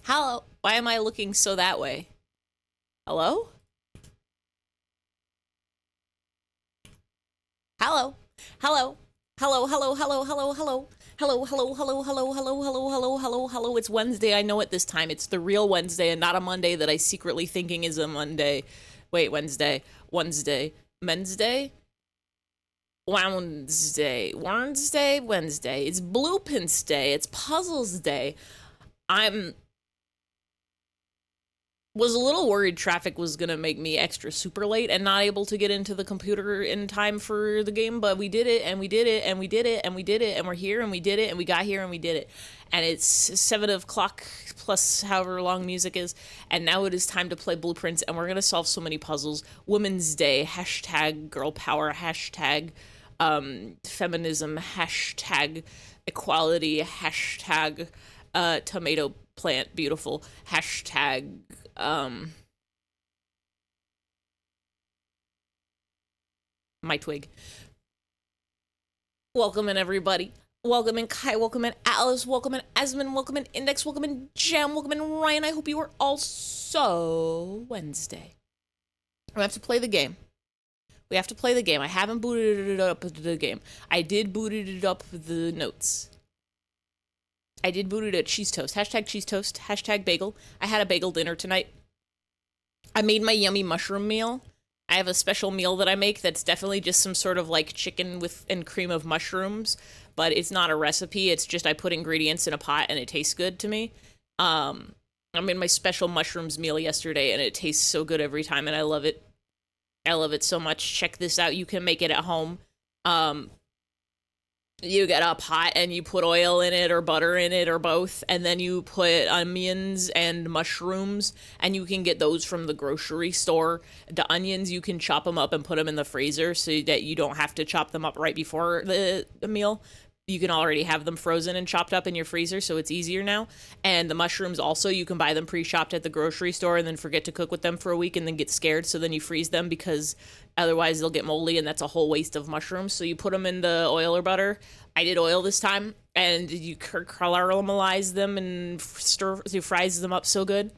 Hello? Why am I looking so that way? Hello? Hello? Hello? Hello, hello, hello, hello, hello. Hello, hello, hello, hello, hello, hello, hello, hello, hello. It's Wednesday. I know it this time. It's the real Wednesday and not a Monday that I secretly thinking is a Monday. Wait, Wednesday. Wednesday. Wednesday? Wednesday. Wednesday? Wednesday. It's Blueprints Day. It's Puzzles Day. I'm was a little worried traffic was gonna make me extra super late and not able to get into the computer in time for the game, but we did it and we did it and we did it and we did it and we're here and we did it and we got here and we did it. And it's 7 o'clock plus however long music is, and now it is time to play Blueprints, and we're gonna solve so many puzzles. Women's Day, hashtag girl power, hashtag feminism, hashtag equality, hashtag tomato plant beautiful, hashtag my twig. Welcome in everybody. Welcome in Kai, welcome in Alice, welcome in Esmond, welcome in Index, welcome in Jam, welcome in Ryan. I hope you are all so Wednesday. We have to play the game. We have to play the game. I haven't booted it up with the game. I did booted it up with the notes. I did boot it at cheese toast. Hashtag cheese toast. Hashtag bagel. I had a bagel dinner tonight. I made my yummy mushroom meal. I have a special meal that I make that's definitely just some sort of like chicken with and cream of mushrooms, but it's not a recipe. It's just I put ingredients in a pot and it tastes good to me. I made my special mushrooms meal yesterday and it tastes so good every time and I love it. I love it so much. Check this out. You can make it at home. You get a pot and you put oil in it or butter in it or both, and then you put onions and mushrooms, and you can get those from the grocery store. The onions, you can chop them up and put them in the freezer so that you don't have to chop them up right before the meal. You can already have them frozen and chopped up in your freezer, so it's easier now. And the mushrooms also, you can buy them pre-chopped at the grocery store and then forget to cook with them for a week and then get scared, so then you freeze them because otherwise they'll get moldy and that's a whole waste of mushrooms. So you put them in the oil or butter. I did oil this time, and you caramelize them and you fries them up so good.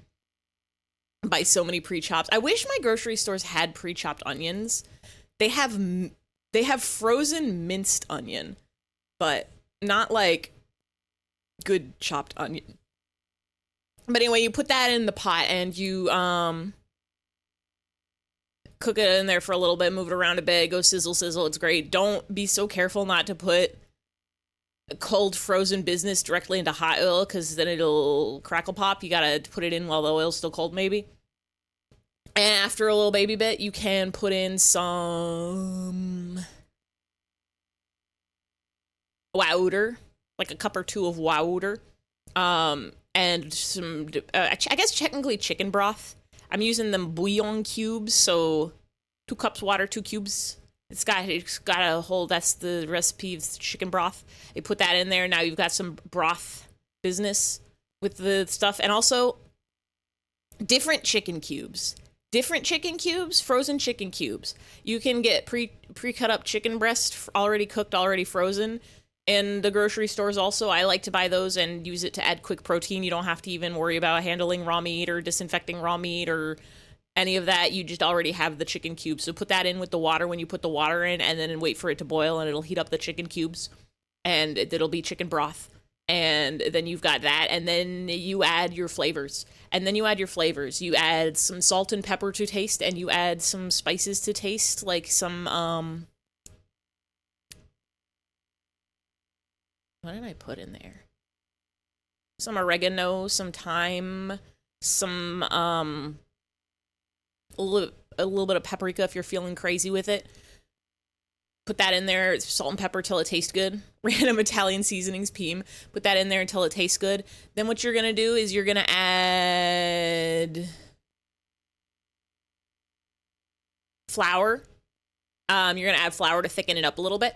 Buy so many pre-chops. I wish my grocery stores had pre-chopped onions. They have frozen minced onion, but not like good chopped onion. But anyway, you put that in the pot and you cook it in there for a little bit, move it around a bit, go sizzle, sizzle. It's great. Don't be so careful not to put cold frozen business directly into hot oil because then it'll crackle pop. You gotta put it in while the oil's still cold, maybe. And after a little baby bit, you can put in some wowder, like a cup or two of wowder, and some, I guess technically chicken broth. I'm using them bouillon cubes, so 2 cups water, 2 cubes. It's got a whole, that's the recipe of chicken broth. They put that in there. Now you've got some broth business with the stuff. And also, different chicken cubes. Different chicken cubes, frozen chicken cubes. You can get pre-cut up chicken breast, already cooked, already frozen, in the grocery stores also. I like to buy those and use it to add quick protein. You don't have to even worry about handling raw meat or disinfecting raw meat or any of that. You just already have the chicken cubes. So put that in with the water when you put the water in, and then wait for it to boil, and it'll heat up the chicken cubes, and it'll be chicken broth. And then you've got that, and then you add your flavors. You add some salt and pepper to taste, and you add some spices to taste, like some, what did I put in there? Some oregano, some thyme, some, a little bit of paprika if you're feeling crazy with it. Put that in there, salt and pepper till it tastes good. Random Italian seasonings, Peem. Put that in there until it tastes good. Then what you're gonna do is you're gonna add flour. You're gonna add flour to thicken it up a little bit.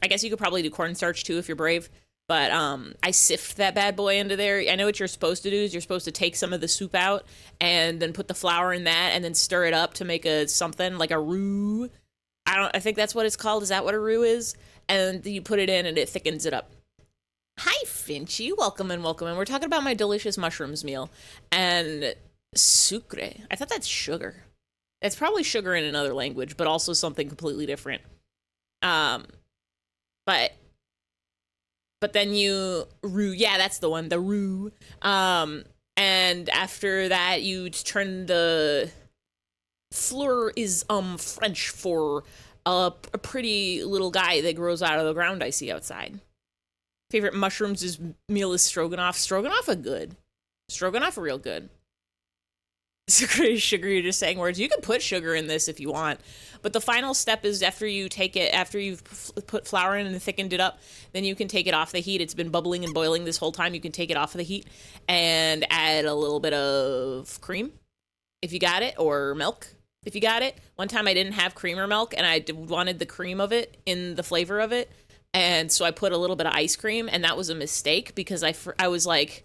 I guess you could probably do cornstarch too if you're brave. But I sift that bad boy into there. I know what you're supposed to do is you're supposed to take some of the soup out and then put the flour in that and then stir it up to make a something like a roux. I think that's what it's called. Is that what a roux is? And you put it in and it thickens it up. Hi, Finchy. Welcome in, welcome in. We're talking about my delicious mushrooms meal. And sucre. I thought that's sugar. It's probably sugar in another language, but also something completely different. But then you roux. Yeah, that's the one. The roux. And after that, you turn the fleur is French for a pretty little guy that grows out of the ground I see outside. Favorite mushrooms is meal is stroganoff. Stroganoff are good. Stroganoff are real good. Sugar, you're just saying words. You can put sugar in this if you want. But the final step is after you've put flour in and thickened it up, then you can take it off the heat. It's been bubbling and boiling this whole time. You can take it off of the heat and add a little bit of cream, if you got it, or milk, if you got it. One time I didn't have cream or milk, and I wanted the cream of it in the flavor of it. And so I put a little bit of ice cream, and that was a mistake because I was like,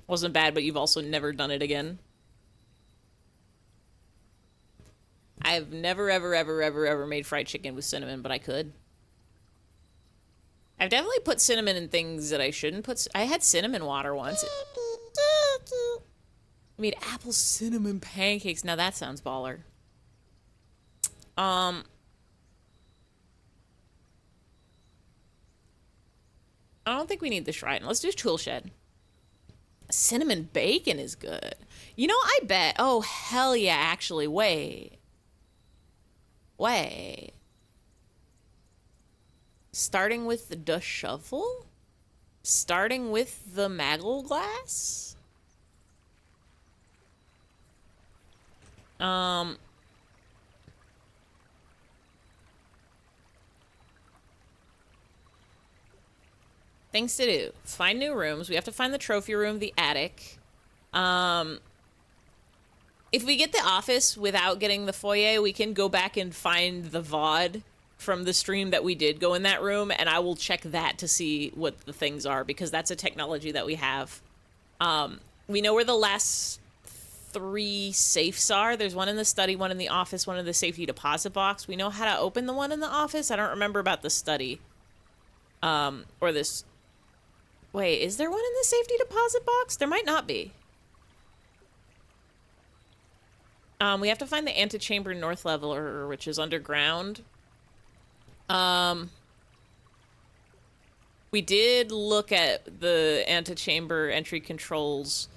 Wasn't bad, but you've also never done it again. I've never, ever, ever, ever, ever made fried chicken with cinnamon, but I could. I've definitely put cinnamon in things that I shouldn't put. I had cinnamon water once. I made apple cinnamon pancakes. Now that sounds baller. I don't think we need the shrine. Let's do tool shed. Cinnamon bacon is good. You know, I bet. Oh, hell yeah, actually. Wait. Starting with the shovel? Starting with the maggle glass? Things to do. Find new rooms. We have to find the trophy room, the attic. If we get the office without getting the foyer, we can go back and find the VOD from the stream that we did go in that room, and I will check that to see what the things are, because that's a technology that we have. We know where the last 3 safes are. There's one in the study, one in the office, one in the safety deposit box. We know how to open the one in the office. I don't remember about the study. Or this... Wait, is there one in the safety deposit box? There might not be. We have to find the antechamber north leveler, which is underground. We did look at the antechamber entry controls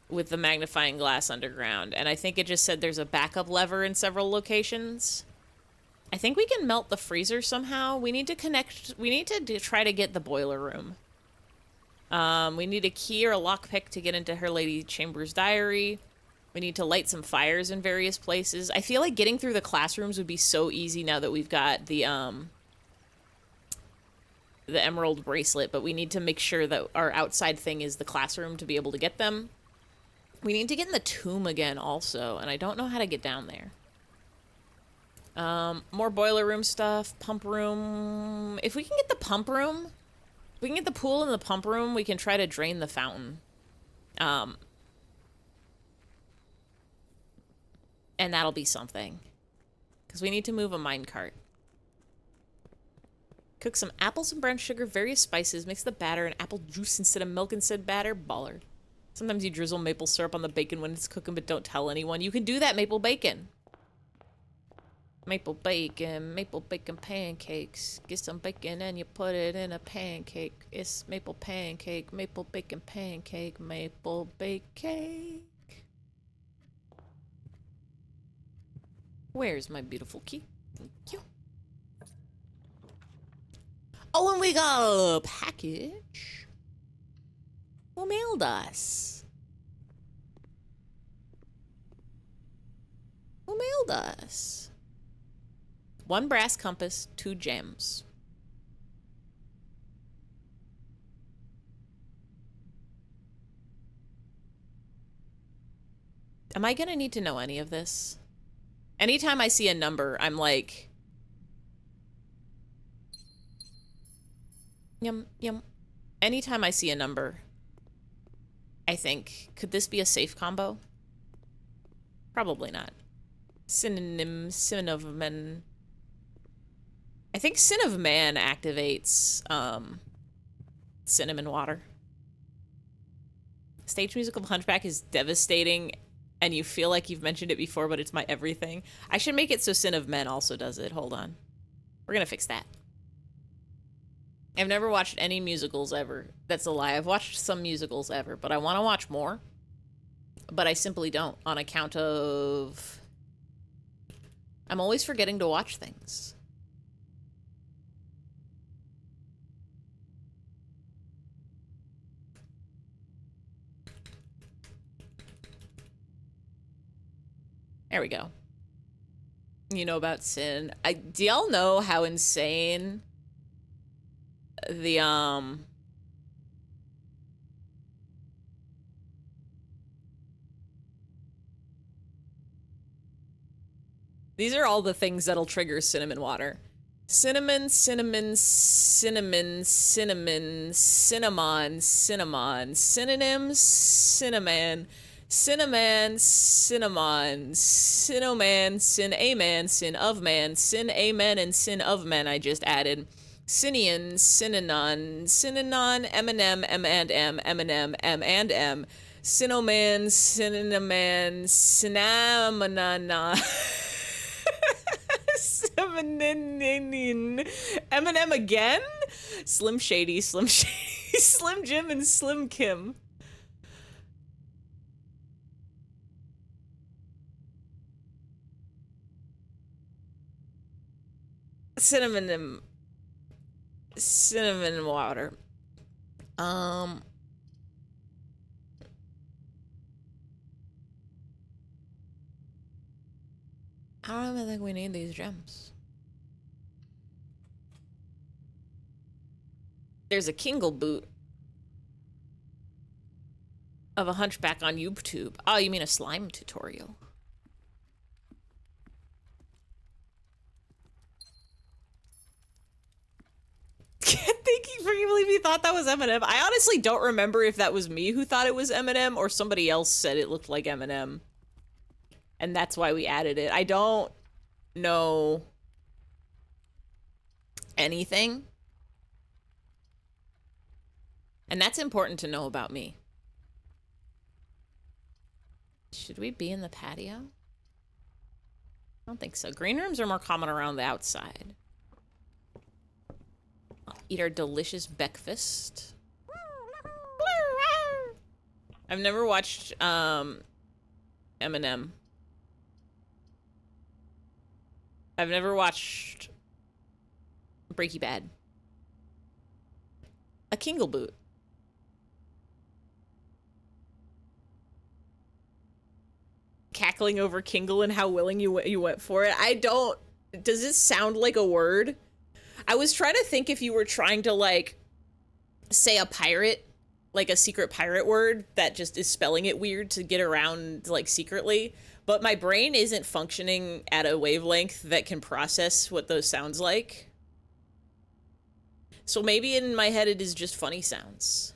with the magnifying glass underground, and I think it just said there's a backup lever in several locations. I think we can melt the freezer somehow. We need to connect... We need to try to get the boiler room. We need a key or a lockpick to get into Her Lady Chambers' diary. We need to light some fires in various places. I feel like getting through the classrooms would be so easy now that we've got the emerald bracelet, but we need to make sure that our outside thing is the classroom to be able to get them. We need to get in the tomb again also, and I don't know how to get down there. More boiler room stuff, pump room. If we can get the pump room, if we can get the pool in the pump room, we can try to drain the fountain. And that'll be something. Because we need to move a minecart. Cook some apples and brown sugar, various spices, mix the batter and apple juice instead of milk and said batter. Baller. Sometimes you drizzle maple syrup on the bacon when it's cooking, but don't tell anyone. You can do that, maple bacon. Maple bacon pancakes. Get some bacon and you put it in a pancake. It's maple pancake, maple bacon pancake, maple bacon. Where's my beautiful key? Thank you. Oh, and we got a package. Who mailed us? Who mailed us? 1 brass compass, 2 gems. Am I gonna need to know any of this? Anytime I see a number, I'm like... Yum, yum. Anytime I see a number, I think, could this be a safe combo? Probably not. Synonym, Sin of Man. I think Sin of Man activates, cinnamon water. Stage music of Hunchback is devastating, and you feel like you've mentioned it before, but it's my everything. I should make it so Sin of Men also does it. Hold on. We're gonna fix that. I've never watched any musicals ever. That's a lie. I've watched some musicals ever, but I want to watch more. But I simply don't, on account of... I'm always forgetting to watch things. There we go. You know about Sin. Do y'all know how insane the these are all the things that'll trigger cinnamon water. Cinnamon, cinnamon, cinnamon, cinnamon, cinnamon, cinnamon, synonyms, cinnamon, cinnamon, cinnamon, cinnaman, sin aman, sin of man, sin amen, and sin of men I just added. Sinian, synanon, synanon, M&M, M and M, M&M, M and M, Sinoman, Cinnamon, Cinnamon, Eminem again? Slim Shady, Slim Shady, Slim Jim, and Slim Kim. Cinnamon water. I don't even think we need these gems. There's a Kingle boot of a hunchback on YouTube. Oh, you mean a slime tutorial? Can't believe you thought that was Eminem. I honestly don't remember if that was me who thought it was Eminem or somebody else said it looked like Eminem. And that's why we added it. I don't know anything. And that's important to know about me. Should we be in the patio? I don't think so. Green rooms are more common around the outside. I'll eat our delicious breakfast. I've never watched Eminem. I've never watched Breaking Bad. A Kingle boot. Cackling over Kingle and how willing you went for it. I don't... Does it sound like a word? I was trying to think if you were trying to, like, say a pirate, like a secret pirate word that just is spelling it weird to get around, like, secretly. But my brain isn't functioning at a wavelength that can process what those sounds like. So maybe in my head it is just funny sounds.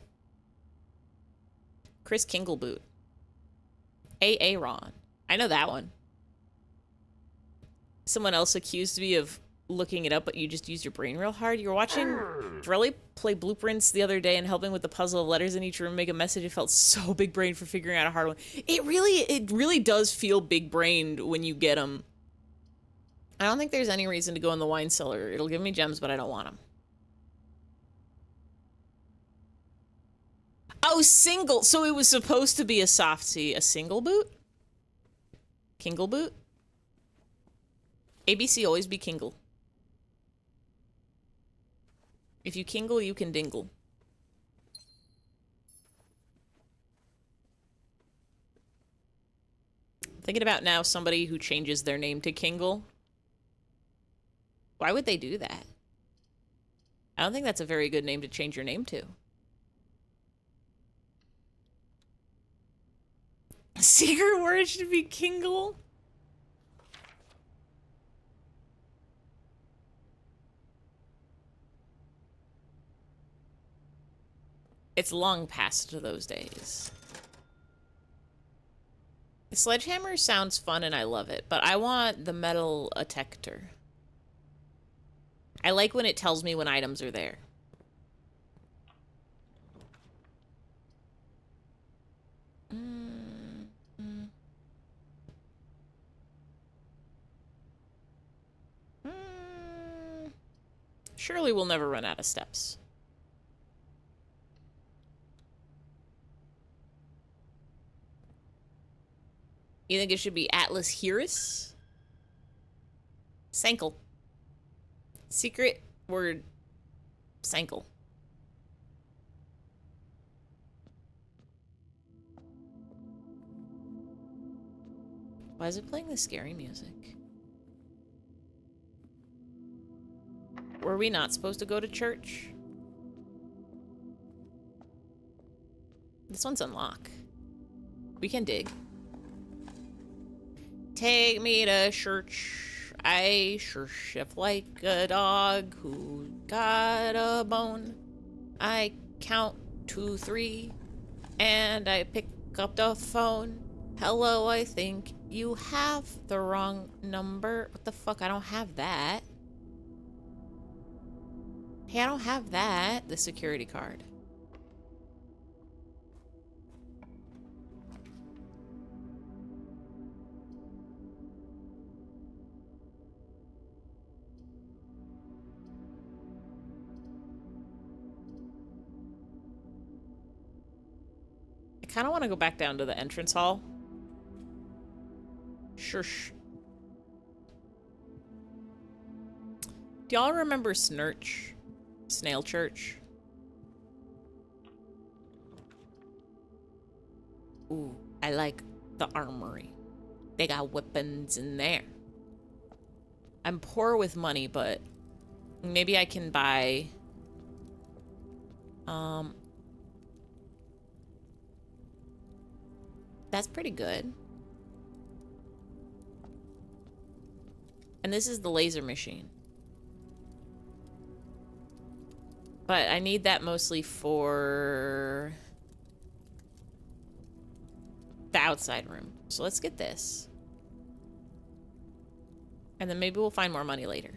Chris Kingleboot. Aaron. I know that one. Someone else accused me of looking it up, but you just used your brain real hard. You were watching Drelly play Blueprints the other day and helping with the puzzle of letters in each room make a message. It felt so big brained for figuring out a hard one. It really does feel big brained when you get them. I don't think there's any reason to go in the wine cellar. It'll give me gems, but I don't want them. Oh, single. So it was supposed to be a softie. A single boot? Kingle boot? ABC always be Kingle. If you Kingle, you can dingle. Thinking about now somebody who changes their name to Kingle. Why would they do that? I don't think that's a very good name to change your name to. Secret word should be Kingle. It's long past those days. The sledgehammer sounds fun and I love it, but I want the metal detector. I like when it tells me when items are there. Surely we'll never run out of steps. You think it should be Atlas Heris? Sankle. Secret word. Sankle. Why is it playing the scary music? Were we not supposed to go to church? This one's unlocked. We can dig. Take me to church. I sure shift like a dog who got a bone. I count 2, 3, and I pick up the phone. Hello, I think you have the wrong number. What the fuck? I don't have that. Hey, I don't have that. The security card. I kind of want to go back down to the entrance hall. Shush. Do y'all remember Snurch? Snail Church? Ooh, I like the armory. They got weapons in there. I'm poor with money, but maybe I can buy... That's pretty good. And this is the laser machine. But I need that mostly for the outside room. So let's get this. And then maybe we'll find more money later.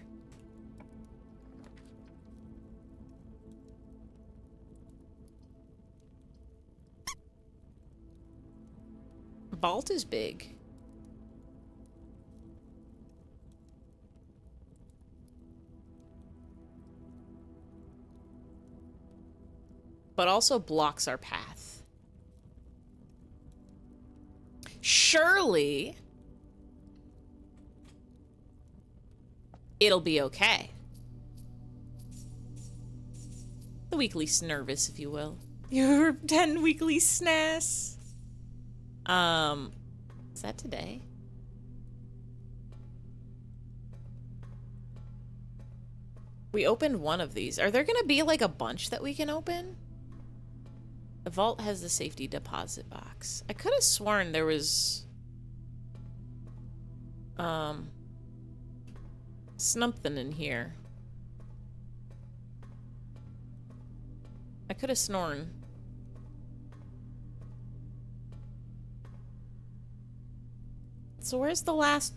Vault is big. But also blocks our path. Surely it'll be okay. The weekly snervous, if you will. Your 10 weekly SNES. Is that today? We opened one of these. Are there gonna be like a bunch that we can open? The vault has the safety deposit box. I could have sworn there was something in here. I could have sworn. So where's the last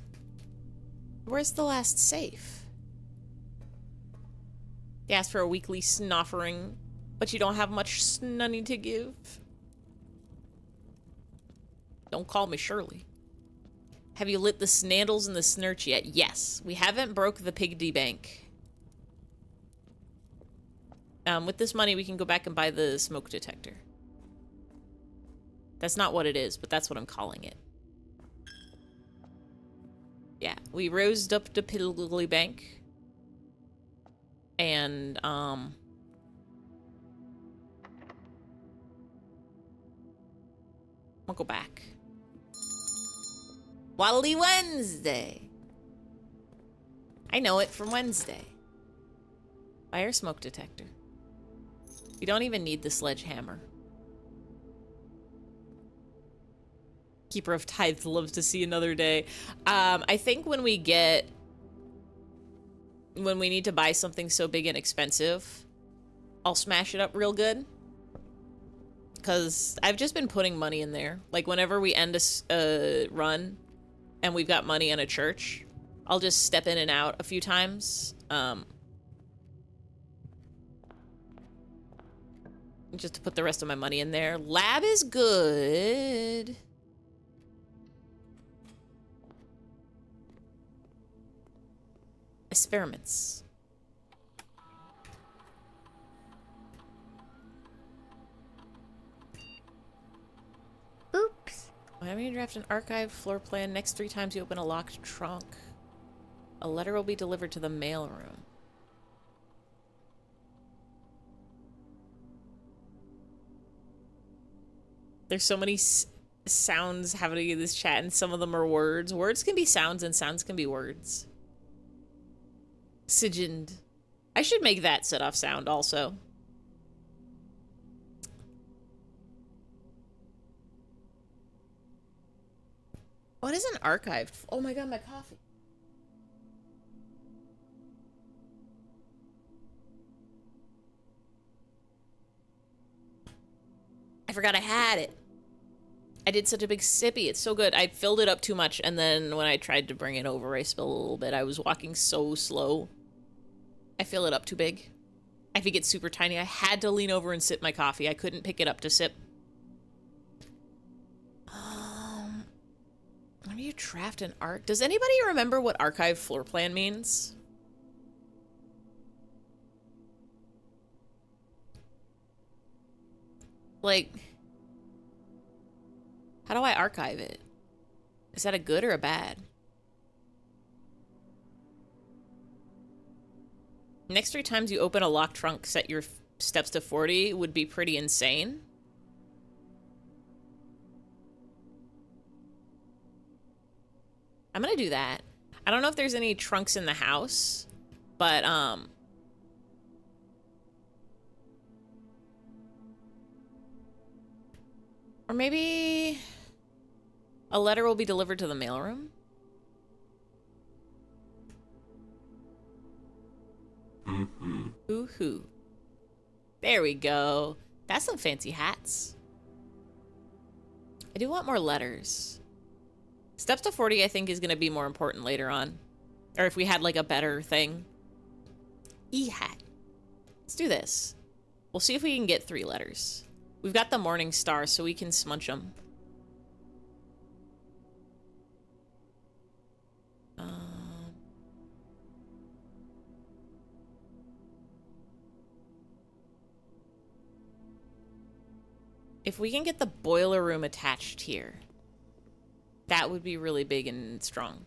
safe? You asked for a weekly snoffering, but you don't have much snunny to give. Don't call me Shirley. Have you lit the snandles and the snurch yet? Yes. We haven't broke the piggy bank. With this money, we can go back and buy the smoke detector. That's not what it is, but that's what I'm calling it. Yeah, we rosed up the piggy bank. And, we'll go back. Wally Wednesday. I know it from Wednesday. Fire smoke detector. We don't even need the sledgehammer. Keeper of Tithes loves to see another day. I think when we need to buy something so big and expensive, I'll smash it up real good. Because I've just been putting money in there. Like, whenever we end a run and we've got money in a church, I'll just step in and out a few times. Just to put the rest of my money in there. Lab is good. Experiments. Oops. Having to draft an archive floor plan. Next 3 times you open a locked trunk, a letter will be delivered to the mailroom. There's so many sounds happening in this chat, and some of them are words. Words can be sounds, and sounds can be words. Sigind. I should make that set off sound also. What is an archive? Oh my god, my coffee. I forgot I had it. I did such a big sippy. It's so good. I filled it up too much, and then when I tried to bring it over, I spilled a little bit. I was walking so slow. I fill it up too big. I think it's super tiny. I had to lean over and sip my coffee. I couldn't pick it up to sip. How do you draft an arc? Does anybody remember what archive floor plan means? Like, how do I archive it? Is that a good or a bad? Next 3 times you open a locked trunk, set your steps to 40 would be pretty insane. I'm gonna do that. I don't know if there's any trunks in the house, but or maybe a letter will be delivered to the mailroom. Ooh-hoo. There we go. That's some fancy hats. I do want more letters. Steps to 40, I think, is going to be more important later on. Or if we had, like, a better thing. E-hat. Let's do this. We'll see if we can get 3 letters. We've got the Morning Star, so we can smudge them. If we can get the boiler room attached here, that would be really big and strong.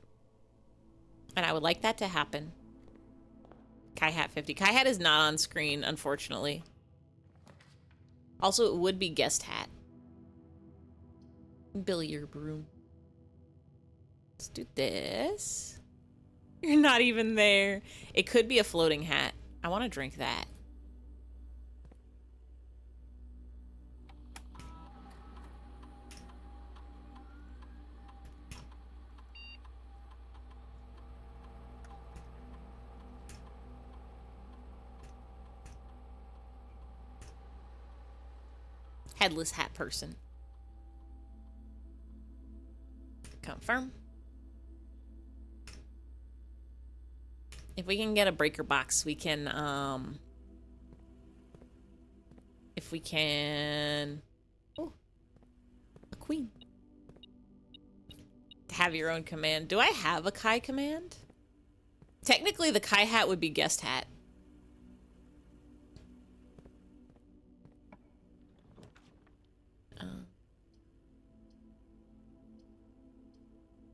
And I would like that to happen. Kai Hat 50. Kai Hat is not on screen, unfortunately. Also, it would be Guest Hat. Billiard room. Let's do this. You're not even there. It could be a floating hat. I want to drink that. Headless hat person. Confirm. If we can get a breaker box, we can, if we can... Oh, a queen. Have your own command. Do I have a Kai command? Technically, the Kai hat would be Guest Hat.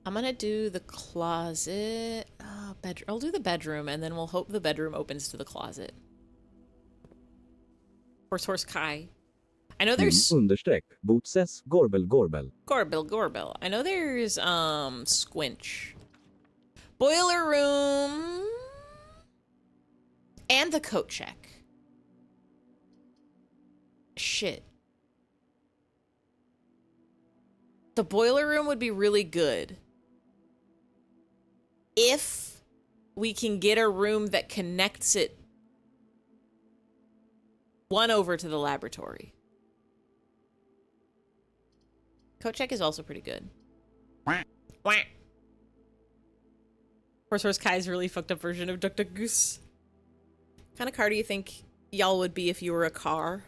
I'm gonna do the closet. Oh, bedroom. I'll do the bedroom, and then we'll hope the bedroom opens to the closet. Horse Kai. I know there's Understreck. Boot says Gorbel Gorbel. Gorbel. I know there's Squinch. Boiler room. And the coat check. Shit. The boiler room would be really good if we can get a room that connects it one over to the laboratory. Coat check is also pretty good. Wah. Horse Kai's really fucked up version of Duck Duck Goose. What kind of car do you think y'all would be if you were a car?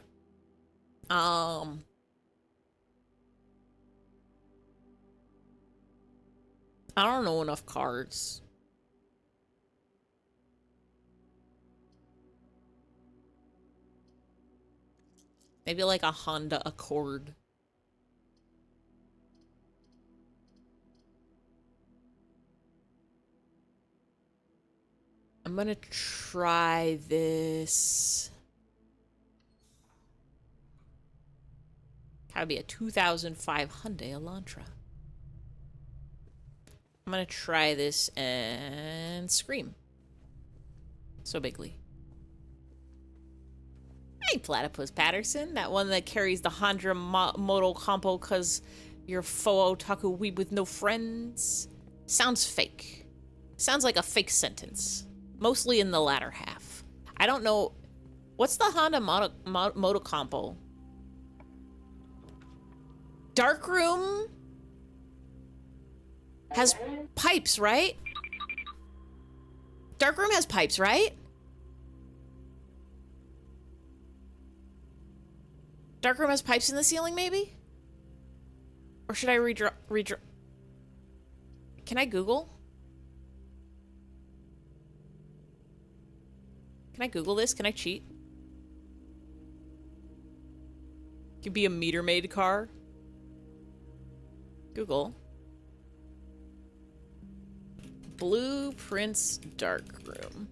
I don't know enough cars. Maybe like a Honda Accord. I'm gonna try this. That would be a 2005 Hyundai Elantra. I'm gonna try this and scream. So bigly. Hey, Platypus Patterson, that one that carries the Honda Moto Compo cause you're faux otaku weeb with no friends. Sounds fake. Sounds like a fake sentence. Mostly in the latter half. I don't know. What's the Honda Moto Compo? Dark room has pipes, right? Dark room has pipes, right? Dark room has pipes in the ceiling, maybe? Or should I redraw? Can I Google? Can I Google this? Can I cheat? Could be a meter maid car. Google. Blueprints dark room.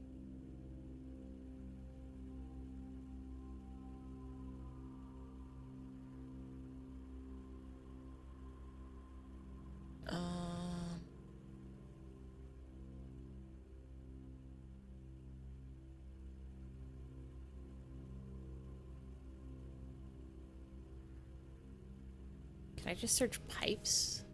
Can I just search pipes?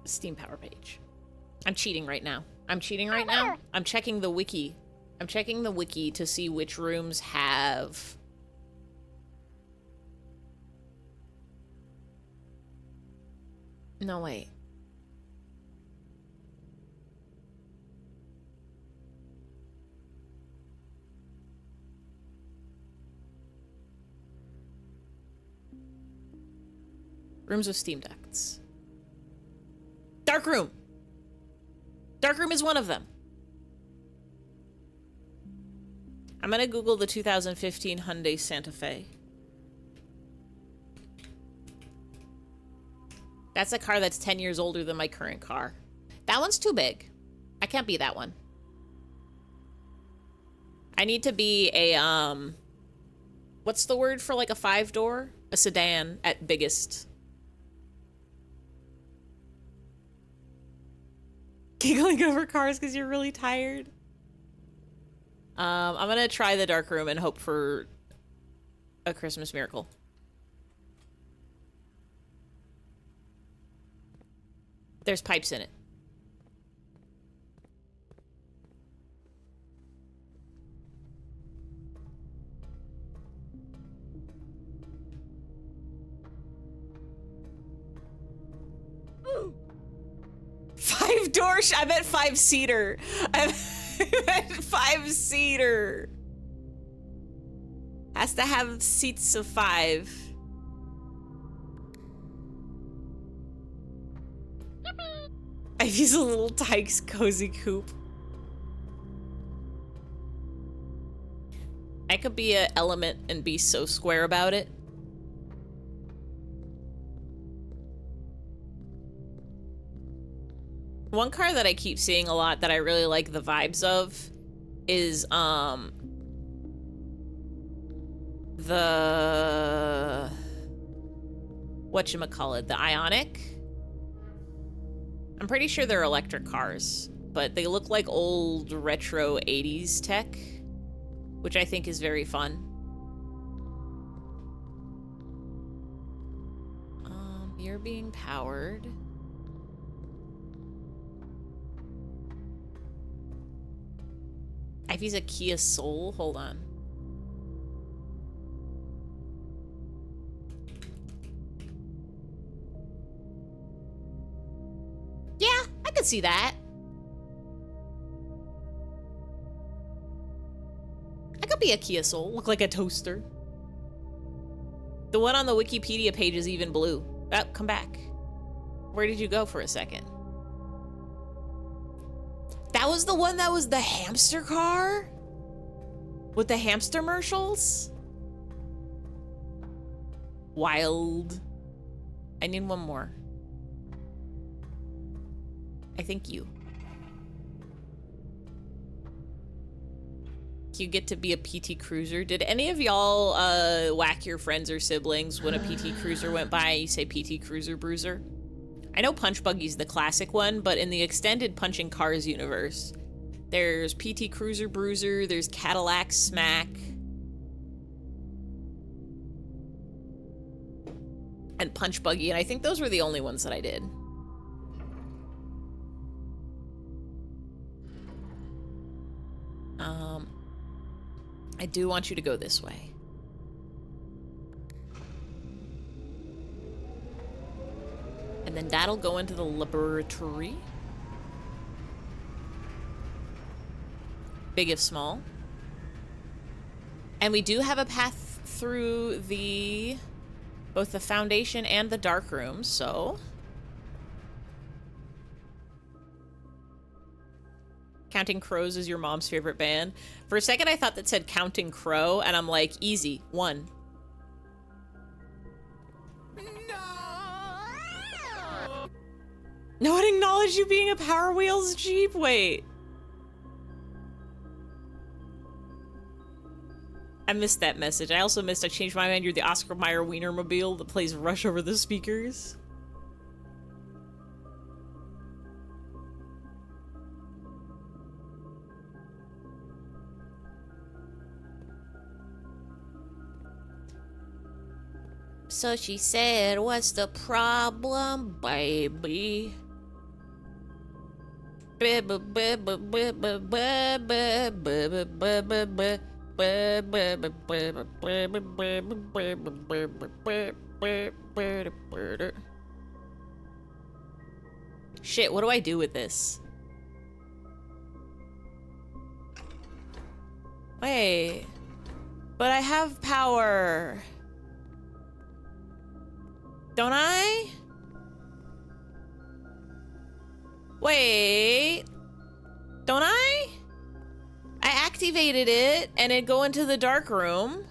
Steam power page. I'm cheating right now. I'm cheating right now. I'm checking the wiki. I'm checking the wiki to see which rooms have... No, wait. Rooms with steam ducts. Dark room! Dark room is one of them. I'm gonna Google the 2015 Hyundai Santa Fe. That's a car that's 10 years older than my current car. That one's too big. I can't be that one. I need to be a, what's the word for like a 5-door? A sedan at biggest. Giggling over cars because you're really tired. I'm gonna try the dark room and hope for a Christmas miracle. There's pipes in it. Five-door, I meant 5-seater. I meant 5-seater. Has to have seats of 5. I've used a little Tykes cozy coupe. I could be an element and be so square about it. One car that I keep seeing a lot that I really like the vibes of is the whatchamacallit, the Ionic. I'm pretty sure they're electric cars, but they look like old retro 80s tech, which I think is very fun. You're being powered. I've used a Kia Soul. Hold on. Yeah, I could see that. I could be a Kia Soul. Look like a toaster. The one on the Wikipedia page is even blue. Oh, come back. Where did you go for a second? That was the one that was the hamster car? With the hamster commercials? Wild. I need one more. I think you. You get to be a PT Cruiser. Did any of y'all whack your friends or siblings when a PT Cruiser went by and you say PT Cruiser Bruiser? I know Punch Buggy's the classic one, but in the extended Punching Cars universe, there's PT Cruiser Bruiser, there's Cadillac Smack. and Punch Buggy, and I think those were the only ones that I did. I do want you to go this way. And then that'll go into the laboratory. Big if small. And we do have a path through the both the foundation and the dark room, so Counting Crows is your mom's favorite band. For a second I thought that said Counting Crow, and I'm like, easy, 1. No one acknowledged you being a Power Wheels Jeep? Wait. I missed that message. I also missed I changed my mind. You're the Oscar Mayer Wienermobile that plays Rush over the speakers. So she said, what's the problem, baby? Shit, what do I do with this? Wait. But I have power. Don't I? Wait. Don't I? I activated it and it go into the dark room.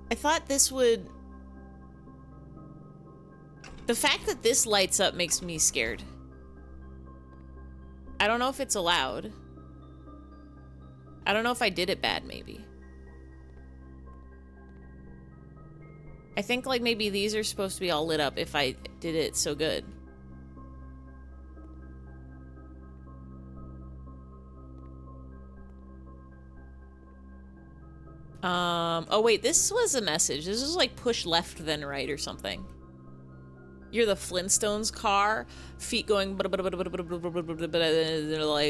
I thought this would... The fact that this lights up makes me scared. I don't know if it's allowed. I don't know if I did it bad, maybe. I think, like, maybe these are supposed to be all lit up if I did it so good. Oh wait, this was a message. This was like push left then right or something. You're the Flintstones car, feet going like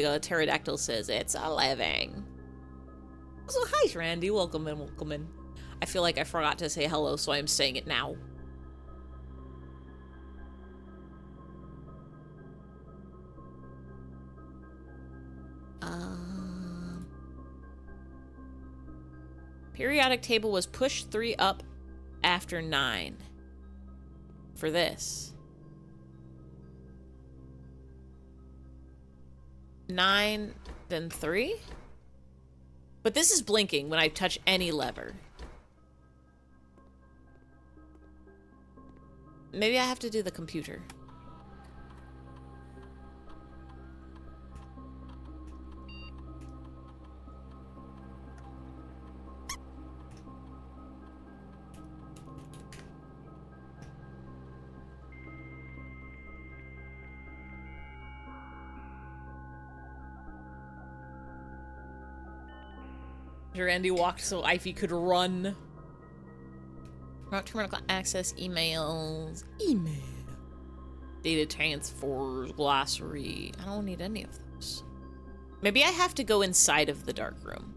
a pterodactyl says, it's a living. So hi, Randy, welcome in, welcome in. I feel like I forgot to say hello, so I'm saying it now. Periodic table was push 3 up after 9. For this. 9, then 3? But this is blinking when I touch any lever. Maybe I have to do the computer. Randy walked so Ivy could run. Not terminal access, emails, email, data transfers, glossary. I don't need any of those. Maybe I have to go inside of the dark room.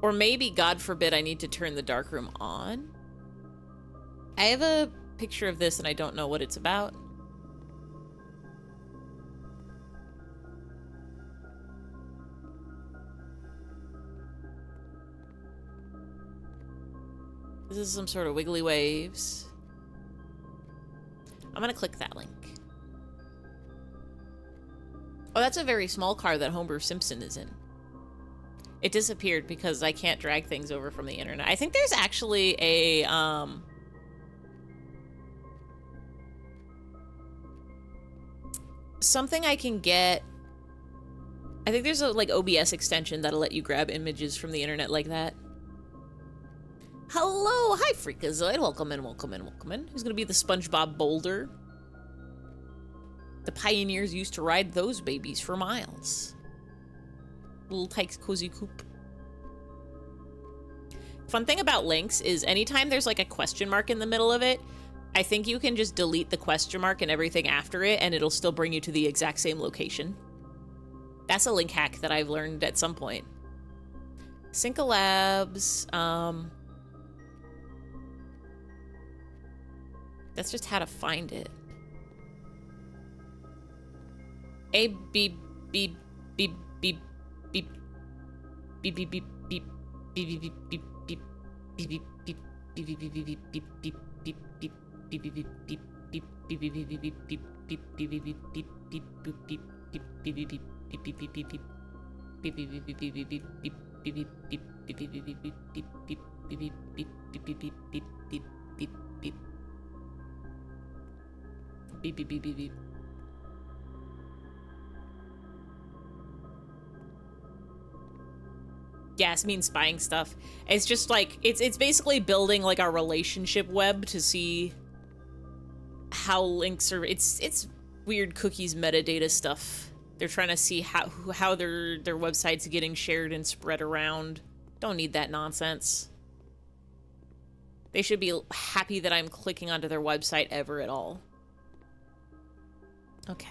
Or maybe, God forbid, I need to turn the dark room on. I have a picture of this and I don't know what it's about. This is some sort of wiggly waves. I'm gonna click that link. Oh, that's a very small car that Homer Simpson is in. It disappeared because I can't drag things over from the internet. I think there's actually a, something I can get. I think there's a, like, OBS extension that'll let you grab images from the internet like that. Hello, hi Freakazoid, welcome in, welcome in, welcome in. Who's gonna be the SpongeBob Boulder? The pioneers used to ride those babies for miles. Little tight cozy coop. Fun thing about links is anytime there's like a question mark in the middle of it, I think you can just delete the question mark and everything after it, and it'll still bring you to the exact same location. That's a link hack that I've learned at some point. Cinca Labs, that's just how to find it. A B B B B B B B B B B B B Yes, means spying stuff. It's just like it's basically building like a relationship web to see how links are. It's weird cookies metadata stuff. They're trying to see how their website's getting shared and spread around. Don't need that nonsense. They should be happy that I'm clicking onto their website ever at all. Okay.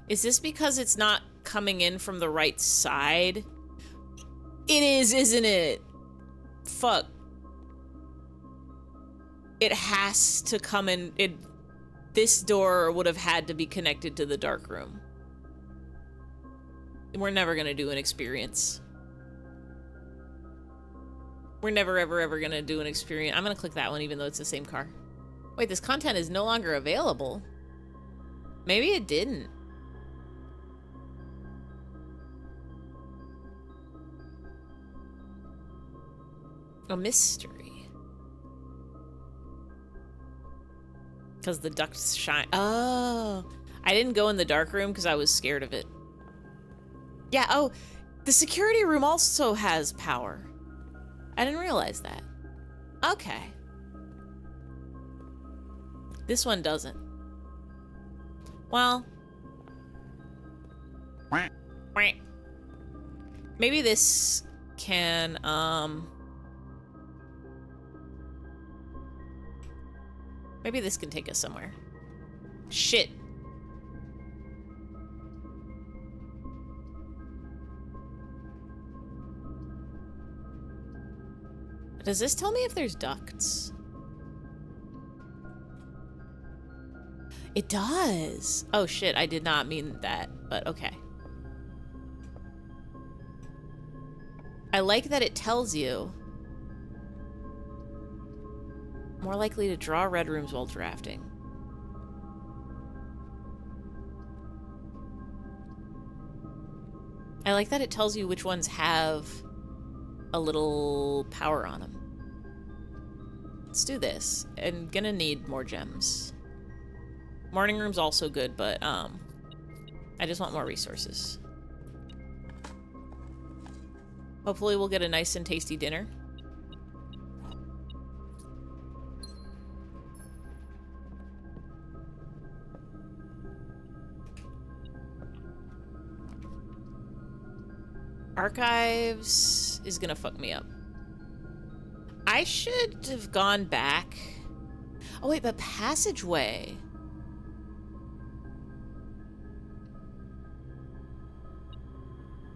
Is this because it's not coming in from the right side? It is, isn't it? Fuck. It has to come in. This door would have had to be connected to the dark room. We're never gonna do an experience. We're never, ever gonna do an experience. I'm gonna click that one even though it's the same car. Wait, this content is no longer available. Maybe it didn't. A mystery. Because the ducts shine. Oh, I didn't go in the dark room because I was scared of it. Yeah, oh, the security room also has power. I didn't realize that. Okay. This one doesn't. Well. Maybe this can, maybe this can take us somewhere. Shit. Does this tell me if there's ducts? It does. Oh shit, I did not mean that, but okay. I like that it tells you more likely to draw red rooms while drafting. I like that it tells you which ones have a little power on them. Let's do this. I'm gonna need more gems. Morning room's also good, but I just want more resources. Hopefully we'll get a nice and tasty dinner. Archives is gonna fuck me up. I should have gone back. Oh wait, but passageway.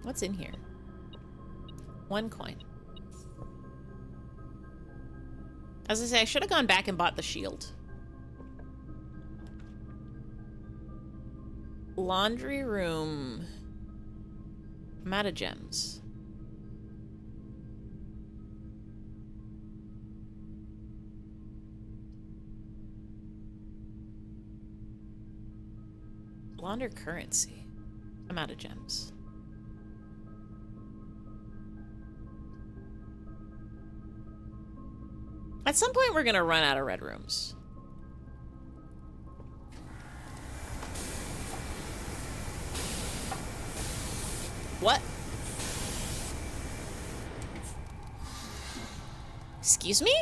What's in here? 1 coin. As I say, I should have gone back and bought the shield. Laundry room. I'm out of gems. Launder currency. I'm out of gems. At some point, we're gonna run out of red rooms. What? Excuse me?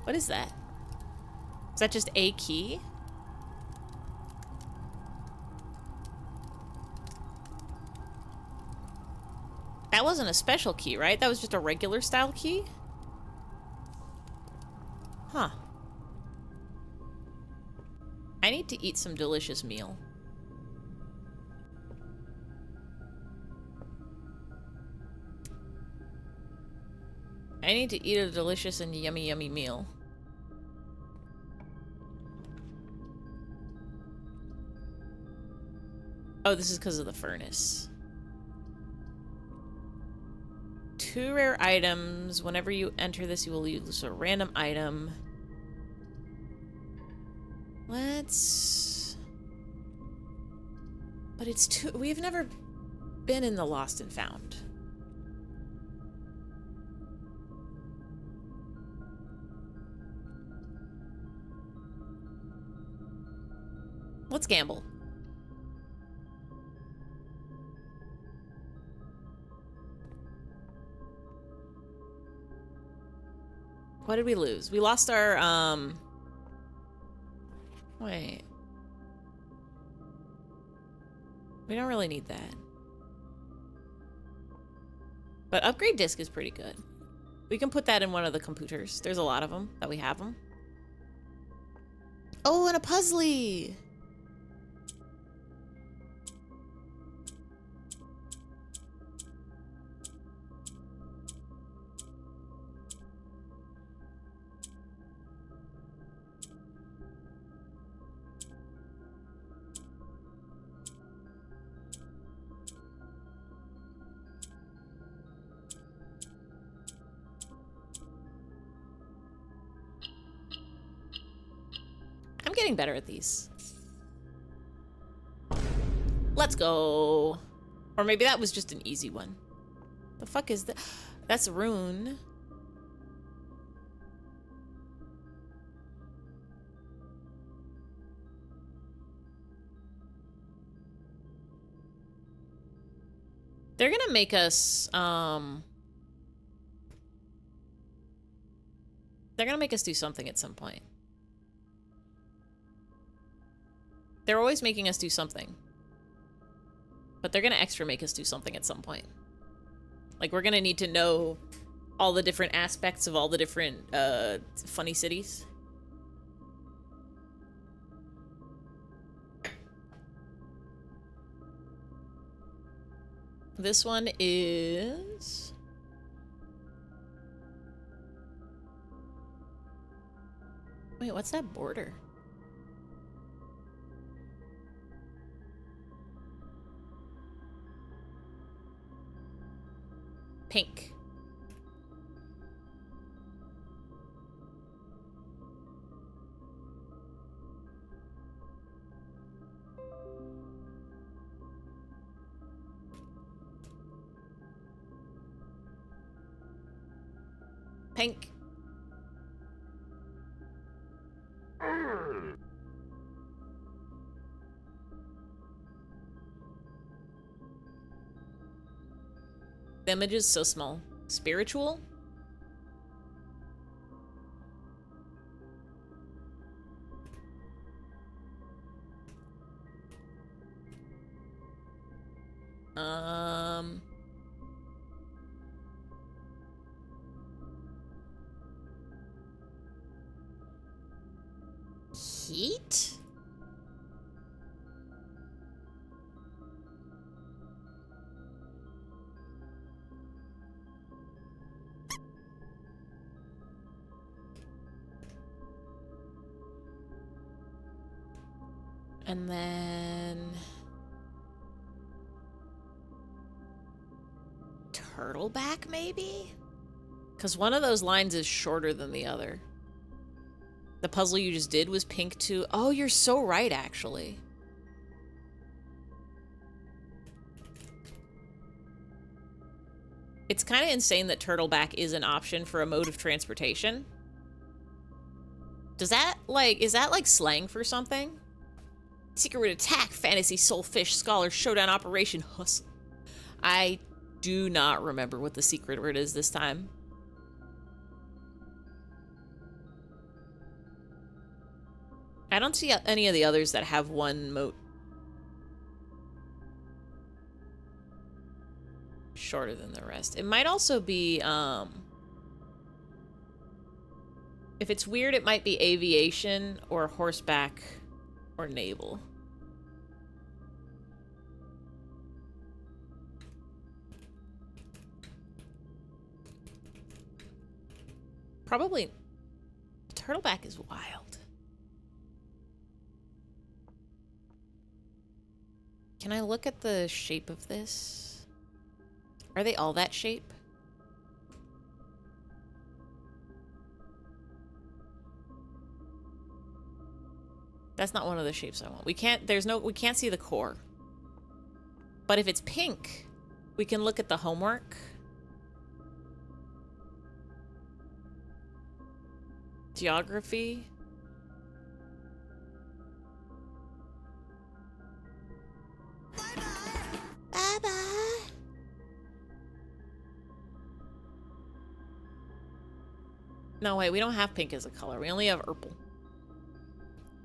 What is that? Is that just a key? That wasn't a special key, right? That was just a regular style key? Huh. I need to eat some delicious meal. I need to eat a delicious and yummy, yummy meal. Oh, this is because of the furnace. 2 rare items. Whenever you enter this, you will use a random item. Let's... But it's too... We've never been in the Lost and Found. Let's gamble. What did we lose? We lost our, Wait. We don't really need that. But upgrade disc is pretty good. We can put that in one of the computers. There's a lot of them that we have them. Oh, and a puzzly! I'm getting better at these. Let's go. Or maybe that was just an easy one. The fuck is that? That's a rune. They're gonna make us, they're gonna make us do something at some point. They're always making us do something. But they're gonna extra make us do something at some point. Like, we're gonna need to know all the different aspects of all the different, funny cities. This one is... Wait, what's that border? Pink. Pink. The image is so small. Spiritual? Heat? And then... Turtleback, maybe? Because one of those lines is shorter than the other. The puzzle you just did was pink too. Oh, you're so right, actually. It's kind of insane that Turtleback is an option for a mode of transportation. Does that, like, is that, like, slang for something? Secret Root Attack, Fantasy Soulfish, Scholar, Showdown Operation, Hustle. I do not remember what the secret word is this time. I don't see any of the others that have one moat shorter than the rest. It might also be, if it's weird, it might be aviation or horseback or naval. Probably turtleback is wild. Can I look at the shape of this? Are they all that shape? That's not one of the shapes I want. We can't see the core. But if it's pink, we can look at the homework. Geography. Bye-bye. No, wait, we don't have pink as a color. We only have purple.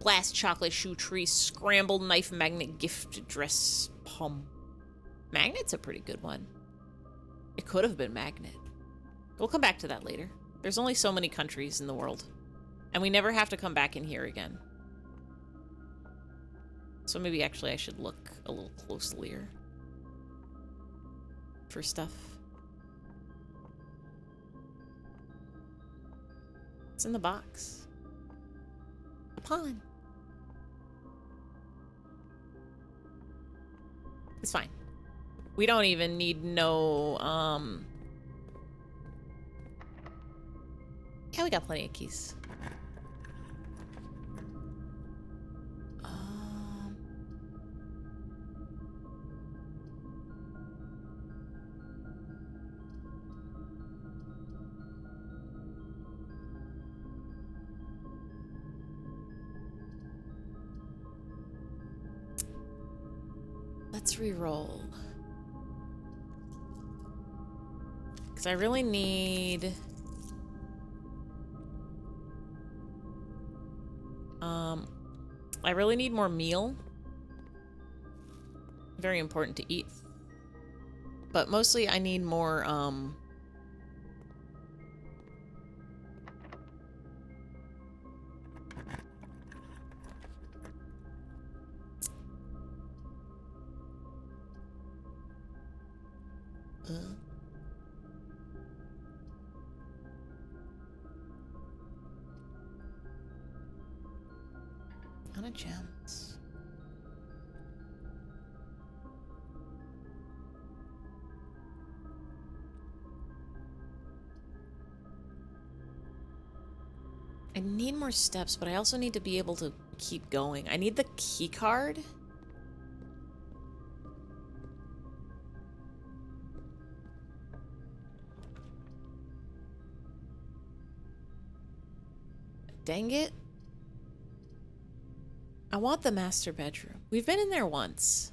Blast chocolate shoe tree, scrambled knife magnet gift dress pom. Magnet's a pretty good one. It could have been magnet. We'll come back to that later. There's only so many countries in the world. And we never have to come back in here again. So maybe actually I should look a little closelier for stuff. It's in the box. A pond. It's fine. We don't even need no, yeah, we got plenty of keys. Let's re-roll. Because I really need... I really need more meal. Very important to eat. But mostly I need more, ton of gems. I need more steps, but I also need to be able to keep going. I need the key card. Dang it. I want the master bedroom. We've been in there once.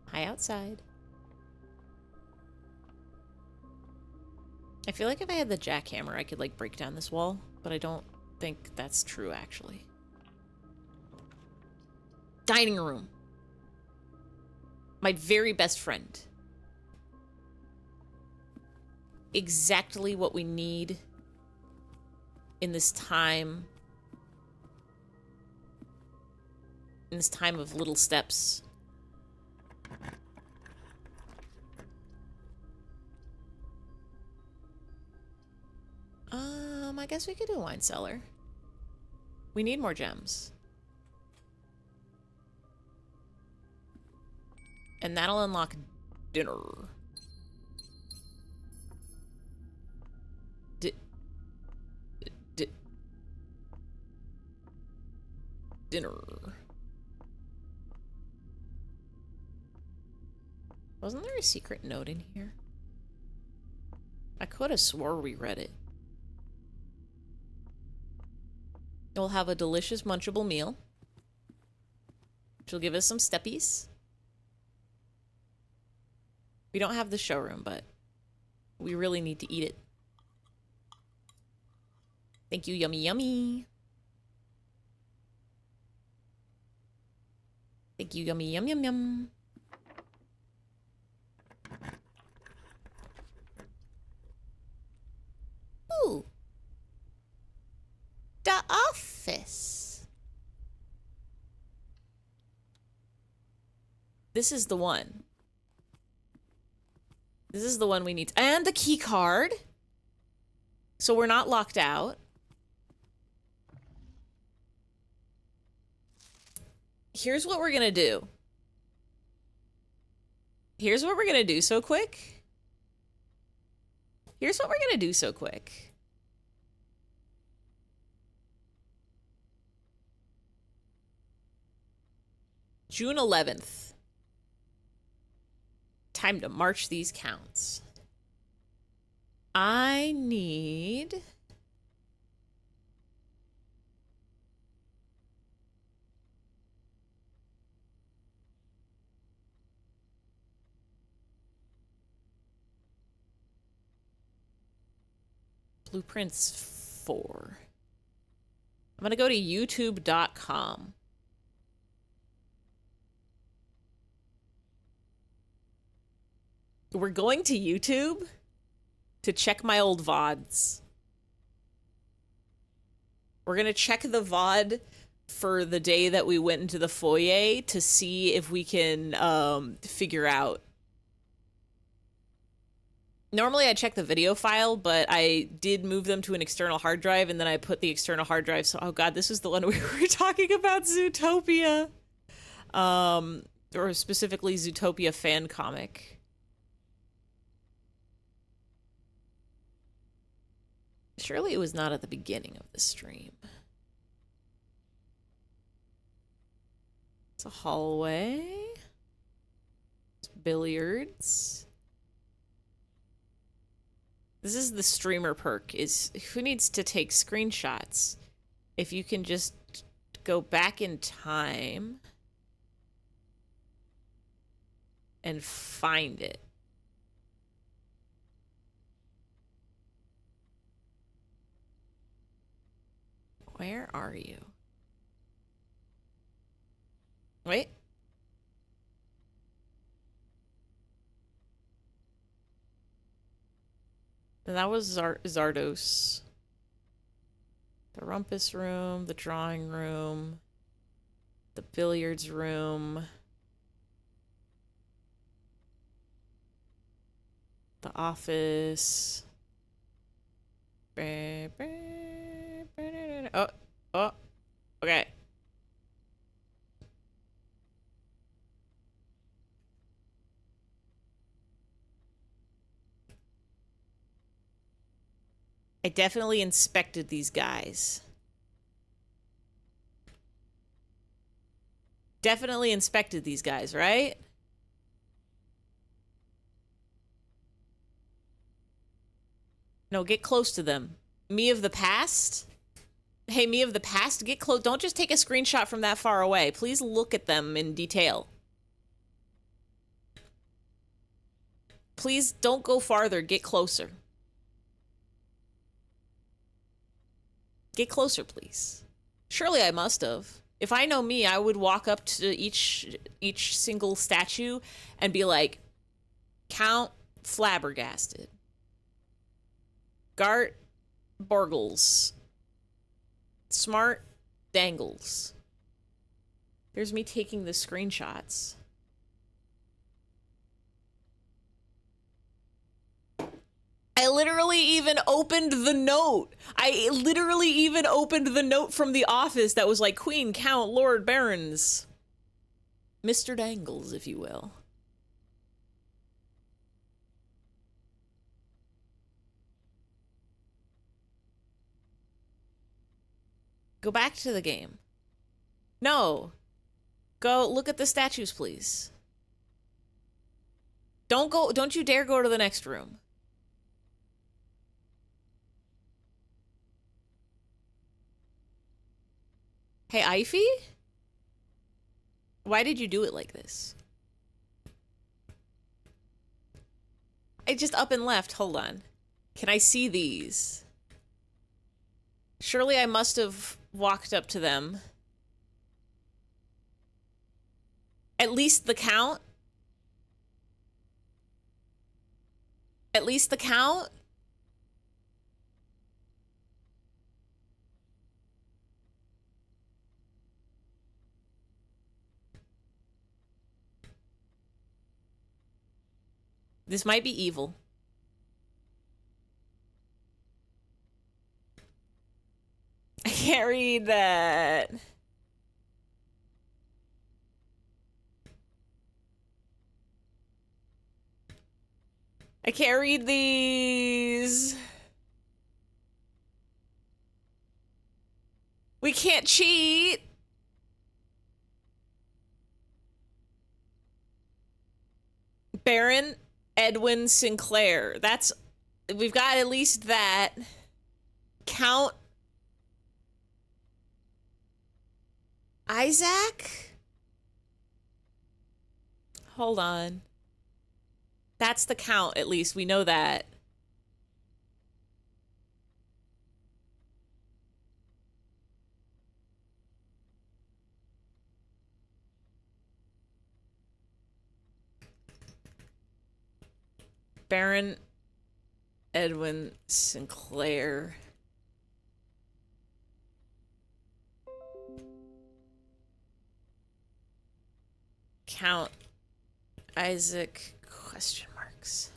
Hi outside. I feel like if I had the jackhammer, I could like break down this wall, but I don't think that's true actually. Dining room. My very best friend. Exactly what we need in this time. In this time of little steps. I guess we could do a wine cellar. We need more gems. And that'll unlock dinner. Dinner. Wasn't there a secret note in here? I could have swore we read it. You'll have a delicious munchable meal. She'll give us some steppies. We don't have the showroom, but we really need to eat it. Thank you, yummy, yummy. Thank you, yummy, yum, yum, yum. Ooh. The office. This is the one. This is the one we need. And the key card. So we're not locked out. Here's what we're gonna do. Here's what we're gonna do so quick. Here's what we're gonna do so quick. June 11th. Time to march these counts. I need... Blueprints 4. I'm gonna go to youtube.com. We're going to YouTube to check my old VODs. We're gonna check the VOD for the day that we went into the foyer to see if we can figure out. Normally I check the video file, but I did move them to an external hard drive, and then I put the external hard drive. So, oh god, this is the one we were talking about, Zootopia. Or specifically Zootopia fan comic. Surely it was not at the beginning of the stream. It's a hallway. It's billiards. This is the streamer perk, is who needs to take screenshots? If you can just go back in time and find it. Where are you? Wait. And that was Zardos. The rumpus room, the drawing room, the billiards room, the office. Oh, okay. I definitely inspected these guys. Definitely inspected these guys, right? No, get close to them. Me of the past? Hey, me of the past, get close. Don't just take a screenshot from that far away. Please look at them in detail. Please don't go farther. Get closer. Get closer, please. Surely I must have. If I know me, I would walk up to each single statue and be like, Count Flabbergasted. Gart Borgles. Smart Dangles. There's me taking the screenshots. I literally even opened the note. I literally even opened the note from the office that was like Queen, Count, Lord, Barons. Mr. Dangles, if you will. Go back to the game. No. Go look at the statues, please. Don't you dare go to the next room. Hey, Ify? Why did you do it like this? I just up and left. Hold on. Can I see these? Surely I must have walked up to them. At least the count? At least the count? This might be evil. I can't read that. I can't read these. We can't cheat. Baron Edwin Sinclair. That's, we've got at least that. Count Isaac? Hold on. That's the count, at least. We know that. Baron Edwin Sinclair. Count Isaac, question marks.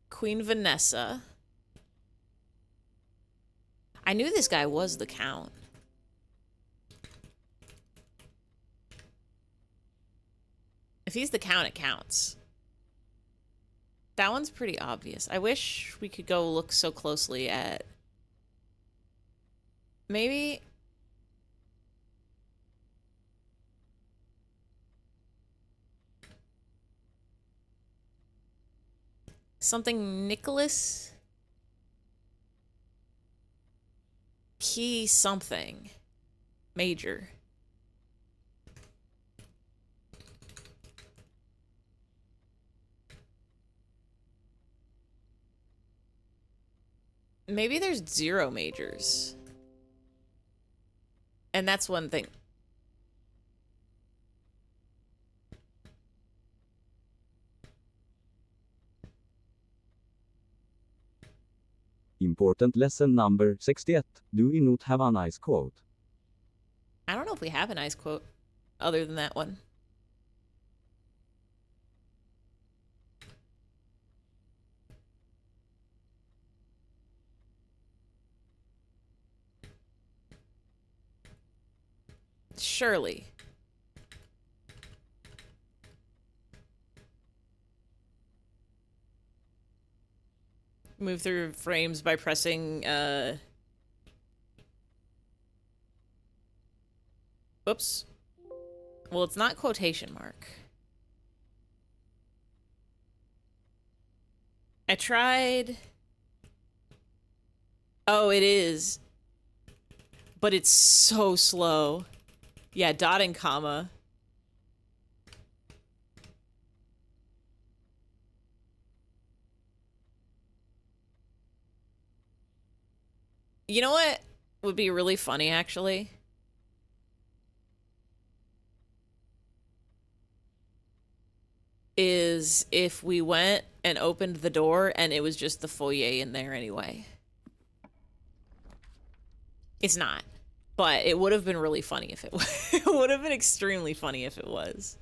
Queen Vanessa. I knew this guy was the Count. If he's the Count, it counts. That one's pretty obvious. I wish we could go look so closely at... Maybe... Something Nicholas? Key something. Major. Maybe there's 0 majors. And that's one thing. Important lesson number 68. Do we not have a nice quote? I don't know if we have a nice quote other than that one. Surely. Move through frames by pressing, Oops. Well, it's not quotation mark. I tried... Oh, it is. But it's so slow. Yeah, dot and comma. You know what would be really funny, actually? Is if we went and opened the door and it was just the foyer in there anyway. It's not. But it would have been really funny if it was. It would have been extremely funny if it was.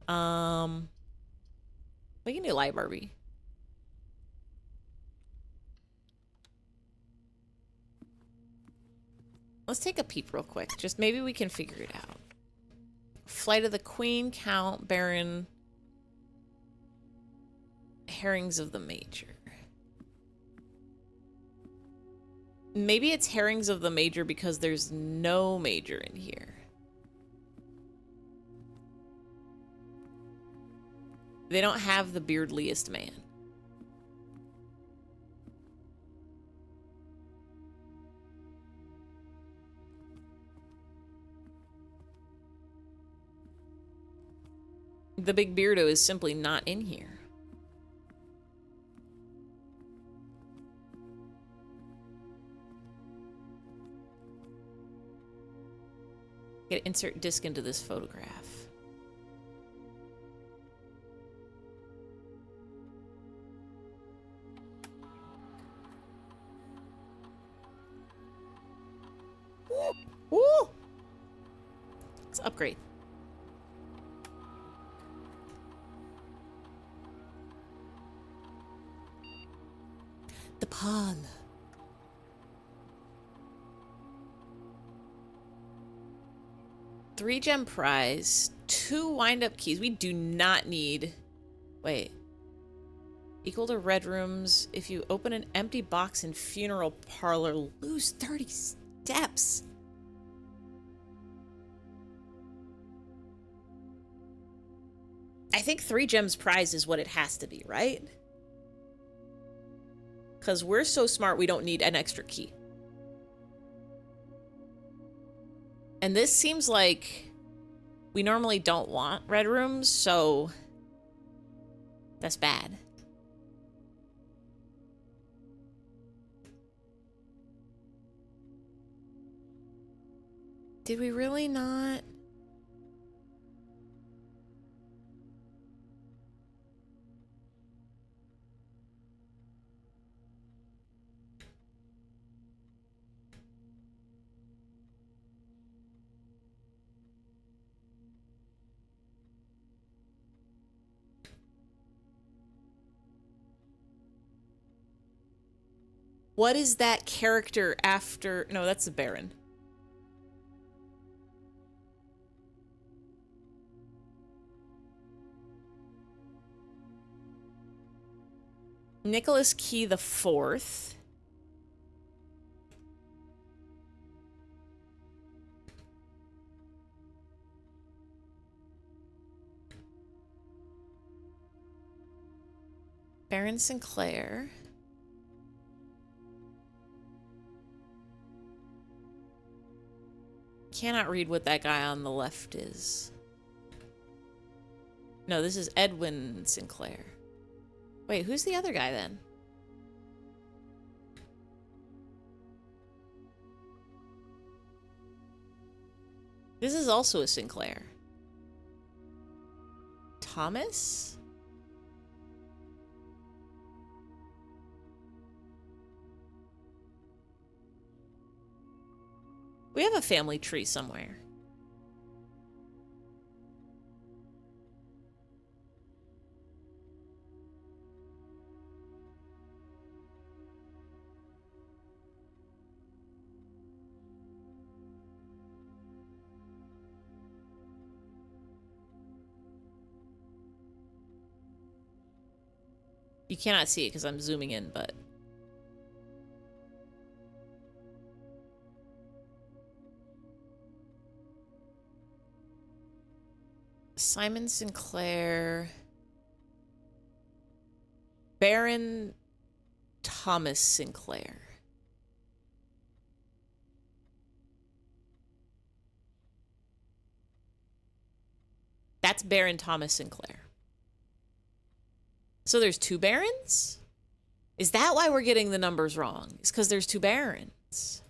We can do Light Barbie. Let's take a peep real quick. Just maybe we can figure it out. Flight of the Queen, Count, Baron, Herrings of the Major. Maybe it's Herrings of the Major because there's no major in here. They don't have the beardliest man. The big beardo is simply not in here. Gotta insert disc into this photograph. Woo! Let's upgrade. The parlor. Three gem prize, 2 wind-up keys. We do not need... Wait. Equal to red rooms. If you open an empty box in funeral parlor, lose 30 steps. I think 3 gems prize is what it has to be, right? Because we're so smart we don't need an extra key. And this seems like we normally don't want red rooms, so that's bad. Did we really not? What is that character after? No, that's the Baron. Nicholas Key the Fourth. Baron Sinclair. Cannot read what that guy on the left is. No, this is Edwin Sinclair. Wait, who's the other guy then? This is also a Sinclair. Thomas? We have a family tree somewhere. You cannot see it because I'm zooming in, but... Simon Sinclair... Baron Thomas Sinclair. That's Baron Thomas Sinclair. So there's 2 barons? Is that why we're getting the numbers wrong? It's because there's 2 barons.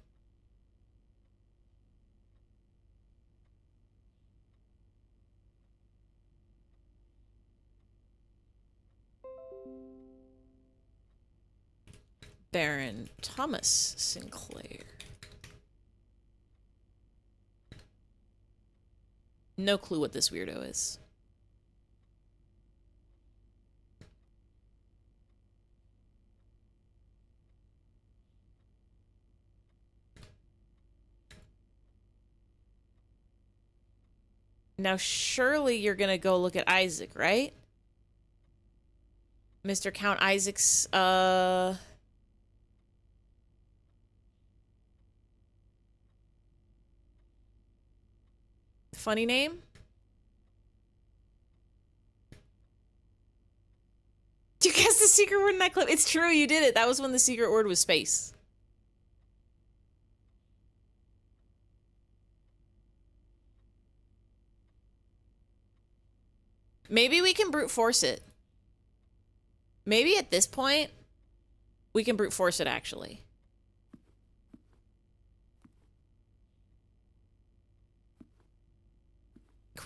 Baron Thomas Sinclair. No clue what this weirdo is. Now, surely you're gonna go look at Isaac, right? Mr. Count Isaac's, funny name? Did you guess the secret word in that clip? It's true, you did it. That was when the secret word was space. Maybe we can brute force it. Maybe at this point, we can brute force it, actually.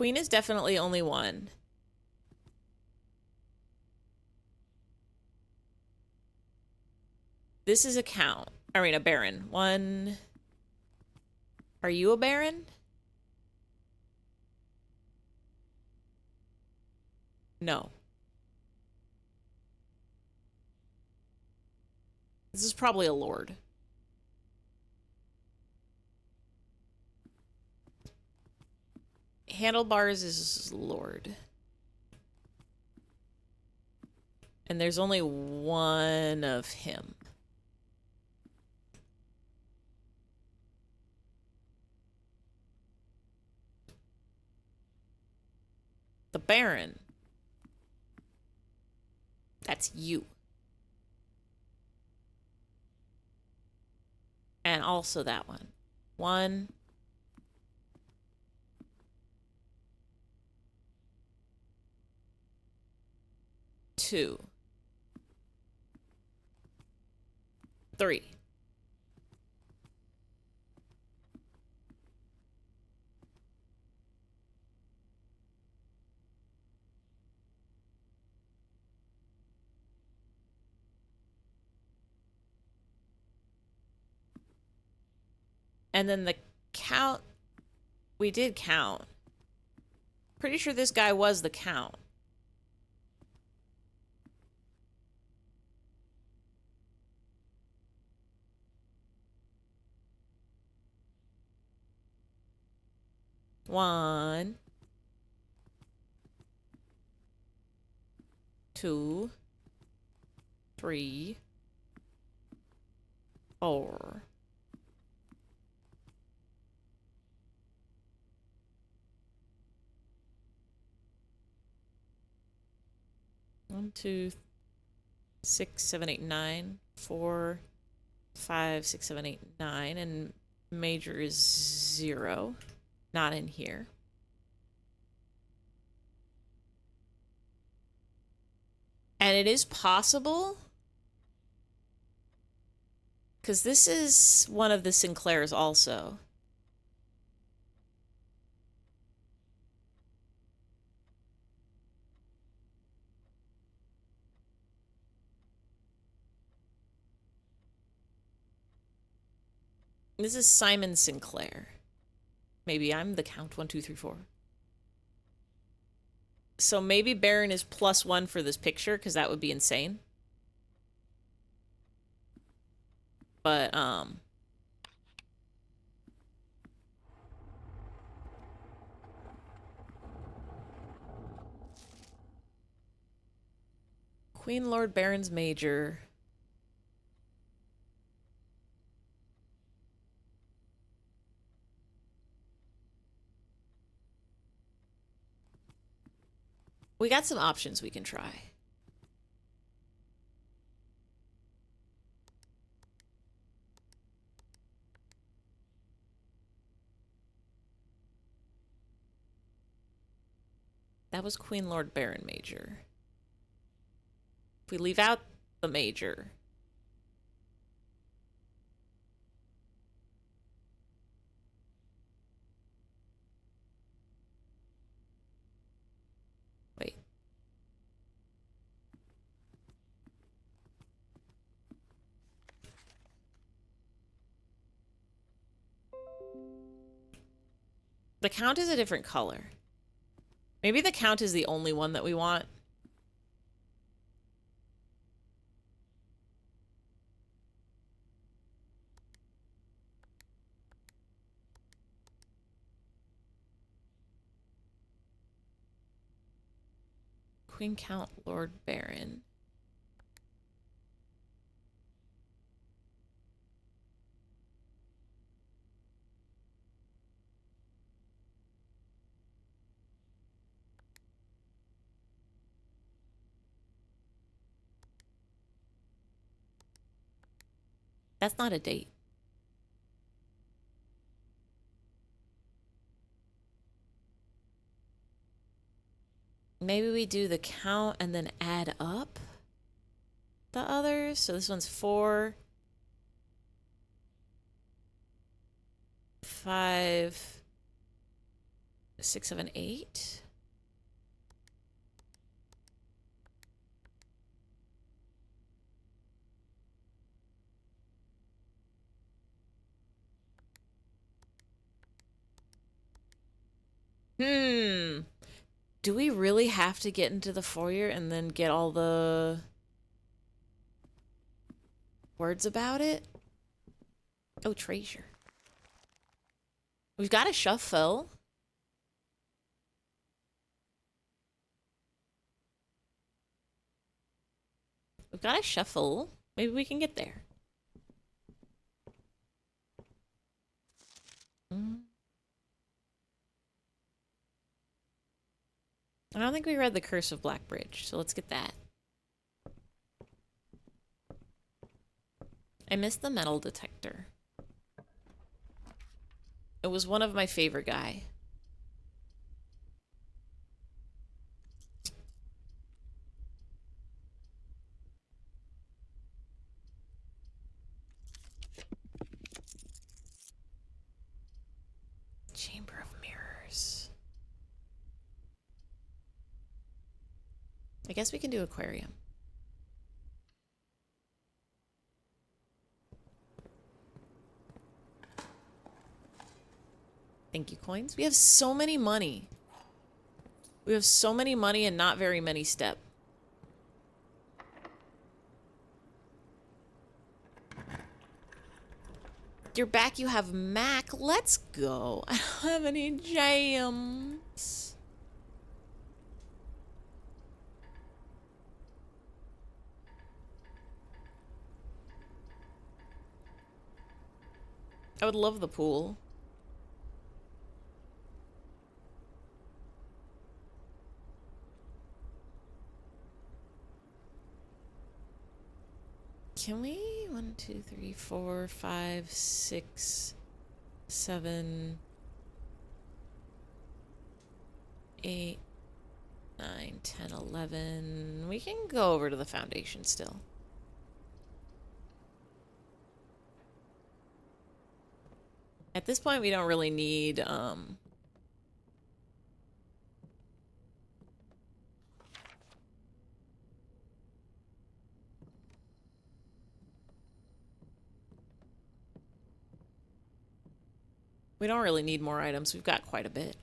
Queen is definitely only one. This is a count. I mean, a baron. One. Are you a baron? No. This is probably a lord. Handlebars is lord. And there's only one of him. The Baron. That's you. And also that one. One. Two. Three. And then the count, we did count. Pretty sure this guy was the count. One. Two. Three. Four. One, two, 6, 7, 8, 9. 4, 5, 6, 7, 8, 9. And major is 0. Not in here. And it is possible, because this is one of the Sinclairs also. This is Simon Sinclair. Maybe I'm the count. 1, 2, 3, 4. So maybe Baron is +1 for this picture, because that would be insane. But, Queen, Lord, Barons, Major. We got some options we can try. That was Queen, Lord, Baron, Major. If we leave out the Major. Wait. The count is a different color. Maybe the count is the only one that we want. Queen, Count, Lord, Baron. That's not a date. Maybe we do the count and then add up the others. So this one's 4, 5, 6, 7, 8. Do we really have to get into the foyer and then get all the words about it? Oh, treasure. We've got a shuffle. We've got a shuffle. Maybe we can get there. I don't think we read The Curse of Blackbridge, so let's get that. I missed the metal detector. It was one of my favorite guy. Chamber of Mirrors. I guess we can do aquarium. Thank you, coins. We have so many money. We have so many money and not very many step. You're back, you have Mac. Let's go. I don't have any jams. I would love the pool. Can we? 1, 2, 3, 4, 5, 6, 7, 8, 9, 10, 11. We can go over to the foundation still. At this point, we don't really need, we don't really need more items. We've got quite a bit.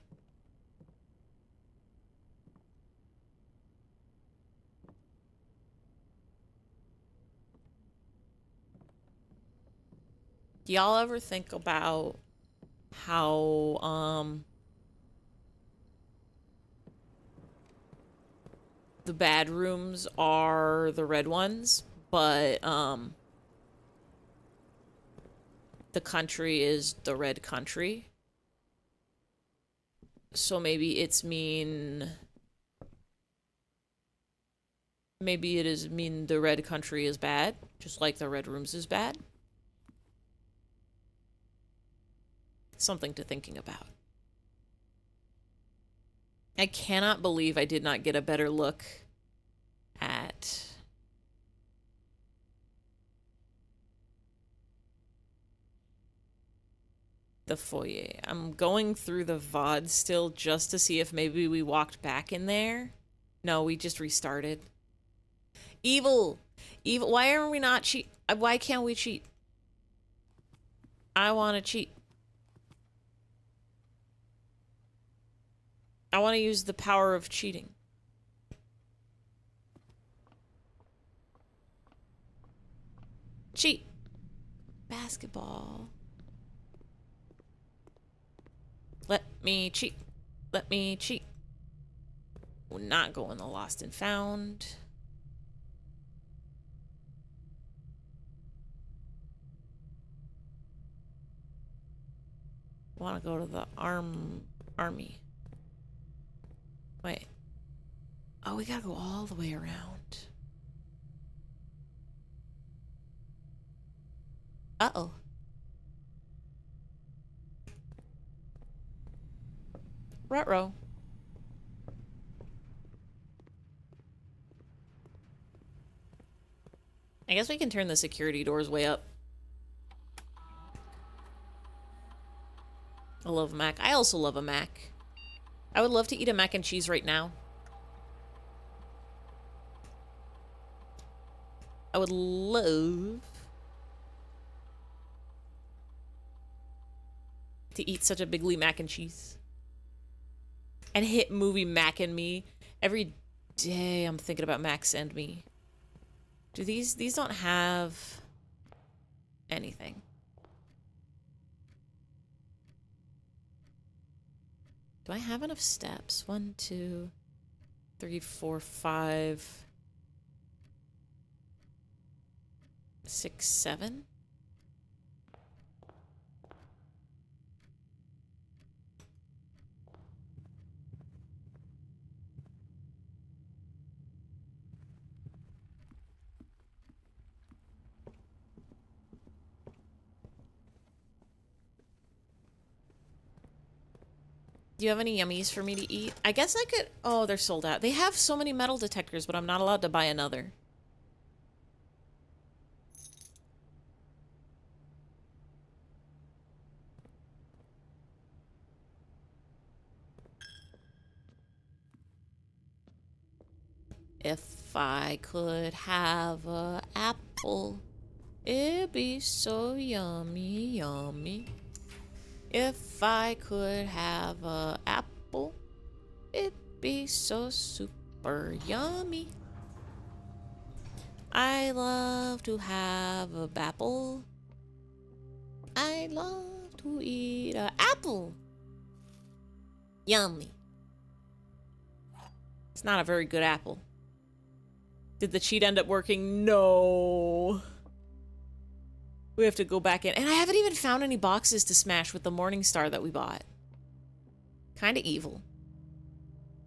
Do y'all ever think about how, the bad rooms are the red ones, but, the country is the red country? So maybe it's mean... Maybe it is mean the red country is bad, just like the red rooms is bad? Something to thinking about. I cannot believe I did not get a better look at the foyer. I'm going through the VOD still just to see if maybe we walked back in there. No, we just restarted. Evil! Evil! Why are we not cheat? Why can't we cheat? I want to cheat. I want to use the power of cheating. Cheat. Basketball. Let me cheat. Let me cheat. We're not going the lost and found. Want to go to the army. Wait. Oh, we gotta go all the way around. Uh-oh. Ruh-roh. I guess we can turn the security doors way up. I love Mac. I also love a Mac. I would love to eat a mac and cheese right now. I would love to eat such a bigly mac and cheese. And hit movie Mac and Me. Every day I'm thinking about Max and Me. Do these don't have anything. Do I have enough steps? 1, 2, 3, 4, 5, 6, 7? Do you have any yummies for me to eat? I guess I could... Oh, they're sold out. They have so many metal detectors, but I'm not allowed to buy another. If I could have an apple, it'd be so yummy, yummy. If I could have an apple, it'd be so super yummy. I love to have a apple. I love to eat an apple. Yummy. It's not a very good apple. Did the cheat end up working? No. We have to go back in. And I haven't even found any boxes to smash with the Morningstar that we bought. Kind of evil.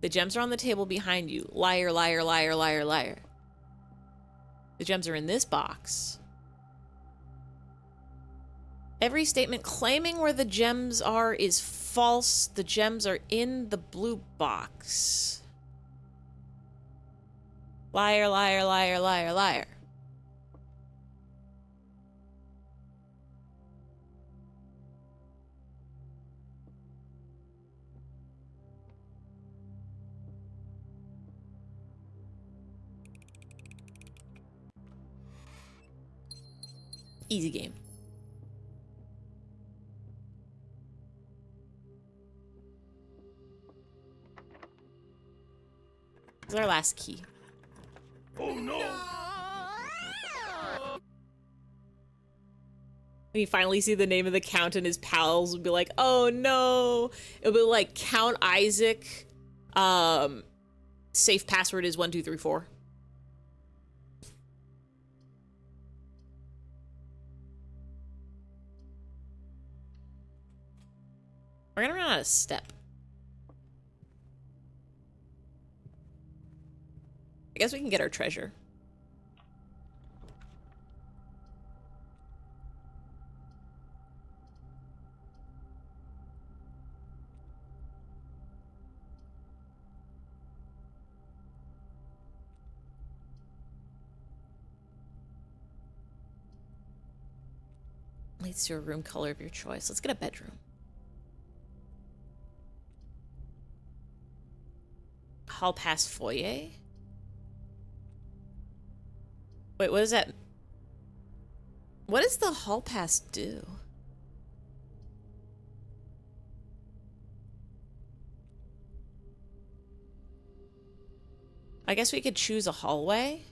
The gems are on the table behind you. Liar, liar, liar, liar, liar. The gems are in this box. Every statement claiming where the gems are is false. The gems are in the blue box. Liar, liar, liar, liar, liar. Easy game. This is our last key. Oh no! When you finally see the name of the Count and his pals would be like, oh no! It'll be like Count Isaac. Safe password is 1234. We're gonna run out of step. I guess we can get our treasure. Leads to a room color of your choice. Let's get a bedroom. Hall pass foyer? Wait, what is that? What does the hall pass do? I guess we could choose a hallway.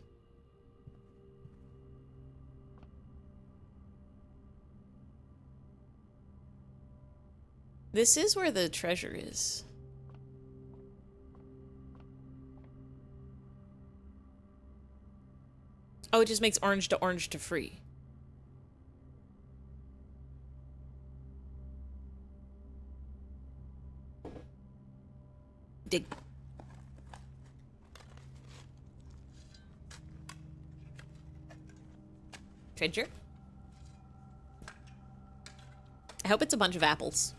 This is where the treasure is. Oh, it just makes orange to free. Dig. Treasure? I hope it's a bunch of apples.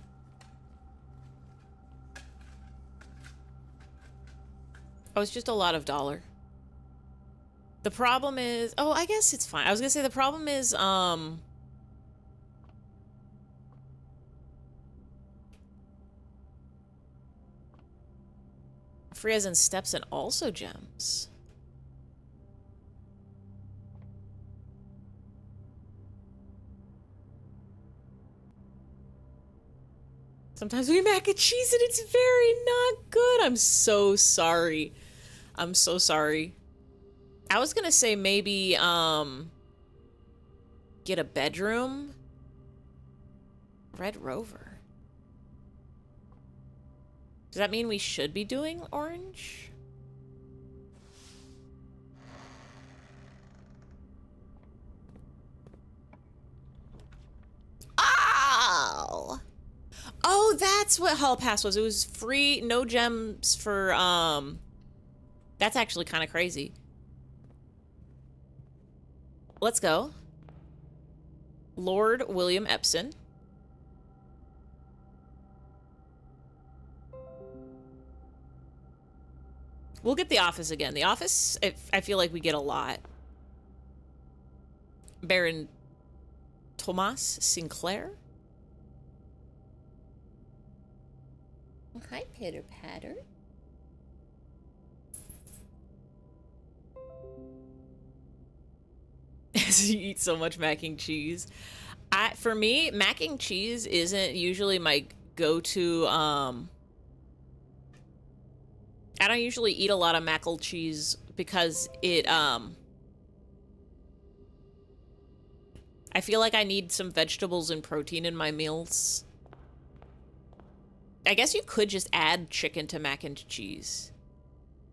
Oh, it's just a lot of dollar. The problem is... Oh, I guess it's fine. I was gonna say the problem is, Free as in steps and also gems. Sometimes we mac and cheese and it's very not good. I'm so sorry. I'm so sorry. I was gonna say maybe, get a bedroom. Red Rover. Does that mean we should be doing orange? Oh! Oh, that's what Hall Pass was. It was free, no gems for, that's actually kind of crazy. Let's go. Lord William Epson. We'll get The Office again. The Office, I feel like we get a lot. Baron Thomas Sinclair. Hi, Pitter Patter. As you eat so much mac and cheese. For me, mac and cheese isn't usually my go-to, I don't usually eat a lot of mac and cheese because it, I feel like I need some vegetables and protein in my meals. I guess you could just add chicken to mac and cheese.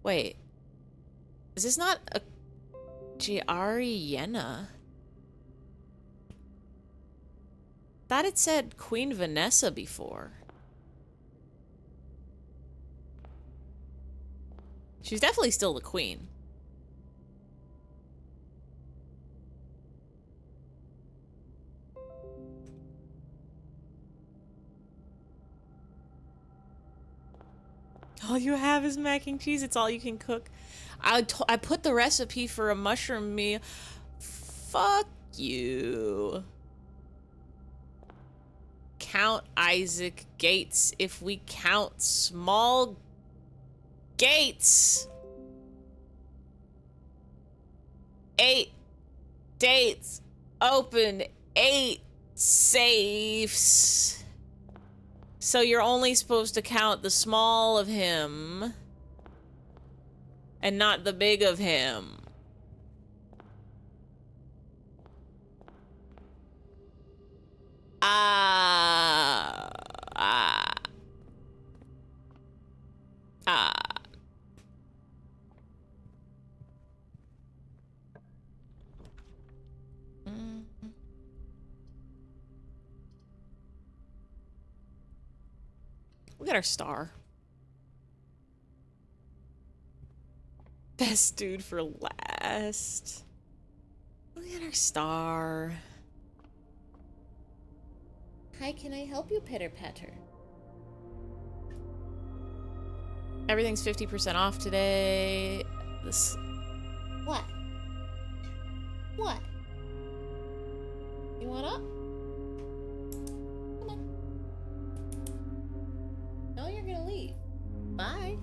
Wait. Is this not a Giariena? Thought it said Queen Vanessa before. She's definitely still the queen. All you have is mac and cheese. It's all you can cook. I put the recipe for a mushroom meal. Fuck you. Count Isaac Gates if we count small gates. 8 dates. Open 8 safes. So you're only supposed to count the small of him and not the big of him. Look at our star. Best dude for last. Look at our star. Hi, can I help you, Pitter Patter? Everything's 50% off today. This. What? What? You want up? Come on. No, you're gonna leave. Bye.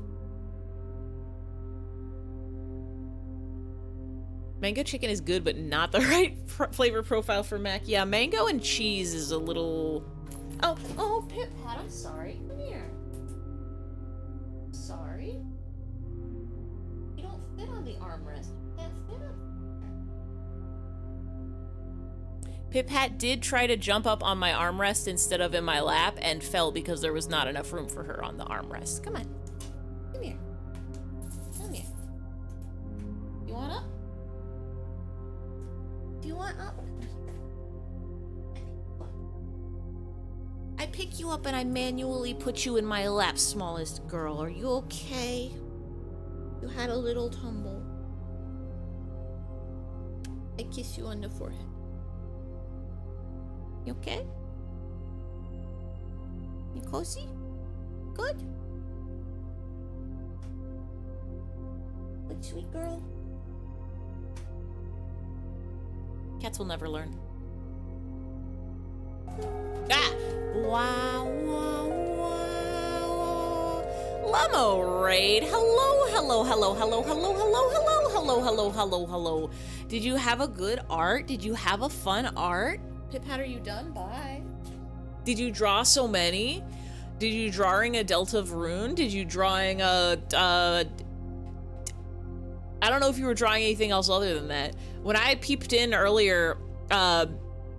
Mango chicken is good, but not the right flavor profile for mac. Yeah, mango and cheese is a little... Oh, Pit Pat, I'm sorry. Come here. Sorry. You don't fit on the armrest. You can't fit on there. Pit Pat did try to jump up on my armrest instead of in my lap and fell because there was not enough room for her on the armrest. Come on. Come here. Come here. You want up? Do you want up? I pick you up and I manually put you in my lap, smallest girl. Are you okay? You had a little tumble. I kiss you on the forehead. You okay? You cozy? Good? Good, sweet girl. Cats will never learn. Ah! Wow, wow, wow. Lumo Raid. Hello, hello, hello, hello, hello, hello, hello, hello, hello, hello, hello. Did you have a good art? Did you have a fun art? Pip-Pat, are you done? Bye. Did you draw so many? Did you drawing a Delta of Rune? Did you drawing a, I don't know if you were drawing anything else other than that. When I peeped in earlier,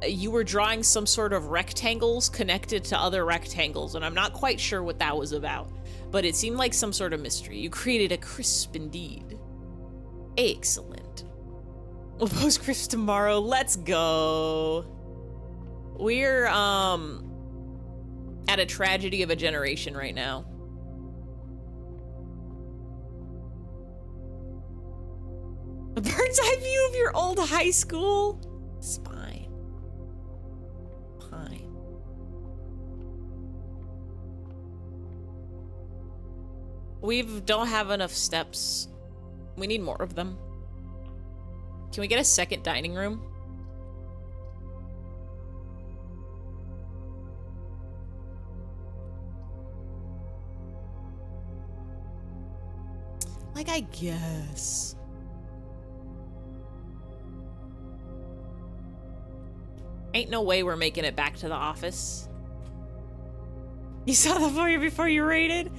you were drawing some sort of rectangles connected to other rectangles, and I'm not quite sure what that was about, but it seemed like some sort of mystery. You created a crisp indeed. Excellent. We'll post crisp tomorrow. Let's go. We're, at a tragedy of a generation right now. A bird's eye view of your old high school? Spine. Pine. We don't have enough steps. We need more of them. Can we get a second dining room? Like, I guess. Ain't no way we're making it back to the office. You saw the fire before you raided?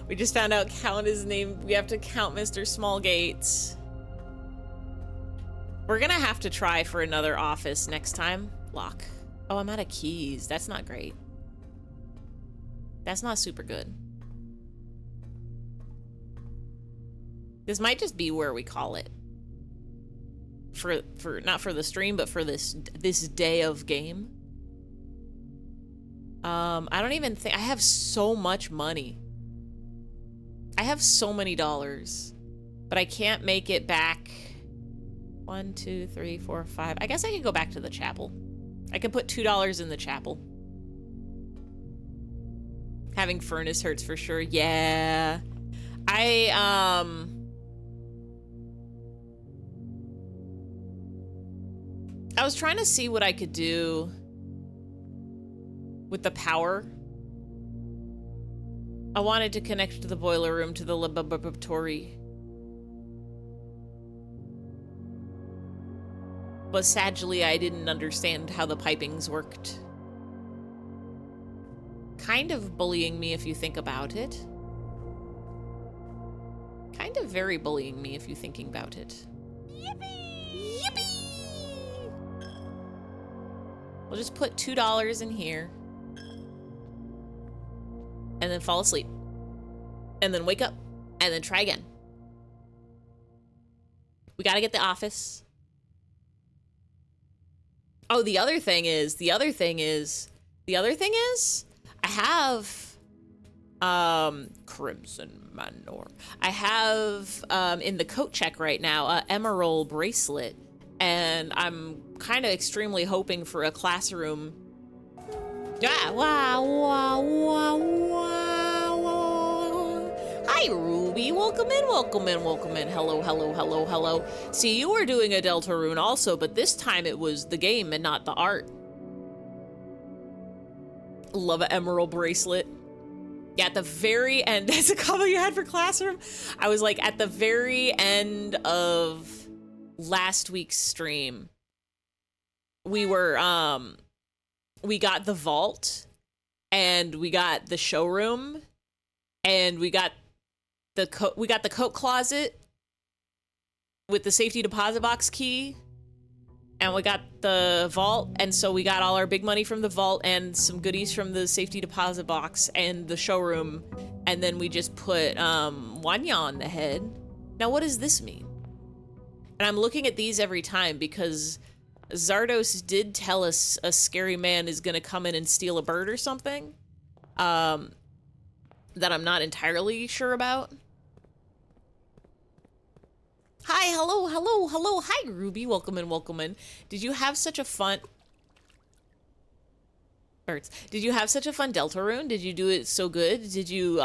We just found out count his name. We have to count Mr. Smallgates. We're gonna have to try for another office next time. Lock. Oh, I'm out of keys. That's not great. That's not super good. This might just be where we call it. For not for the stream, but for this day of game. I don't even think I have so much money. I have so many dollars, but I can't make it back. 1, 2, 3, 4, 5. I guess I could go back to the chapel. I could put $2 in the chapel. Having furnace hurts for sure. Yeah. I was trying to see what I could do with the power. I wanted to connect to the boiler room to the laboratory. But sadly, I didn't understand how the pipings worked. Kind of bullying me if you think about it. Kind of very bullying me if you're thinking about it. Yippee! Yippee! We'll just put $2 in here. And then fall asleep. And then wake up. And then try again. We gotta get the office. Oh, the other thing is, I have, Crimson Manor. I have, in the coat check right now, a emerald bracelet, and I'm kind of extremely hoping for a classroom. Ah, wow, wow, wow, wow, wow. Hi, Ruby. Welcome in, welcome in, welcome in. Hello, hello, hello, hello. See, you were doing a Deltarune also, but this time it was the game and not the art. Love an emerald bracelet. Yeah, at the very end, that's a comment you had for classroom. I was like, at the very end of last week's stream, we were, we got the vault, and we got the showroom, and we got the coat closet with the safety deposit box key, and we got the vault, and so we got all our big money from the vault and some goodies from the safety deposit box and the showroom, and then we just put Wanya on the head. Now what does this mean? And I'm looking at these every time because Zardos did tell us a scary man is gonna come in and steal a bird or something, that I'm not entirely sure about. Hi, hello, hello, hello. Hi, Ruby. Welcome in, welcome in. Did you have such a fun... Birds. Did you have such a fun Deltarune? Did you do it so good? Did you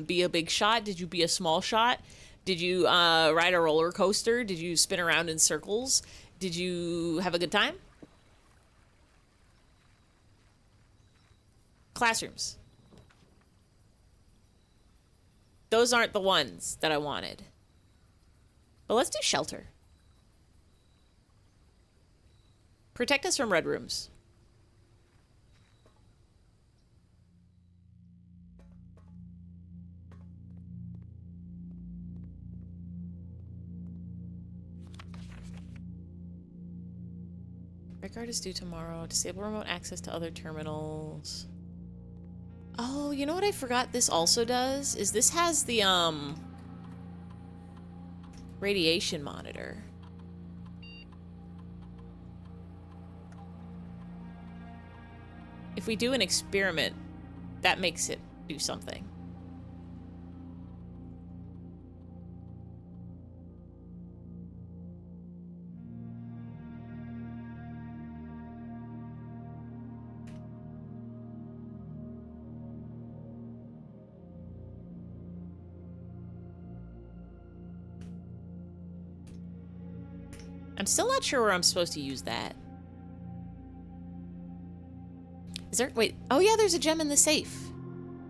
be a big shot? Did you be a small shot? Did you ride a roller coaster? Did you spin around in circles? Did you have a good time? Classrooms. Those aren't the ones that I wanted. But let's do shelter. Protect us from red rooms. Break is due tomorrow. Disable remote access to other terminals. Oh, you know what I forgot this also does? Is this has the, radiation monitor. If we do an experiment, that makes it do something. I'm still not sure where I'm supposed to use that. Is there... Wait. Oh, yeah, there's a gem in the safe.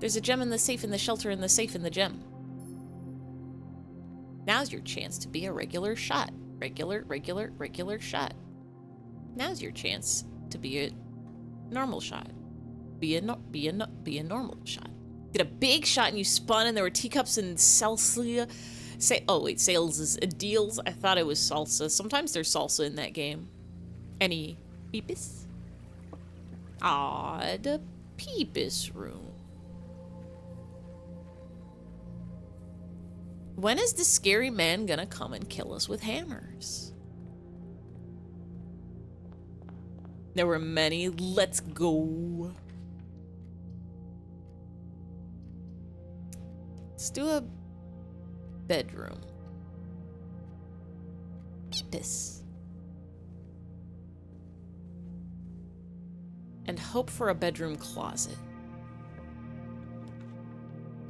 There's a gem in the safe, in the shelter, in the safe, in the gem. Now's your chance to be a regular shot. Regular shot. Now's your chance to be a normal shot. Be a normal shot. Did a big shot and you spun and there were teacups and salsa. Oh wait, sales is deals. I thought it was salsa. Sometimes there's salsa in that game. Any peepus? Ah, the peepus room. When is the scary man gonna come and kill us with hammers? There were many. Let's go. Let's do a bedroom. Peepus. And hope for a bedroom closet.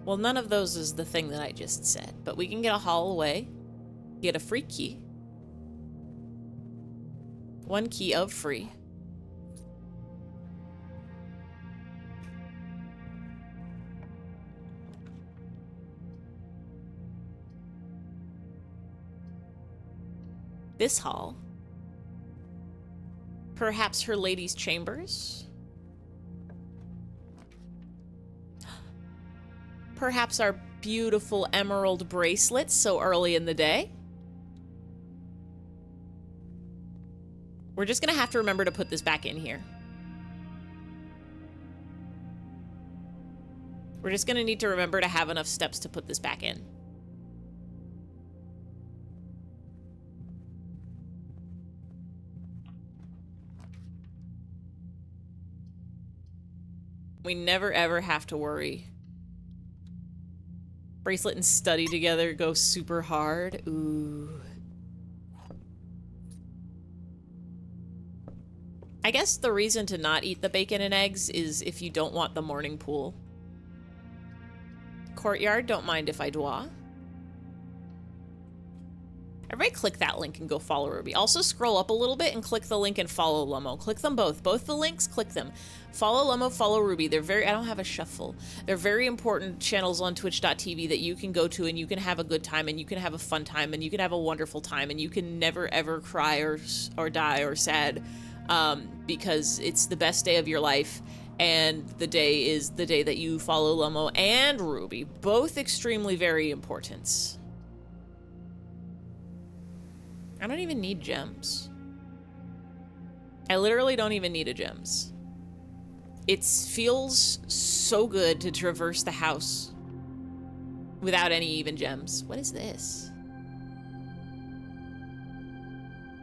Well, none of those is the thing that I just said, but we can get a hallway, get a free key. One key of free. This hall. Perhaps her lady's chambers? Perhaps our beautiful emerald bracelets so early in the day? We're just gonna have to remember to put this back in here. We're just gonna need to remember to have enough steps to put this back in. We never ever have to worry. Bracelet and study together go super hard. Ooh. I guess the reason to not eat the bacon and eggs is if you don't want the morning pool. Courtyard, don't mind if I dwa. Everybody click that link and go follow Ruby. Also scroll up a little bit and click the link and follow Lummo. Click them both. Both the links, click them. Follow Lummo, follow Ruby. They're very, I don't have a shuffle. They're very important channels on twitch.tv that you can go to and you can have a good time and you can have a fun time and you can have a wonderful time and you can never ever cry or die or sad because it's the best day of your life and the day is the day that you follow Lummo and Ruby. Both extremely very important. I don't even need gems. I literally don't even need a gems. It feels so good to traverse the house without any even gems. What is this?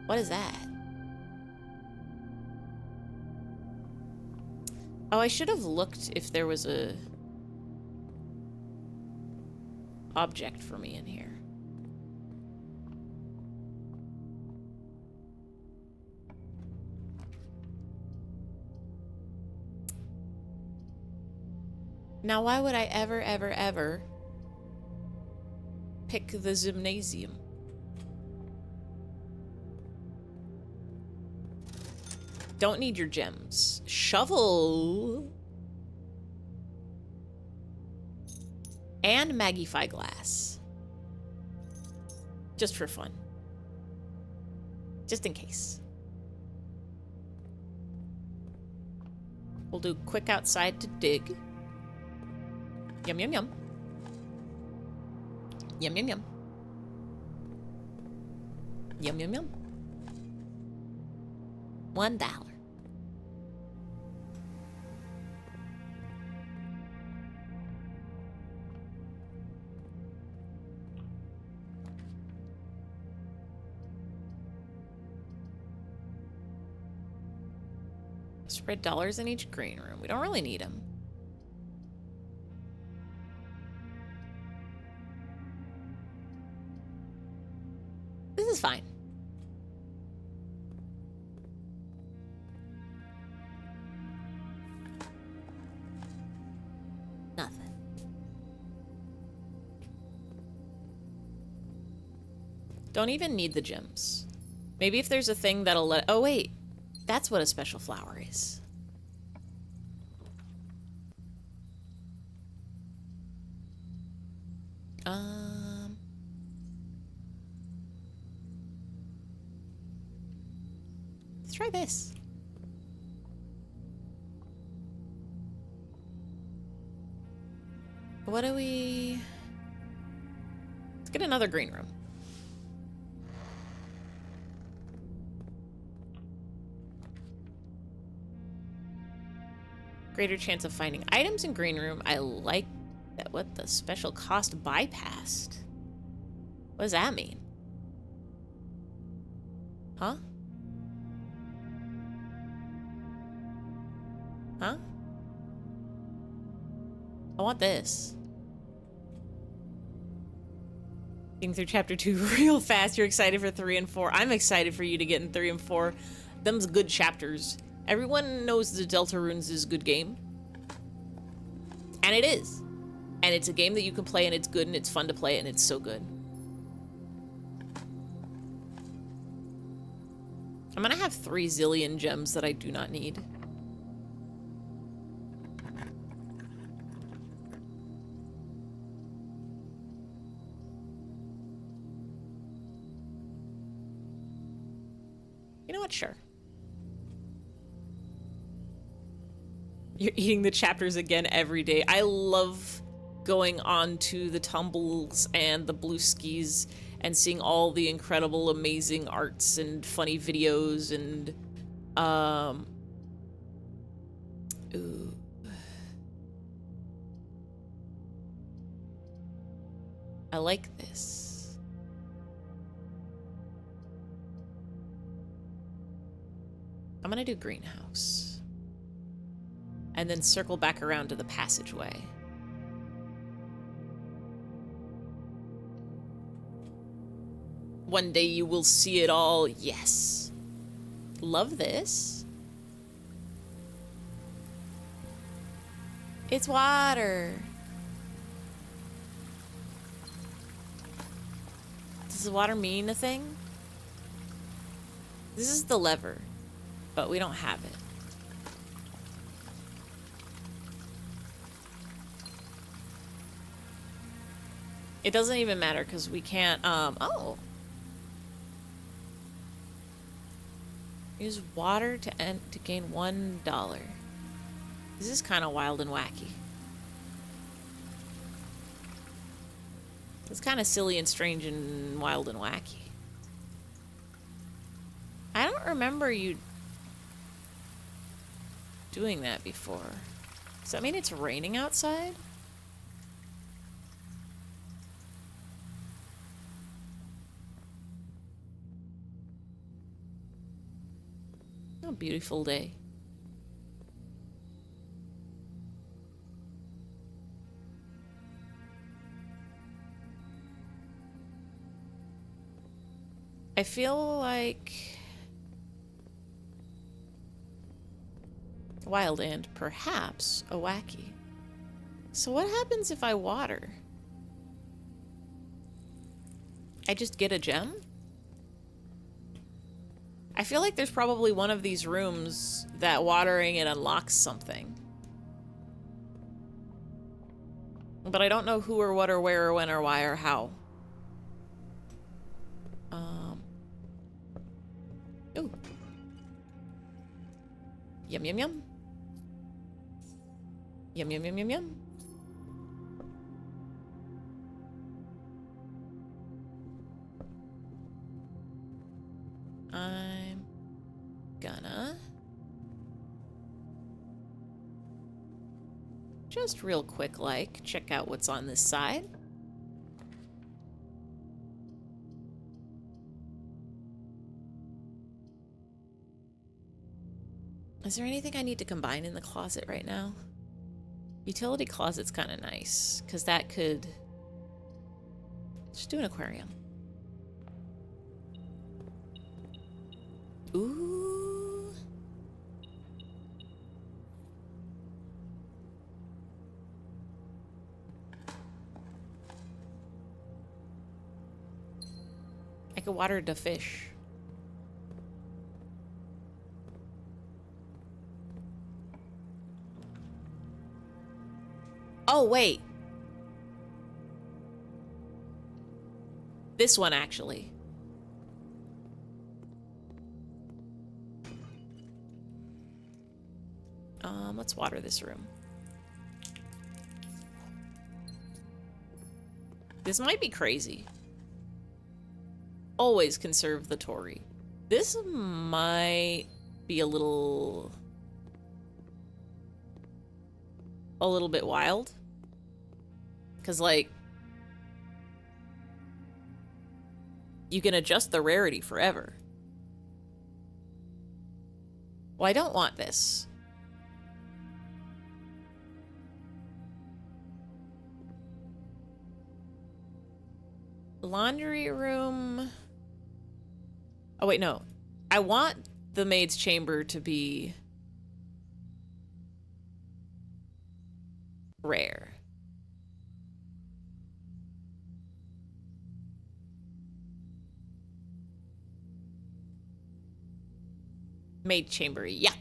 What is that? Oh, I should have looked if there was a object for me in here. Now, why would I ever pick the gymnasium? Don't need your gems. Shovel. And Magnify Glass. Just for fun. Just in case. We'll do quick outside to dig. Yum, yum, yum. Yum, yum, yum. Yum, yum, yum. $1. Spread dollars in each green room. We don't really need them. This is fine. Nothing. Don't even need the gems. Maybe if there's a thing that'll let... Oh, wait. That's what a special flower is. Let's try this. What do we... Let's get another green room. Greater chance of finding items in green room. I like that. What the special cost bypassed? What does that mean? Huh? Huh? I want this. Getting through chapter 2 real fast. You're excited for 3 and 4. I'm excited for you to get in 3 and 4. Them's good chapters. Everyone knows the Deltarunes is a good game. And it is. And it's a game that you can play and it's good and it's fun to play and it's so good. I'm gonna have 3 zillion gems that I do not need. You know what? Sure. You're eating the chapters again every day. I love going on to the tumbles and the blue skis and seeing all the incredible, amazing arts and funny videos and, ooh. I like this. I'm gonna do greenhouse. And then circle back around to the passageway. One day you will see it all. Yes. Love this. It's water. Does the water mean a thing? This is the lever, but we don't have it. It doesn't even matter because we can't, oh. Use water to gain $1. This is kind of wild and wacky. It's kind of silly and strange and wild and wacky. I don't remember you doing that before. Does that mean it's raining outside? A beautiful day. I feel like wild and perhaps a wacky. So what happens if I water? I just get a gem? I feel like there's probably one of these rooms that watering it unlocks something. But I don't know who or what or where or when or why or how. Ooh. Yum, yum, yum. Yum, yum, yum, yum, yum. I'm gonna just real quick, like, check out what's on this side. Is there anything I need to combine in the closet right now? Utility closet's kind of nice, because that could... Just do an aquarium. Ooh. I could water the fish. Oh, wait. This one, actually. Let's water this room. This might be crazy. Always conserve the Tory. This might be a little bit wild. Because, like, you can adjust the rarity forever. Well, I don't want this. Laundry room. Oh, wait, no. I want the maid's chamber to be rare. Maid chamber, yuck.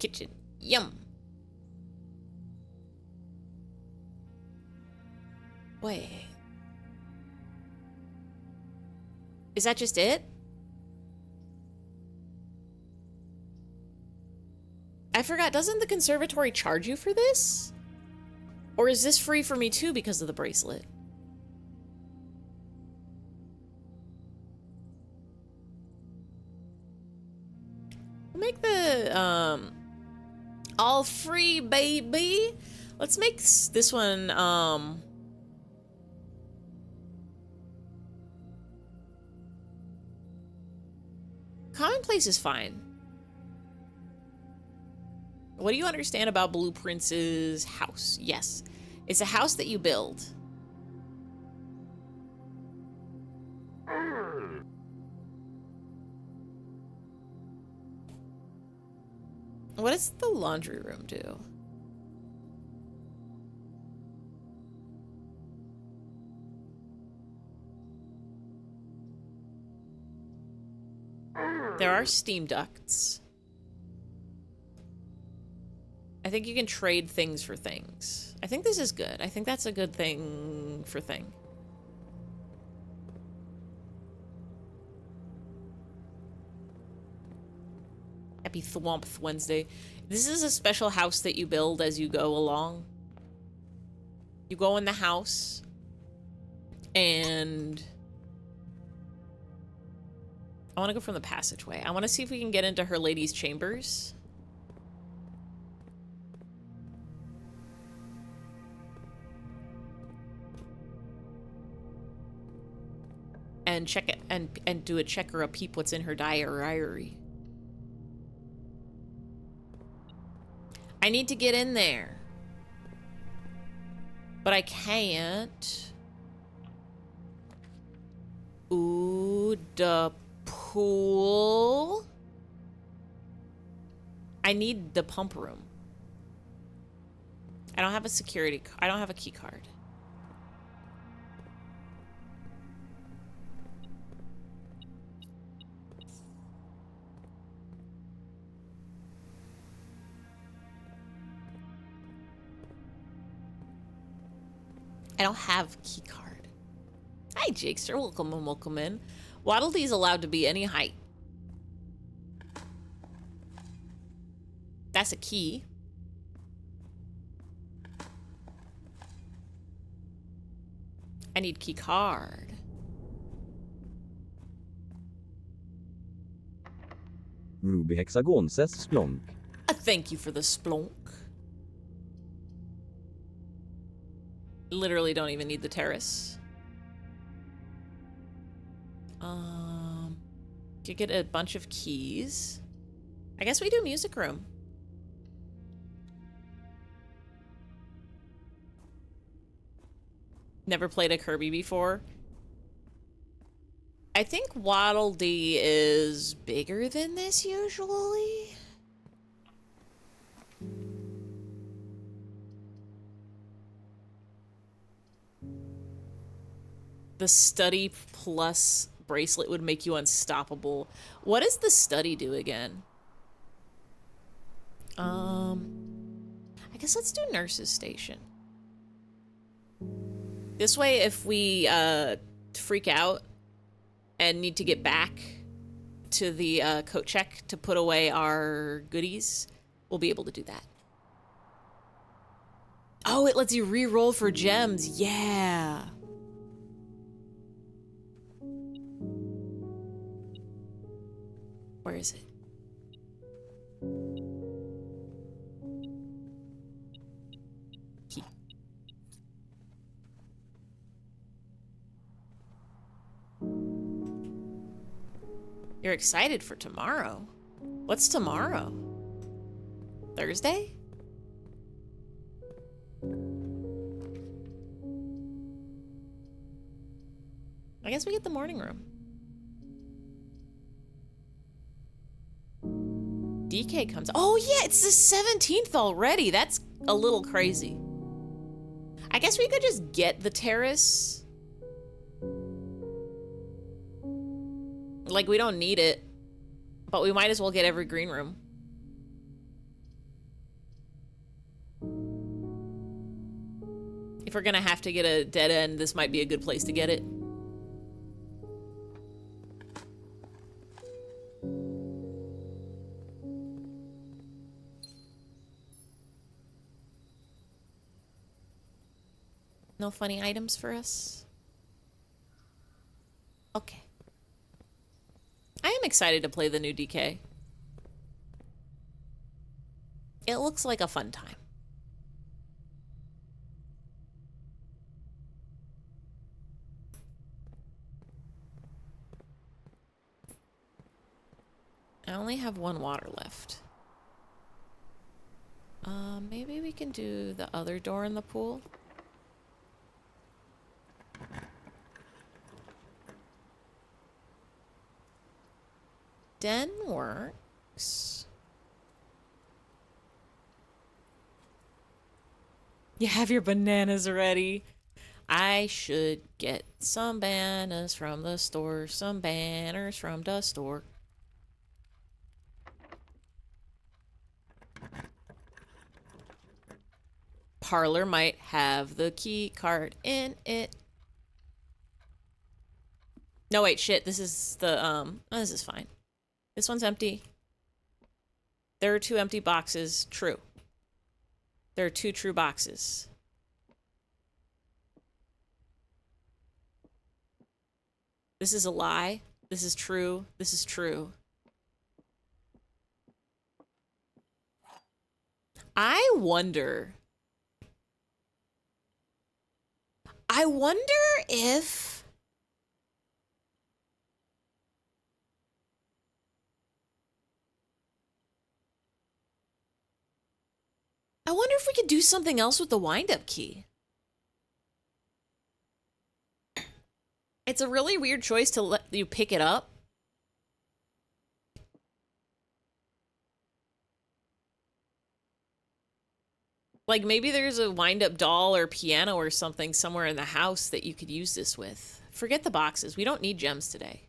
Kitchen, yum. Wait. Is that just it? I forgot, doesn't the conservatory charge you for this? Or is this free for me too because of the bracelet? Make the, all free, baby. Let's make this one, commonplace is fine. What do you understand about Blue Prince's house? Yes. It's a house that you build. What does the laundry room do? There are steam ducts. I think you can trade things for things. I think this is good. I think that's a good thing for thing. Happy Thwomp Wednesday. This is a special house that you build as you go along. You go in the house and I want to go from the passageway. I want to see if we can get into her lady's chambers. And check it and do a check or a peep what's in her diary. I need to get in there. But I can't. Ooh, the pool. I need the pump room. I don't have I don't have a key card. I don't have a key card. Hi, Jakester. Welcome and welcome in. Waddle Dee's allowed to be any height. That's a key. I need key card. Ruby Hexagon says splonk. Thank you for the splonk. Literally don't even need the terrace. You get a bunch of keys. I guess we do music room. Never played a Kirby before. I think Waddle Dee is bigger than this usually. The study plus bracelet would make you unstoppable. What does the study do again? I guess let's do nurse's station. This way, if we freak out and need to get back to the coat check to put away our goodies, we'll be able to do that. Oh, it lets you re-roll for gems. Yeah. Where is it? Key. You're excited for tomorrow. What's tomorrow? Thursday? I guess we get the morning room. DK comes. Oh yeah, it's the 17th already. That's a little crazy. I guess we could just get the terrace. Like, we don't need it, but we might as well get every green room. If we're gonna have to get a dead end, this might be a good place to get it. No funny items for us? Okay. I am excited to play the new DK. It looks like a fun time. I only have one water left. Maybe we can do the other door in the pool. Den works. You have your bananas ready. I should get some bananas from the store, some banners from the store. Parlor might have the key card in it. No, wait, shit. This is the, oh, this is fine. This one's empty. There are 2 empty boxes. True. There are 2 true boxes. This is a lie. This is true. This is true. I wonder if we could do something else with the wind-up key. It's a really weird choice to let you pick it up. Like, maybe there's a wind-up doll or piano or something somewhere in the house that you could use this with. Forget the boxes. We don't need gems today.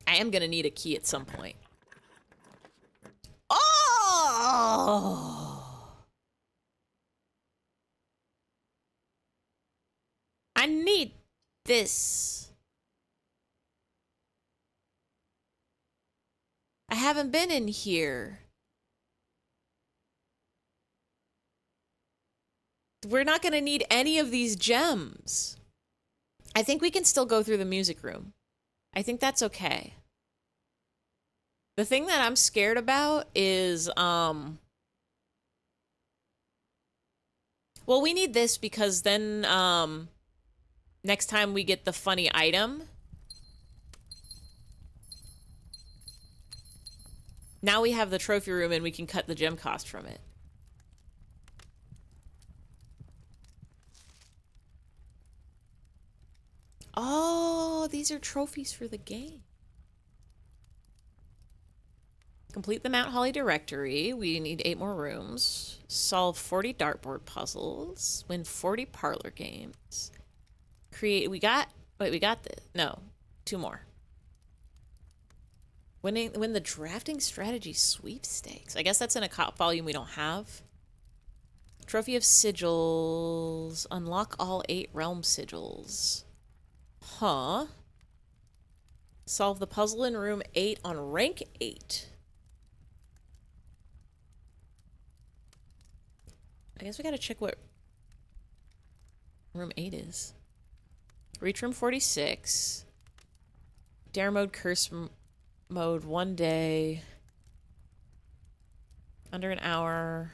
I am gonna need a key at some point. Oh! I need this. I haven't been in here. We're not gonna need any of these gems. I think we can still go through the music room. I think that's okay. The thing that I'm scared about is, well, we need this because then, next time we get the funny item, now we have the trophy room and we can cut the gem cost from it. Oh, these are trophies for the game. Complete the Mount Holly directory. We need 8 more rooms. Solve 40 dartboard puzzles. Win 40 parlor games. Create, we got this. No, 2 more. Win the drafting strategy sweepstakes. I guess that's in a cop volume we don't have. Trophy of sigils. Unlock all 8 realm sigils. Huh. Solve the puzzle in room 8 on rank 8. I guess we gotta check what room 8 is. Reach room 46. Dare mode, curse mode, 1 day. Under an hour.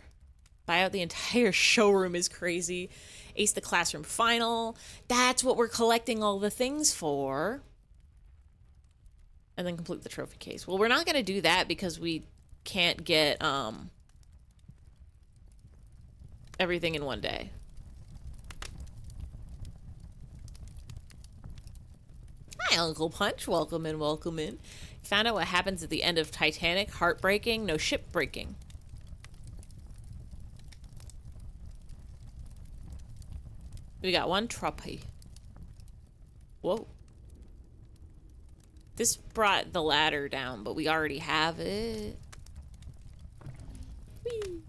Buy out the entire showroom is crazy. Ace the classroom final. That's what we're collecting all the things for. And then complete the trophy case. Well, we're not gonna do that because we can't get, everything in 1 day. Hi, Uncle Punch. Welcome in, welcome in. Found out what happens at the end of Titanic. Heartbreaking, no ship breaking. We got 1 trophy. Whoa. This brought the ladder down, but we already have it. Whee!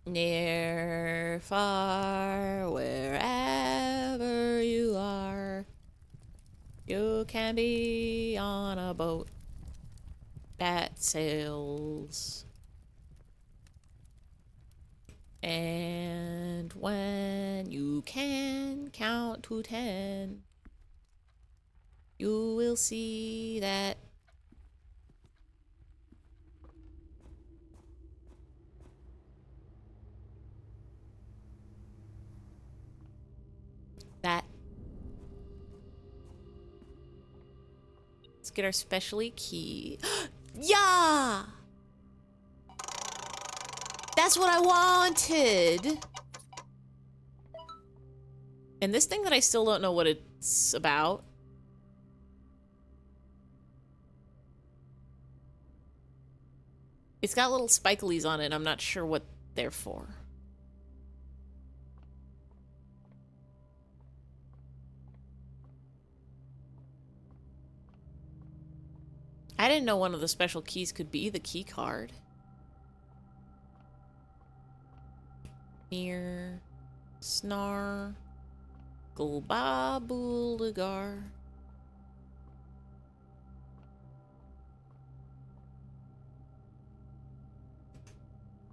Near, far, wherever you are, you can be on a boat that sails. And when you can count to 10, you will see that let's get our specialty key. Yeah! That's what I wanted! And this thing that I still don't know what it's about. It's got little spikelies on it. I'm not sure what they're for. I didn't know one of the special keys could be the key card. Near Snar Gulbabuligar.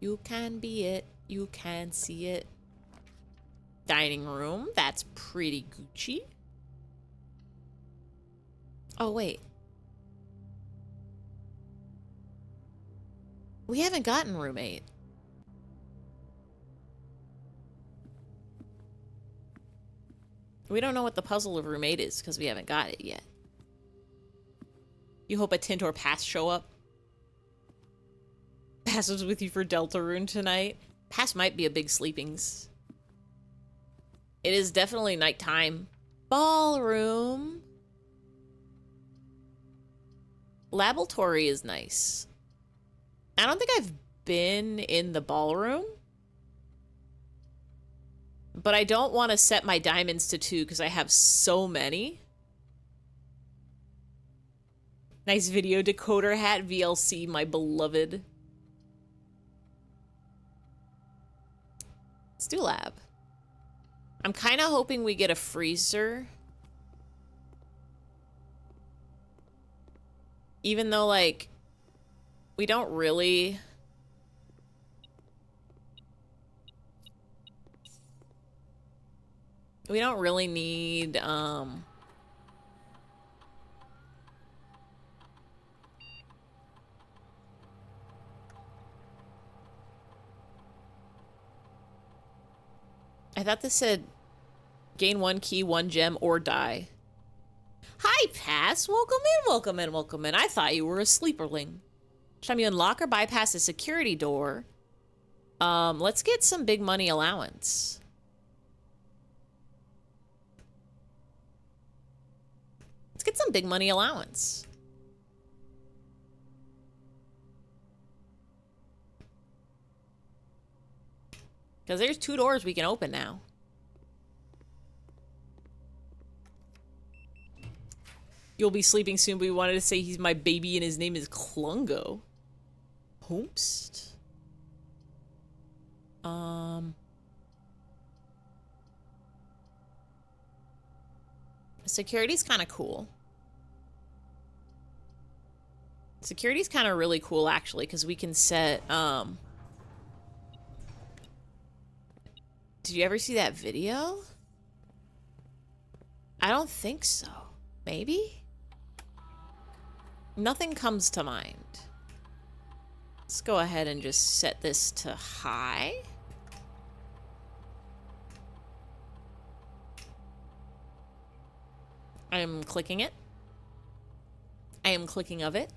You can be it. You can see it. Dining room. That's pretty Gucci. Oh, wait. We haven't gotten room 8. We don't know what the puzzle of room 8 is because we haven't got it yet. You hope a tint or pass show up? Pass was with you for Deltarune tonight. Pass might be a big sleepings. It is definitely nighttime. Ballroom. Laboratory is nice. I don't think I've been in the ballroom. But I don't want to set my diamonds to 2 because I have so many. Nice video decoder hat, VLC, my beloved. do lab. I'm kind of hoping we get a freezer. Even though, like, we don't really... We don't really need, I thought this said gain 1 key, 1 gem, or die. Hi, Pass. Welcome in, welcome in, welcome in. I thought you were a sleeperling. Each time you unlock or bypass a security door, let's get some big money allowance. Let's get some big money allowance. Because there's 2 doors we can open now. You'll be sleeping soon, but we wanted to say he's my baby and his name is Klungo. Homest? Security's kind of cool. Security's kind of really cool, actually, because we can set, Did you ever see that video? I don't think so. Maybe? Nothing comes to mind. Let's go ahead and just set this to high. I am clicking it. I am clicking of it.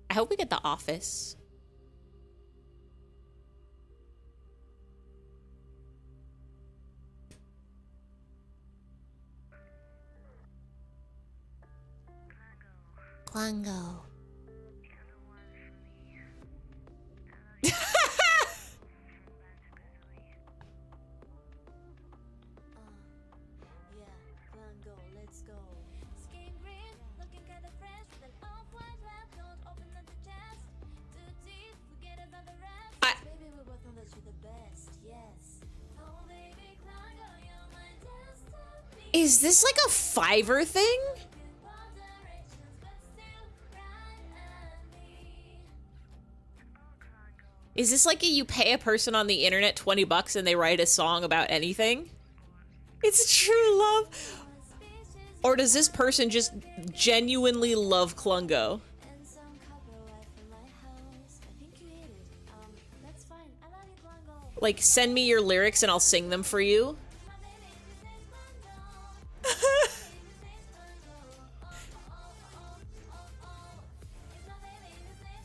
I hope we get The Office. Klungo. Is this like a Fiverr thing? Is this like you pay a person on the internet 20 bucks and they write a song about anything? It's true love. Or does this person just genuinely love Klungo? Like, send me your lyrics and I'll sing them for you.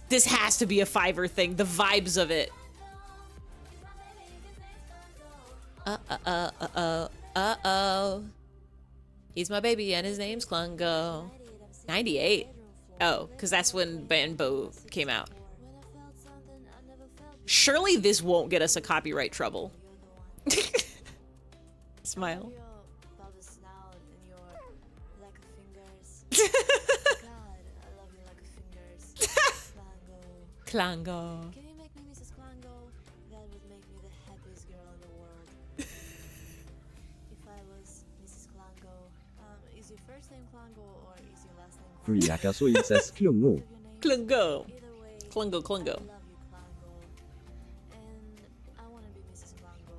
This has to be a Fiverr thing. The vibes of it. Uh-oh. He's my baby and his name's Klungo. 98. Oh, because that's when Banbo came out. Surely this won't get us a copyright trouble. Smile. Klungo. Can you make me Mrs. Klungo? That would make me the happiest girl in the world. If I was Mrs. Klungo, is your first name Klungo or is your last name Klungo? Friaka så ilses klungo. Klungo. Either way, Klungo, Klungo. I love you, Klungo. And I want to be Mrs. Klungo.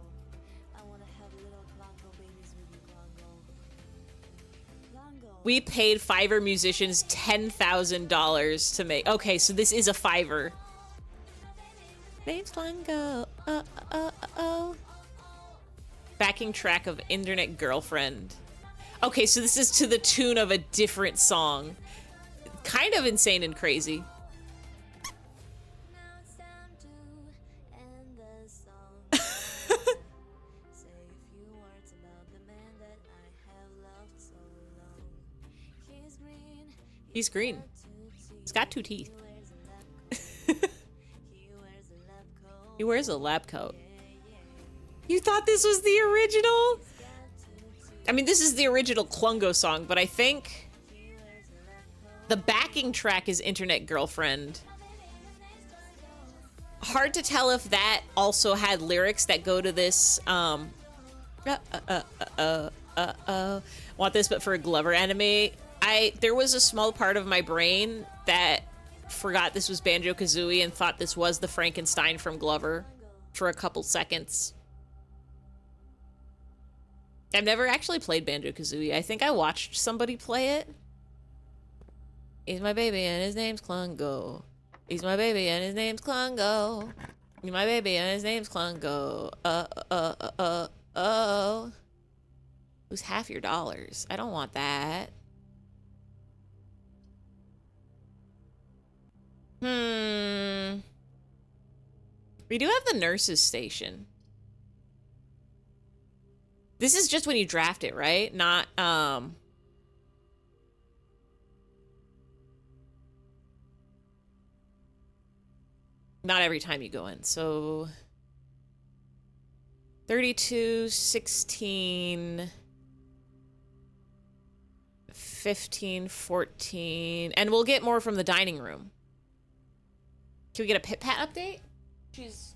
I want to have little Klungo babies with you, Klungo. Klungo. We paid Fiverr musicians $10,000 to make. Okay, so this is a Fiverr. Name's Klungo. Backing track of Internet Girlfriend. Okay, so this is to the tune of a different song. Kind of insane and crazy. Now it's time to end the song. Say a few words about the man that I have loved so long. He's green. He's green. He's got 2 teeth. He wears a lab coat. He wears a lab coat. You thought this was the original? I mean, this is the original Klungo song, but I think the backing track is Internet Girlfriend. hard to tell if that also had lyrics that go to this, want this but for a Glover anime. There was a small part of my brain that forgot this was Banjo-Kazooie and thought this was the Frankenstein from Glover for a couple seconds. I've never actually played Banjo-Kazooie. I think I watched somebody play it. He's my baby and his name's Klungo. He's my baby and his name's Klungo. He's my baby and his name's Klungo. Lose half your dollars. I don't want that. We do have the nurse's station. This is just when you draft it, right? Not, not every time you go in. So 32, 16, 15, 14, and we'll get more from the dining room. Can we get a Pit Pat update? She's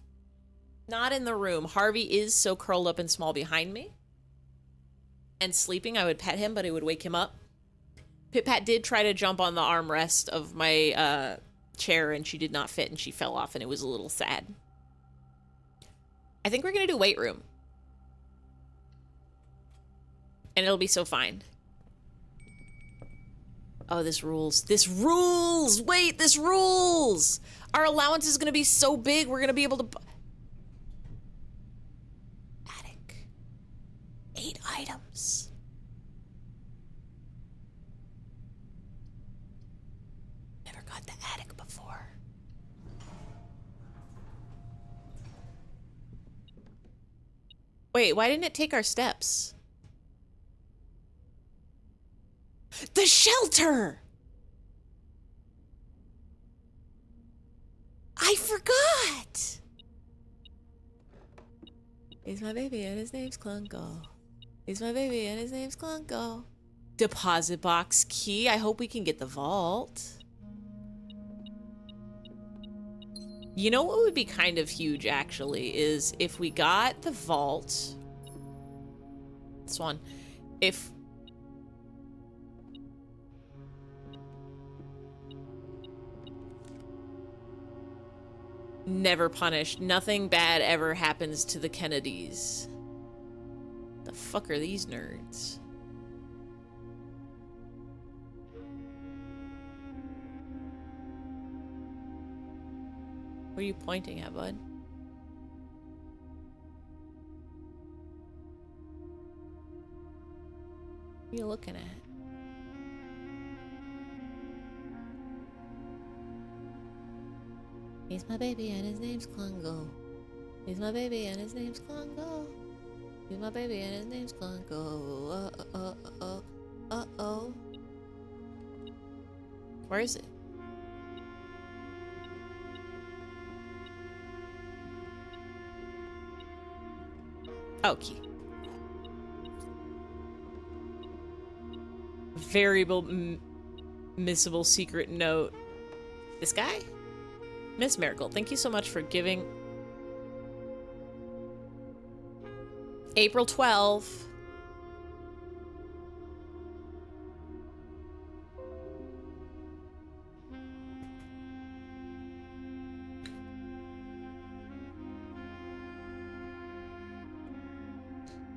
not in the room. Harvey is so curled up and small behind me and sleeping. I would pet him, but it would wake him up. Pit Pat did try to jump on the armrest of my chair, and she did not fit, and she fell off, and it was a little sad. I think we're gonna do weight room. And it'll be so fine. Oh, this rules. This rules! Wait, this rules! Our allowance is gonna be so big, we're gonna be able to... Attic. 8 items. Never got the attic before. Wait, why didn't it take our steps? The shelter! I forgot! He's my baby and his name's Klungo. He's my baby and his name's Klungo. Deposit box key. I hope we can get the vault. You know what would be kind of huge, actually, is if we got the vault. This one. If... Never punished. Nothing bad ever happens to the Kennedys. The fuck are these nerds? What are you pointing at, bud? What are you looking at? He's my baby and his name's Klungo. He's my baby and his name's Klungo. He's my baby and his name's Klungo. Uh-oh. Where is it? Oh, key. Variable missable secret note. This guy? Miss Miracle, thank you so much for giving. April 12.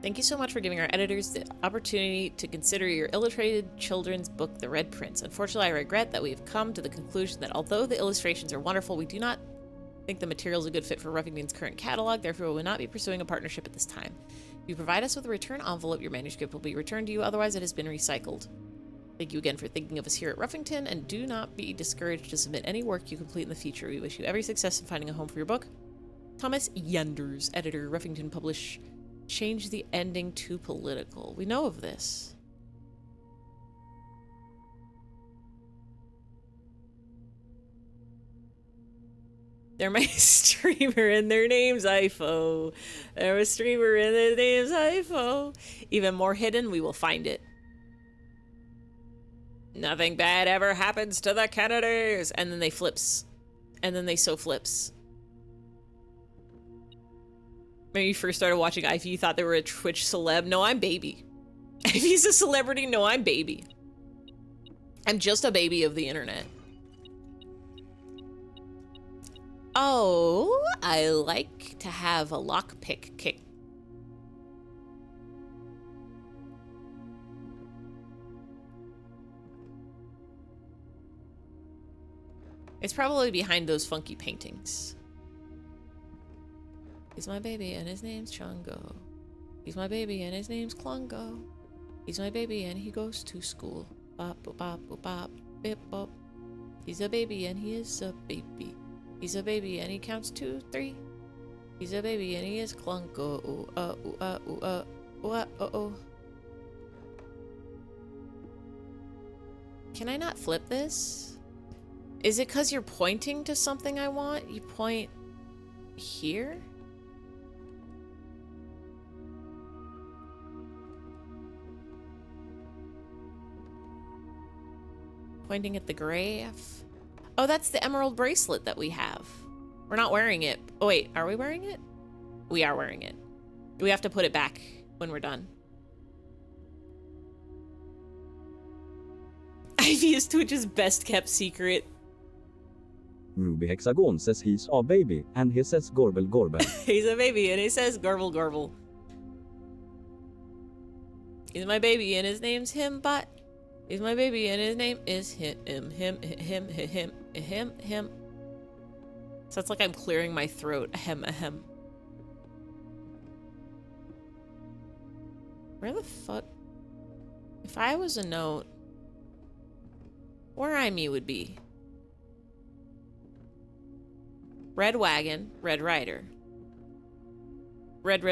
Thank you so much for giving our editors the opportunity to consider your illustrated children's book, The Red Prince. Unfortunately, I regret that we have come to the conclusion that although the illustrations are wonderful, we do not think the material is a good fit for Ruffington's current catalog. Therefore, we will not be pursuing a partnership at this time. If you provide us with a return envelope, your manuscript will be returned to you. Otherwise, it has been recycled. Thank you again for thinking of us here at Ruffington, and do not be discouraged to submit any work you complete in the future. We wish you every success in finding a home for your book. Thomas Yenders, editor, Ruffington Publish. Change the ending to political. We know of this. They're my streamer and their name's Ifo. They're a streamer and their name's Ifo. Even more hidden, we will find it. Nothing bad ever happens to the Kennedys. And then they flips. And then they so flips. When you first started watching Ivy, you thought they were a Twitch celeb. No, I'm baby. If he's a celebrity, no, I'm baby. I'm just a baby of the internet. Oh, I like to have a lockpick kick. It's probably behind those funky paintings. He's my baby and his name's Chungo. He's my baby and his name's Klungo. He's my baby and he goes to school. Bop, bop, bop, bop, bop, bip, bop. He's a baby and he is a baby. He's a baby and he counts 2, 3. He's a baby and he is Klungo. Ooh, ooh, ooh, ooh, oh. Can I not flip this? Is it because you're pointing to something I want? You point here? Pointing at the graph. Oh, that's the emerald bracelet that we have. We're not wearing it. Oh, wait, are we wearing it? We are wearing it. We have to put it back when we're done. Ivy is Twitch's best kept secret. Ruby Hexagon says he's a baby, and he says gorble gorble. He's a baby and he says garble garble. He's my baby and his name's Himbot. He's my baby and his name is him. So it's like I'm clearing my throat. Ahem, ahem. Where the fuck? If I was a note, where I would be? Red wagon, red rider. Red.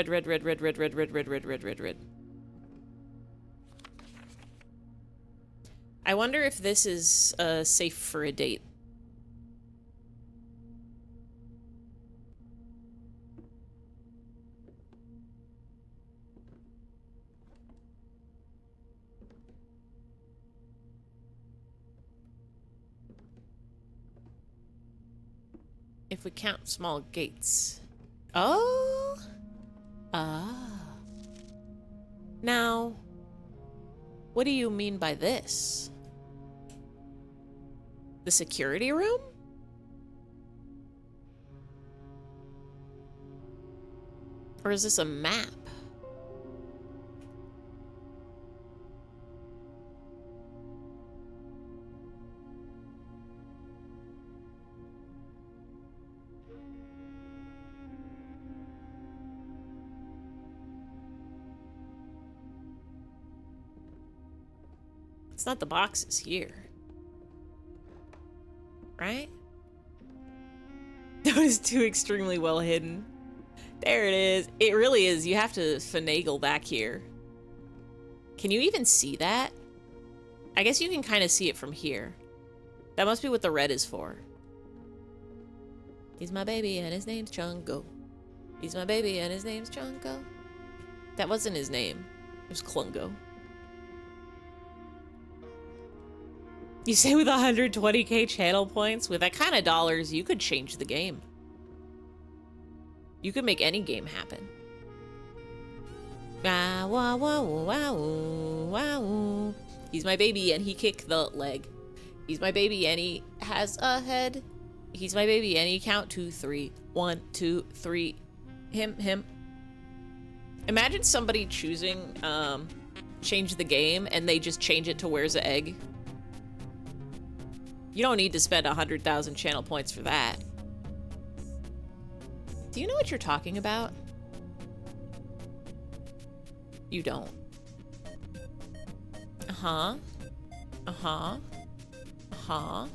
I wonder if this is safe for a date. If we count small gates. Oh? Ah. Now, what do you mean by this? The security room? Or is this a map? It's not the boxes here. Right? That was too extremely well hidden. There it is. It really is. You have to finagle back here. Can you even see that? I guess you can kind of see it from here. That must be what the red is for. He's my baby and his name's Chungo. He's my baby and his name's Chungo. That wasn't his name. It was Klungo. You say with 120k channel points, with that kind of dollars, you could change the game. You could make any game happen. He's my baby and he kicked the leg. He's my baby and he has a head. He's my baby and he count 2, 3. 1, 2, 3. Him. Imagine somebody choosing change the game and they just change it to where's the egg. You don't need to spend 100,000 channel points for that. Do you know what you're talking about? You don't. Uh-huh. Uh-huh. Uh-huh.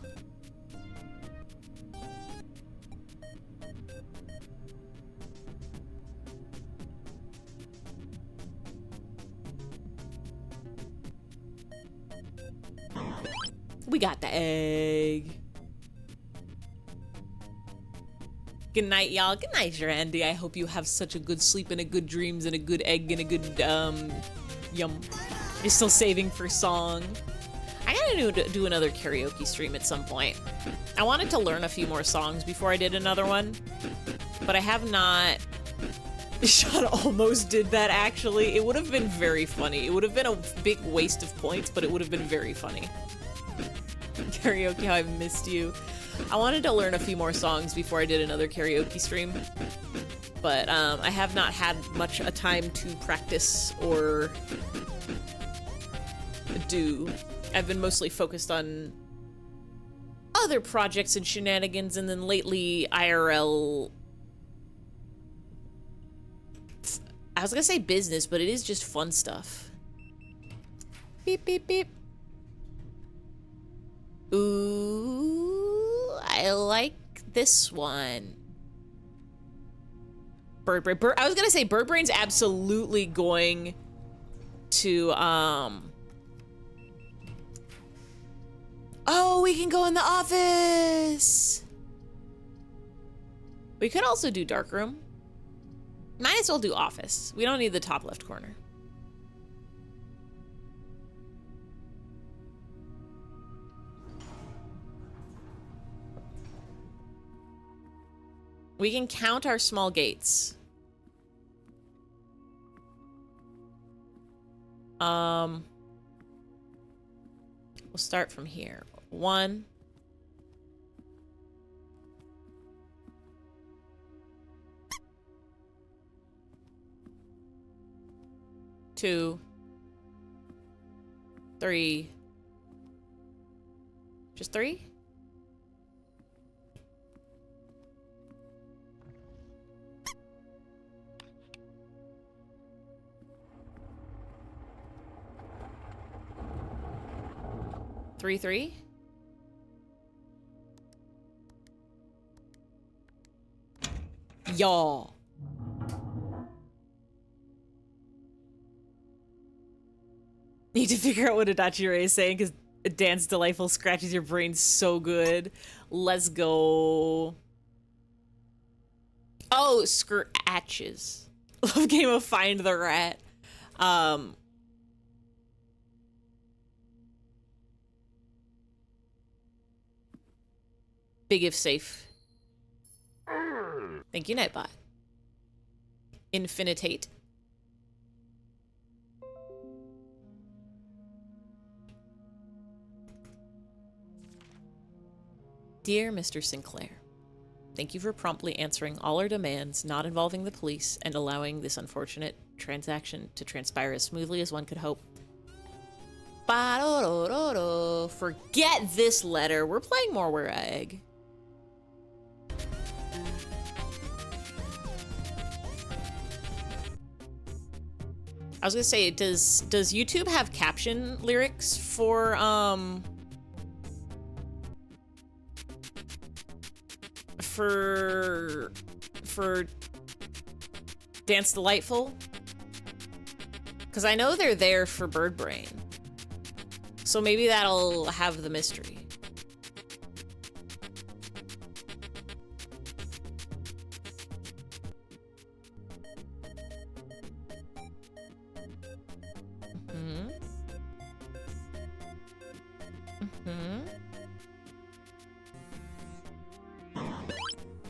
We got the egg. Good night, y'all. Good night, Randy. I hope you have such a good sleep and a good dreams and a good egg and a good, yum. You're still saving for song. I gotta do another karaoke stream at some point. I wanted to learn a few more songs before I did another one, but I have not Sean almost did that, actually. It would have been very funny. It would have been a big waste of points, but it would have been very funny. Karaoke, how I missed you. I wanted to learn a few more songs before I did another karaoke stream, but I have not had much a time to practice or do. I've been mostly focused on other projects and shenanigans, and then lately IRL. I was gonna say business, but it is just fun stuff. Beep, beep, beep. Ooh, I like this one. Bird Brain. I was gonna say Bird Brain's absolutely going to, oh, we can go in the office! We could also do Darkroom. Might as well do office. We don't need the top left corner. We can count our small gates. We'll start from here. 1. 2, 3. Just 3? Three? Y'all. Need to figure out what Adachi Ray is saying because Dance Delightful scratches your brain so good. Let's go. Oh, scratches. Love game of Find the Rat. Big if safe. Thank you, Nightbot. Infinitate. Dear Mr. Sinclair, thank you for promptly answering all our demands, not involving the police, and allowing this unfortunate transaction to transpire as smoothly as one could hope. Ba-do-do-do-do. Forget this letter. We're playing more Where Egg. I was gonna say, does YouTube have caption lyrics for Dance Delightful? Because I know they're there for Bird Brain. So maybe that'll have the mystery.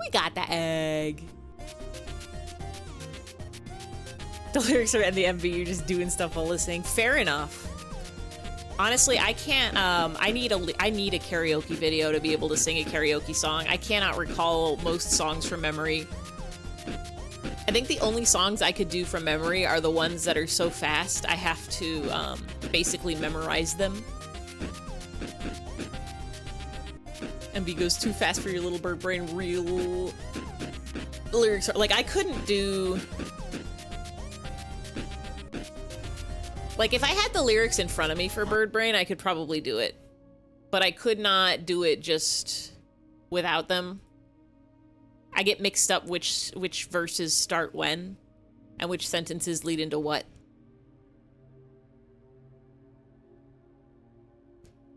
We got the egg. The lyrics are in the MV, you're just doing stuff while listening. Fair enough. Honestly, I can't, I need a karaoke video to be able to sing a karaoke song. I cannot recall most songs from memory. I think the only songs I could do from memory are the ones that are so fast, I have to, basically memorize them. MB goes too fast for your little bird brain. Real lyrics are, like, I couldn't do, like, if I had the lyrics in front of me for Bird Brain, I could probably do it. But I could not do it just without them. I get mixed up which verses start when and which sentences lead into what.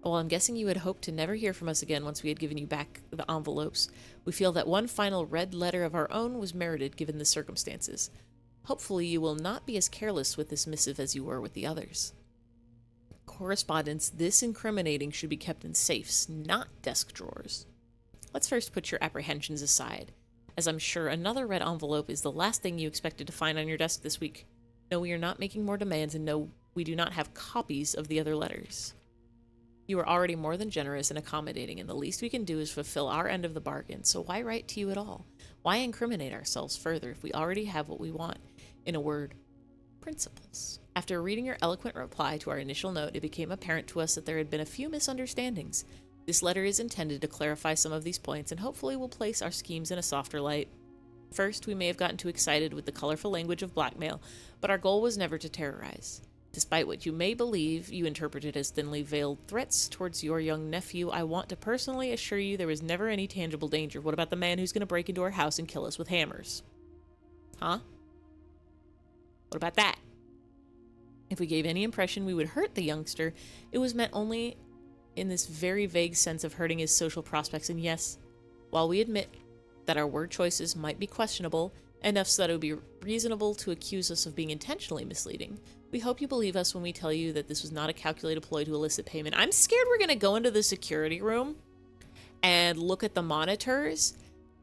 Well, I'm guessing you had hoped to never hear from us again once we had given you back the envelopes. We feel that one final red letter of our own was merited given the circumstances. Hopefully you will not be as careless with this missive as you were with the others. Correspondence this incriminating should be kept in safes, not desk drawers. Let's first put your apprehensions aside. as I'm sure another red envelope is the last thing you expected to find on your desk this week. No, we are not making more demands, and no, we do not have copies of the other letters. You are already more than generous and accommodating, and the least we can do is fulfill our end of the bargain, so why write to you at all? Why incriminate ourselves further if we already have what we want? In a word, principles. After reading your eloquent reply to our initial note, it became apparent to us that there had been a few misunderstandings. This letter is intended to clarify some of these points and hopefully will place our schemes in a softer light. First, we may have gotten too excited with the colorful language of blackmail, but our goal was never to terrorize. Despite what you may believe you interpreted as thinly veiled threats towards your young nephew, I want to personally assure you there was never any tangible danger. What about the man who's going to break into our house and kill us with hammers? Huh? What about that? If we gave any impression we would hurt the youngster, it was meant only in this very vague sense of hurting his social prospects. And yes, while we admit that our word choices might be questionable, enough so that it would be reasonable to accuse us of being intentionally misleading, we hope you believe us when we tell you that this was not a calculated ploy to elicit payment. I'm scared we're going to go into the security room and look at the monitors,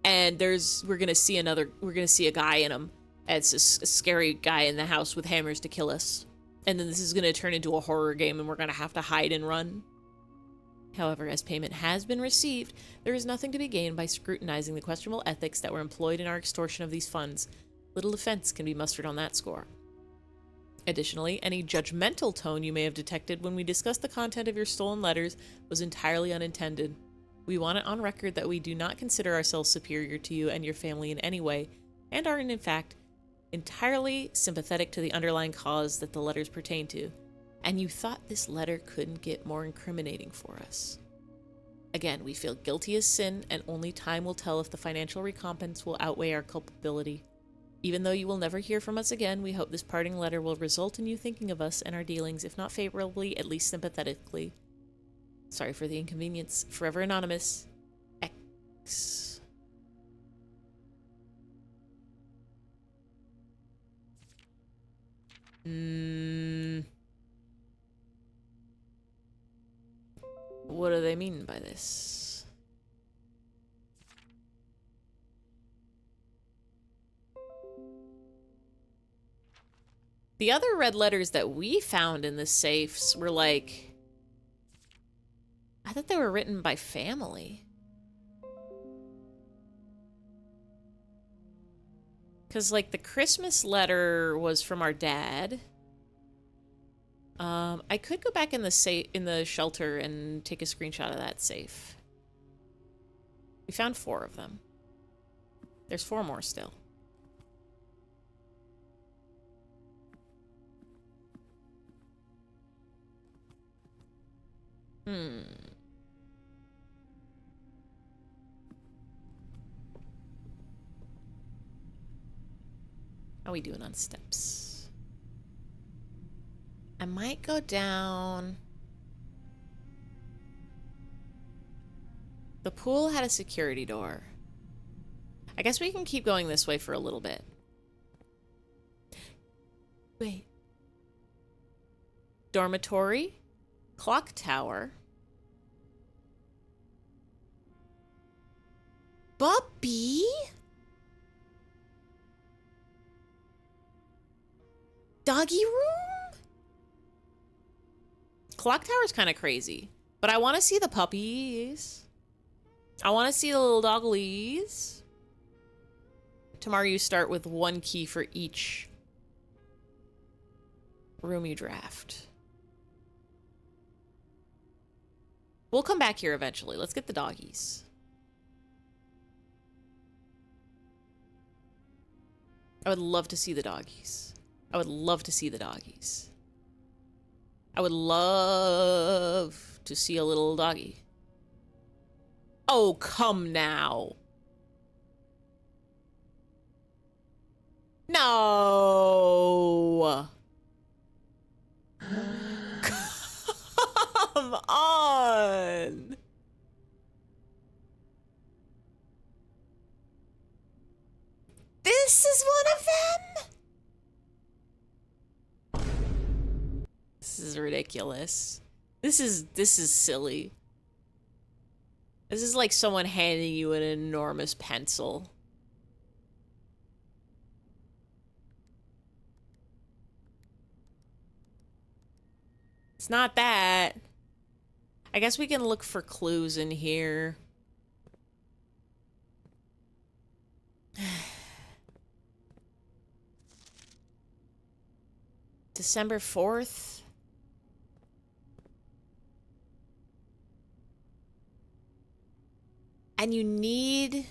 and we're going to see a guy in them. It's a scary guy in the house with hammers to kill us. And then this is going to turn into a horror game and we're going to have to hide and run. However, as payment has been received, there is nothing to be gained by scrutinizing the questionable ethics that were employed in our extortion of these funds. Little defense can be mustered on that score. Additionally, any judgmental tone you may have detected when we discussed the content of your stolen letters was entirely unintended. We want it on record that we do not consider ourselves superior to you and your family in any way, and are in fact entirely sympathetic to the underlying cause that the letters pertain to. And you thought this letter couldn't get more incriminating for us. Again, we feel guilty as sin, and only time will tell if the financial recompense will outweigh our culpability. Even though you will never hear from us again, we hope this parting letter will result in you thinking of us and our dealings, if not favorably, at least sympathetically. Sorry for the inconvenience. Forever Anonymous, X. What do they mean by this? The other red letters that we found in the safes were like... I thought they were written by family. Because, like, the Christmas letter was from our dad. I could go back in the shelter and take a screenshot of that safe. We found 4 of them. There's 4 more still. How are we doing on steps? I might go down. The pool had a security door. I guess we can keep going this way for a little bit. Wait. Dormitory? Clock tower? Bubby? Doggy room? Clock tower is kind of crazy, but I want to see the puppies. I want to see the little dogglies. Tomorrow you start with 1 key for each room you draft. We'll come back here eventually. Let's get the doggies. I would love to see the doggies. I would love to see the doggies. I would love to see a little doggy. Oh, come now. No. Come on. This is one of them? This is ridiculous. This is silly. This is like someone handing you an enormous pencil. It's not that. I guess we can look for clues in here. December 4th. And you need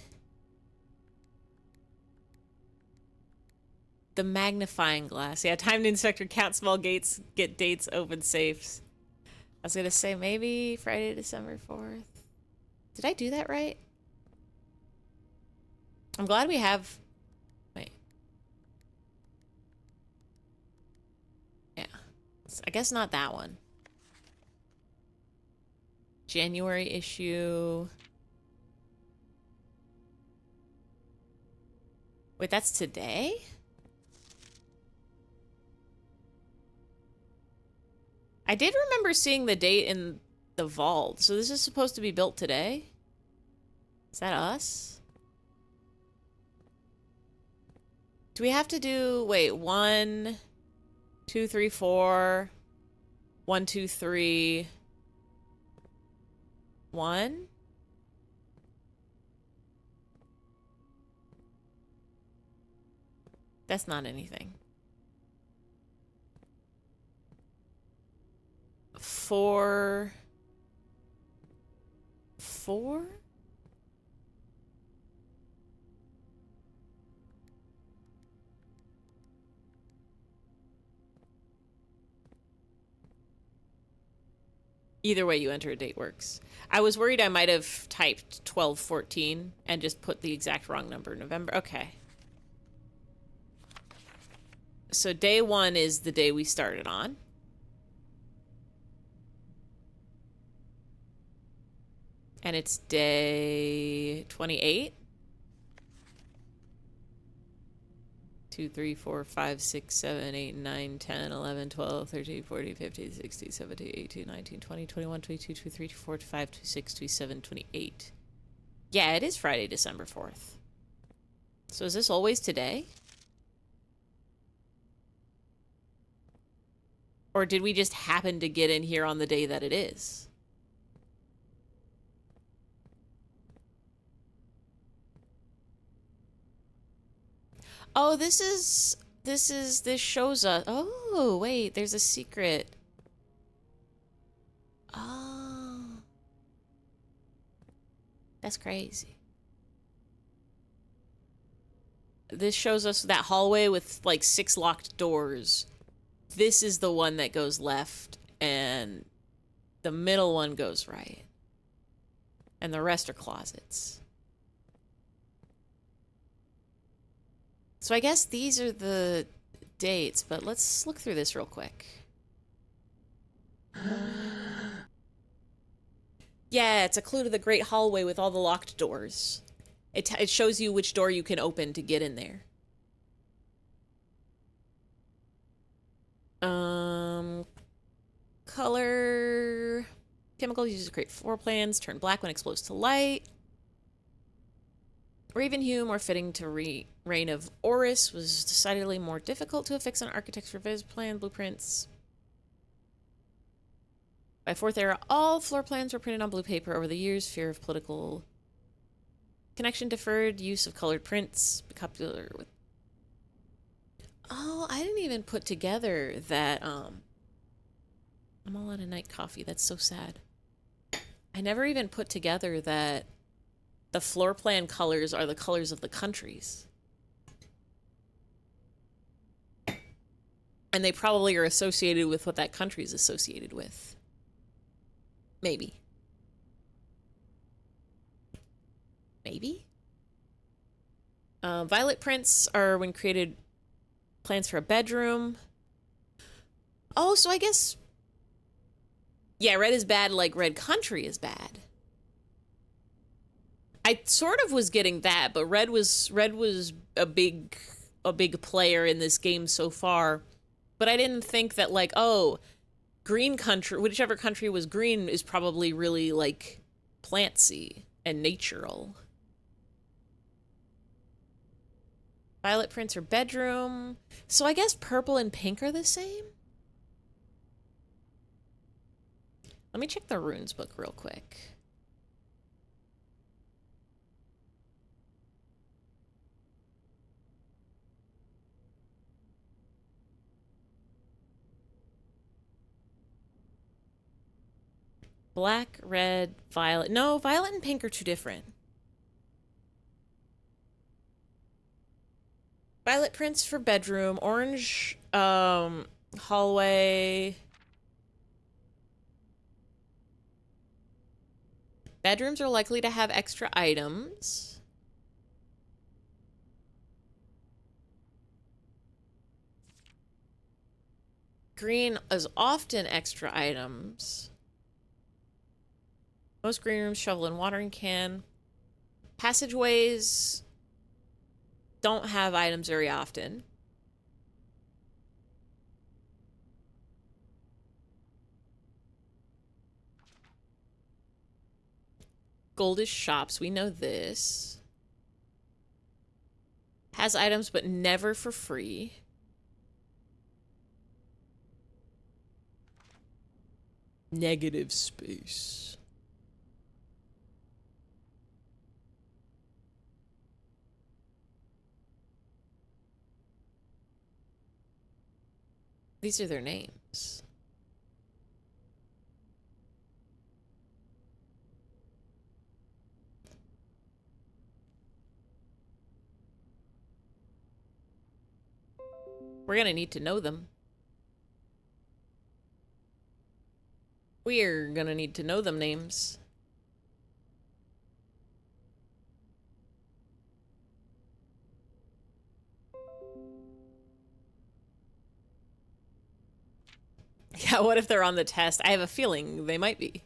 the magnifying glass. Yeah, timed inspector, count small gates, get dates, open safes. I was gonna say maybe Friday, December 4th. Did I do that right? I'm glad we have... Wait. Yeah. I guess not that one. January issue. Wait, that's today? I did remember seeing the date in the vault. So this is supposed to be built today? Is that us? Do we have to do... Wait, 1, 2, 3, 4... 1, 2, 3... 1? That's not anything. 4... 4? Either way you enter a date works. I was worried I might have typed 12/14 and just put the exact wrong number, November. Okay. So day 1 is the day we started on. And it's day 28. 2, 3, 4, 5, 6, 7, 8, 9, 10, 11, 12, 13, 14, 15, 16, 17, 18, 19, 20, 21, 22, 23, 24, 25, 26, 27, 28. Yeah, it is Friday, December 4th. So is this always today? Or did we just happen to get in here on the day that it is? Oh, this shows us. Oh, wait, there's a secret. Oh. That's crazy. This shows us that hallway with like 6 locked doors. This is the one that goes left, and the middle one goes right. And the rest are closets. So I guess these are the dates, but let's look through this real quick. Yeah, it's a clue to the great hallway with all the locked doors. It shows you which door you can open to get in there. Color... Chemical uses to create floor plans, turn black when exposed to light. Raven hue, more fitting to Reign of Oris, was decidedly more difficult to affix on architecture viz plan blueprints. By 4th era, all floor plans were printed on blue paper. Over the years, fear of political connection deferred use of colored prints, popular with... Oh, I didn't even put together that, I'm all out of night coffee. That's so sad. I never even put together that the floor plan colors are the colors of the countries. And they probably are associated with what that country is associated with. Maybe. Maybe? Violet prints are when created plans for a bedroom. Oh, so I guess... Yeah, red is bad like red country is bad. I sort of was getting that, but red was a big player in this game so far. But I didn't think that, like, oh, green country, whichever country was green is probably really, like, plantsy and natural. Violet prints are bedroom. So I guess purple and pink are the same? Let me check the runes book real quick. Black, red, violet. No, violet and pink are too different. Violet prints for bedroom, orange, hallway. Bedrooms are likely to have extra items. Green is often extra items. Most green rooms, shovel and watering can. Passageways don't have items very often. Goldish shops, we know this. Has items, but never for free. Negative space. These are their names. We're gonna need to know them. We're gonna need to know them names. Yeah, what if they're on the test? I have a feeling they might be.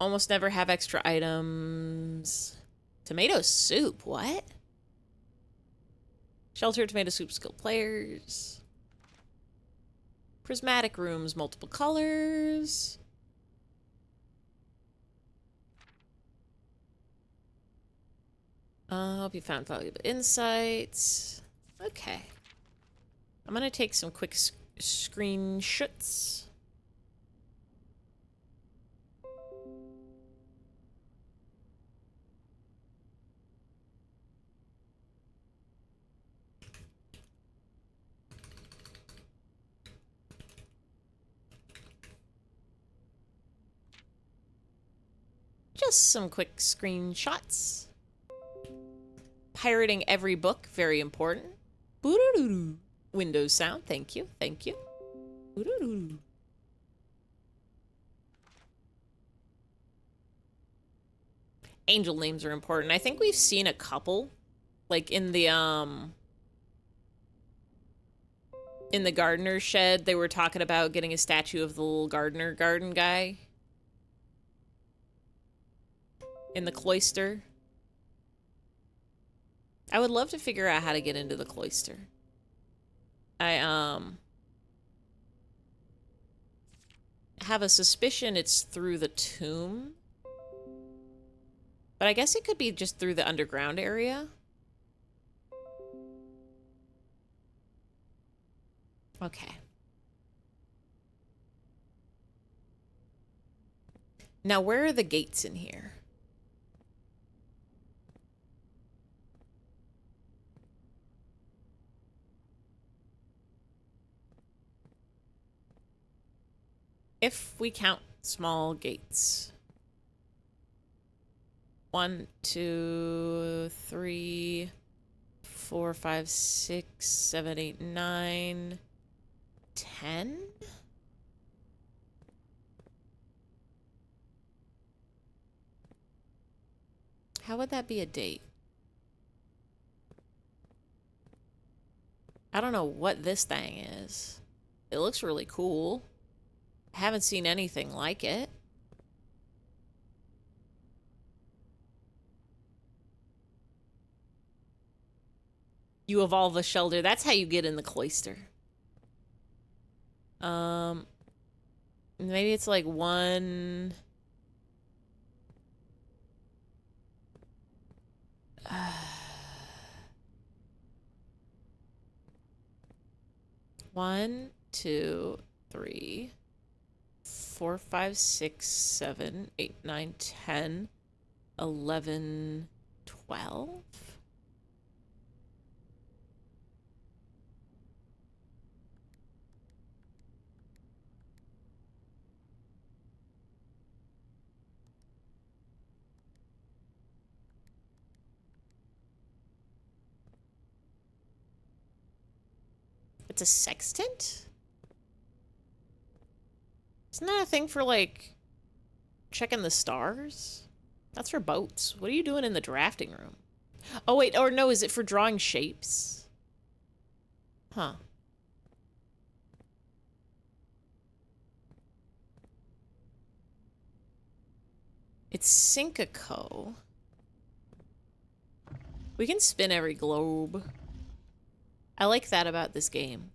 Almost never have extra items. Tomato soup, what? Shelter tomato soup skilled players. Prismatic rooms, multiple colors. Hope you found valuable insights. Okay. I'm gonna take some quick screenshots. Just some quick screenshots. Pirating every book, very important. Boo-doo-doo-doo. Windows sound, thank you, thank you. Boo-doo-doo-doo. Angel names are important. I think we've seen a couple, like in the gardener's shed. They were talking about getting a statue of the little garden guy in the cloister. I would love to figure out how to get into the cloister. I have a suspicion it's through the tomb. But I guess it could be just through the underground area. Okay. Now, where are the gates in here? If we count small gates. 1, 2, 3, 4, 5, 6, 7, 8, 9, 10? How would that be a date? I don't know what this thing is. It looks really cool. I haven't seen anything like it. You evolve a shelter. That's how you get in the cloister. Maybe it's like 1... 1, 2, 3, 4, 5, 6, 7, 8, 9, 10, 11, 12. It's a sextant? Isn't that a thing for, like, checking the stars? That's for boats. What are you doing in the drafting room? Oh, wait, or no, is it for drawing shapes? Huh. It's Syncaco. We can spin every globe. I like that about this game.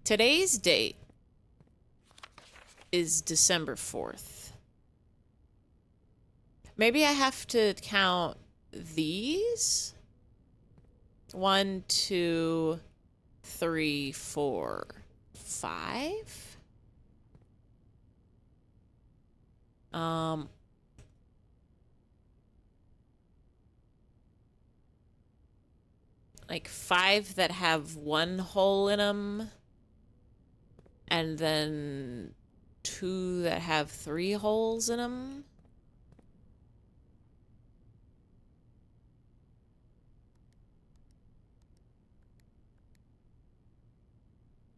Today's date is December 4th. Maybe I have to count these? 1, 2, 3, 4, 5? Like 5 that have 1 hole in them, and then 2 that have 3 holes in them.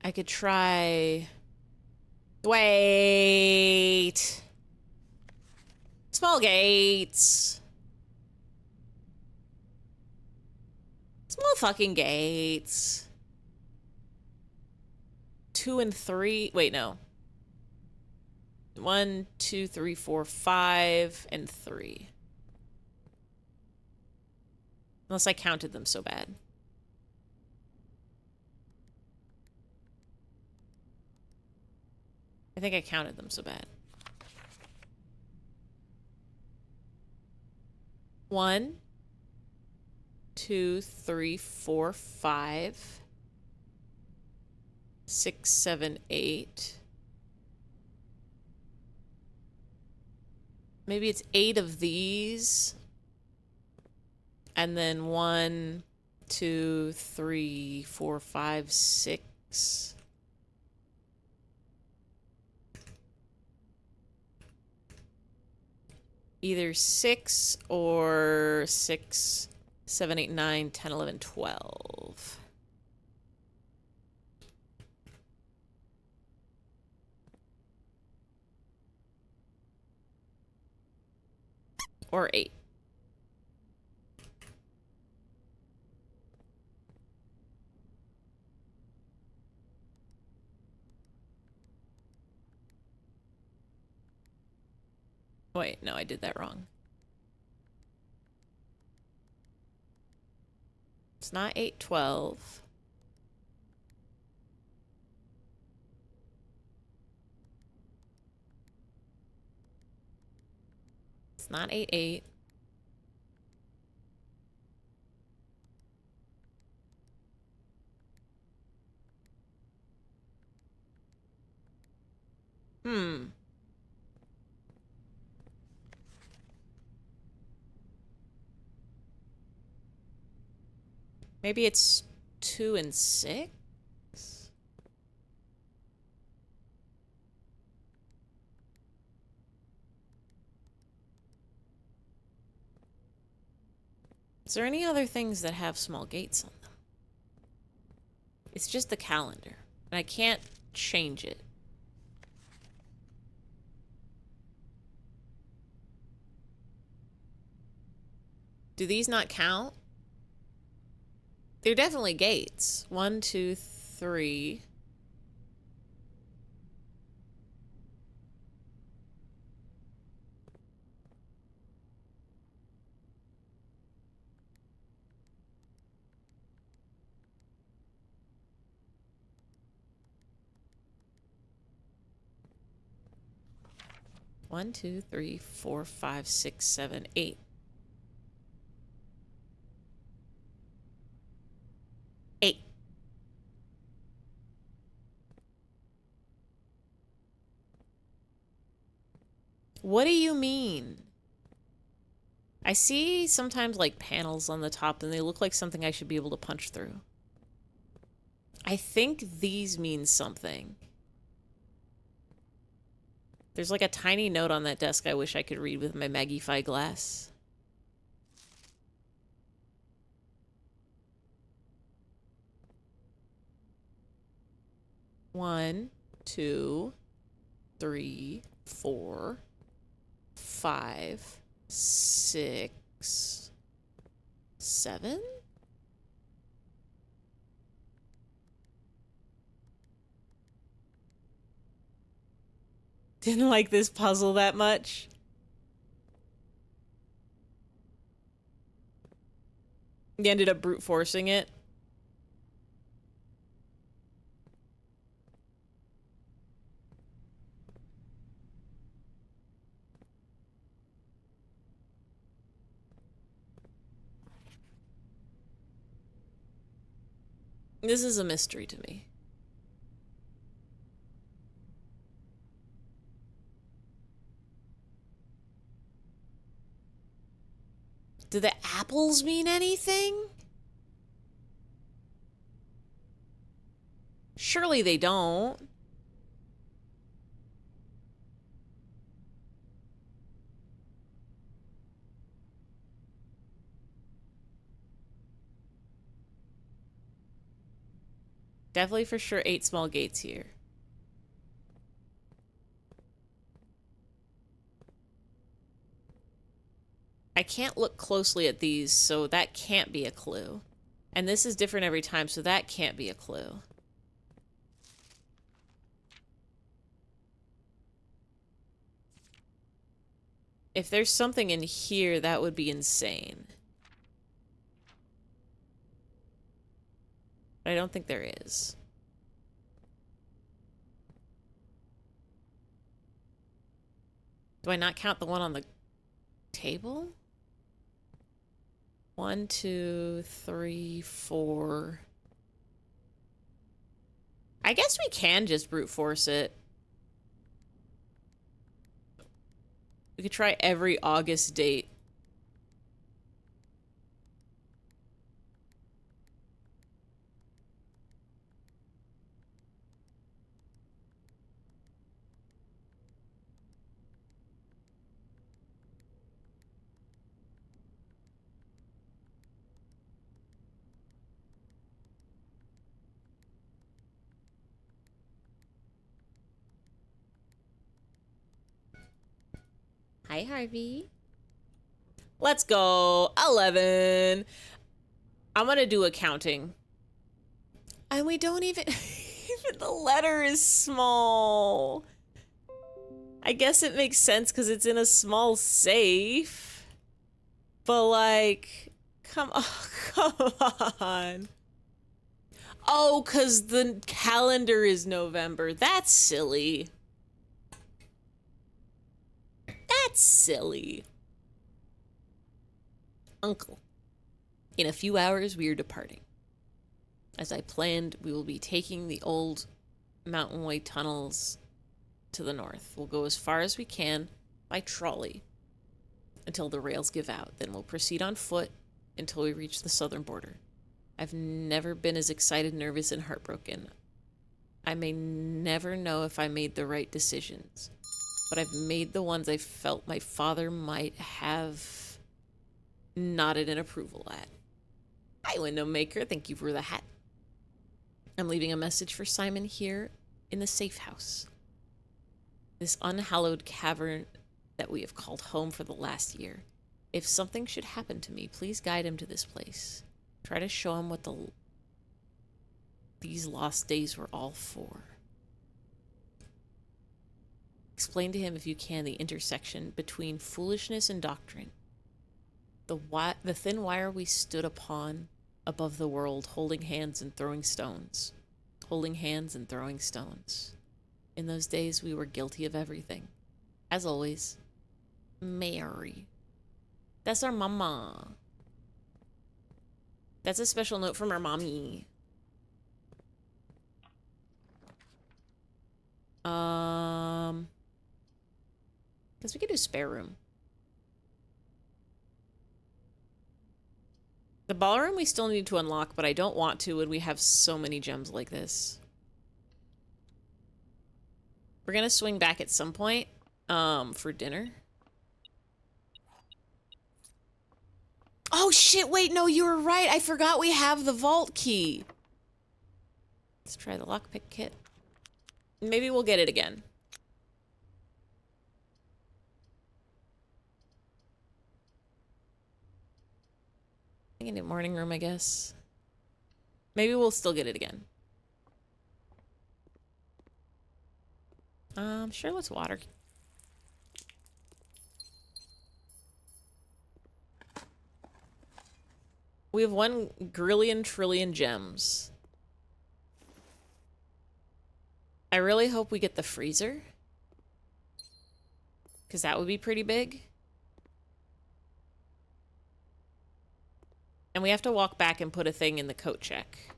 I could try... Wait! Small gates. Small fucking gates. 2 and 3. Wait, no. 1, 2, 3, 4, 5, and 3. Unless I counted them so bad. I think I counted them so bad. 1, 2, 3, 4, 5, 6, 7, 8. Maybe it's 8 of these. And then 1, 2, 3, 4, 5, 6. Either 6 or 6, 7, 8, 9, 10, 11, 12. Or 8. Wait, no, I did that wrong. It's not 8, 12. It's not 8, 8. Maybe it's 2 and 6? Is there any other things that have small gates on them? It's just the calendar, and I can't change it. Do these not count? They're definitely gates. 1, 2, 3. One, 2, 3, 4, 5, 6, 7, 8. 8. What do you mean? I see sometimes like panels on the top and they look like something I should be able to punch through. I think these mean something. There's like a tiny note on that desk I wish I could read with my magnify glass. One, two, three, 4, 5, 6, 7? Didn't like this puzzle that much. You ended up brute forcing it. This is a mystery to me. Do the apples mean anything? Surely they don't. Definitely for sure 8 small gates here. I can't look closely at these, so that can't be a clue. And this is different every time, so that can't be a clue. If there's something in here, that would be insane. But I don't think there is. Do I not count the one on the table? 1, 2, 3, 4. I guess we can just brute force it. We could try every August date. Hi, Harvey. Let's go. 11. I'm gonna do accounting. And we don't even... even the letter is small. I guess it makes sense because it's in a small safe. But like... Come on. Come on. Oh, because the calendar is November. That's silly. That's silly. Uncle, in a few hours we are departing. As I planned, we will be taking the old Mountain Way tunnels to the north. We'll go as far as we can by trolley until the rails give out. Then we'll proceed on foot until we reach the southern border. I've never been as excited, nervous, and heartbroken. I may never know if I made the right decisions, but I've made the ones I felt my father might have nodded in approval at. Hi, Window Maker. Thank you for the hat. I'm leaving a message for Simon here in the safe house. This unhallowed cavern that we have called home for the last year. If something should happen to me, please guide him to this place. Try to show him what these lost days were all for. Explain to him, if you can, the intersection between foolishness and doctrine. The thin wire we stood upon above the world, holding hands and throwing stones. Holding hands and throwing stones. In those days, we were guilty of everything. As always, Mary. That's our mama. That's a special note from our mommy. Guess we could do spare room. The ballroom we still need to unlock, but I don't want to when we have so many gems like this. We're gonna swing back at some point, for dinner. Oh shit, wait, no, you were right. I forgot we have the vault key. Let's try the lockpick kit. Maybe we'll get it again. I can do morning room, I guess. Maybe we'll still get it again. Sure, let's water. We have 1,000,000,000,000,000,000 gems. I really hope we get the freezer. Because that would be pretty big. And we have to walk back and put a thing in the coat check.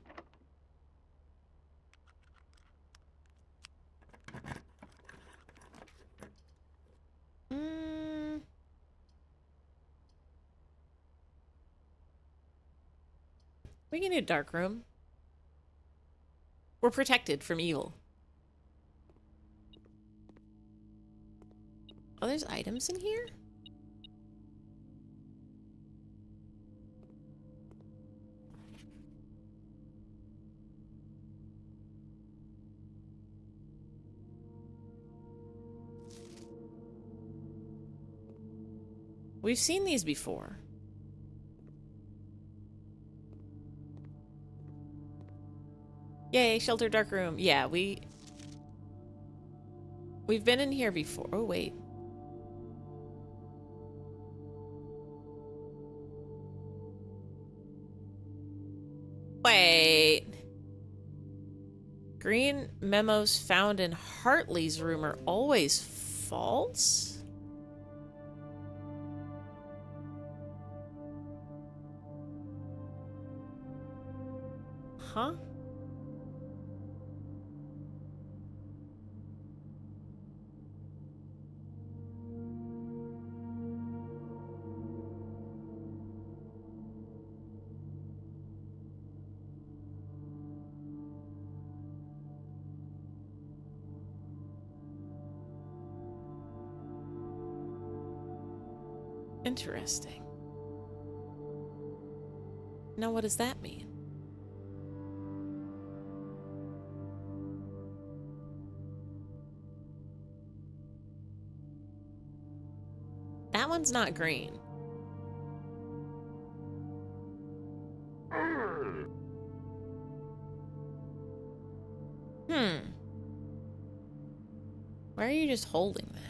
We can do dark room. We're protected from evil. Oh, there's items in here? We've seen these before. Yay, shelter dark room. Yeah, we've been in here before. Oh, wait. Wait. Green memos found in Hartley's room are always false? Huh? Interesting. Now, what does that mean? That one's not green. Why are you just holding that?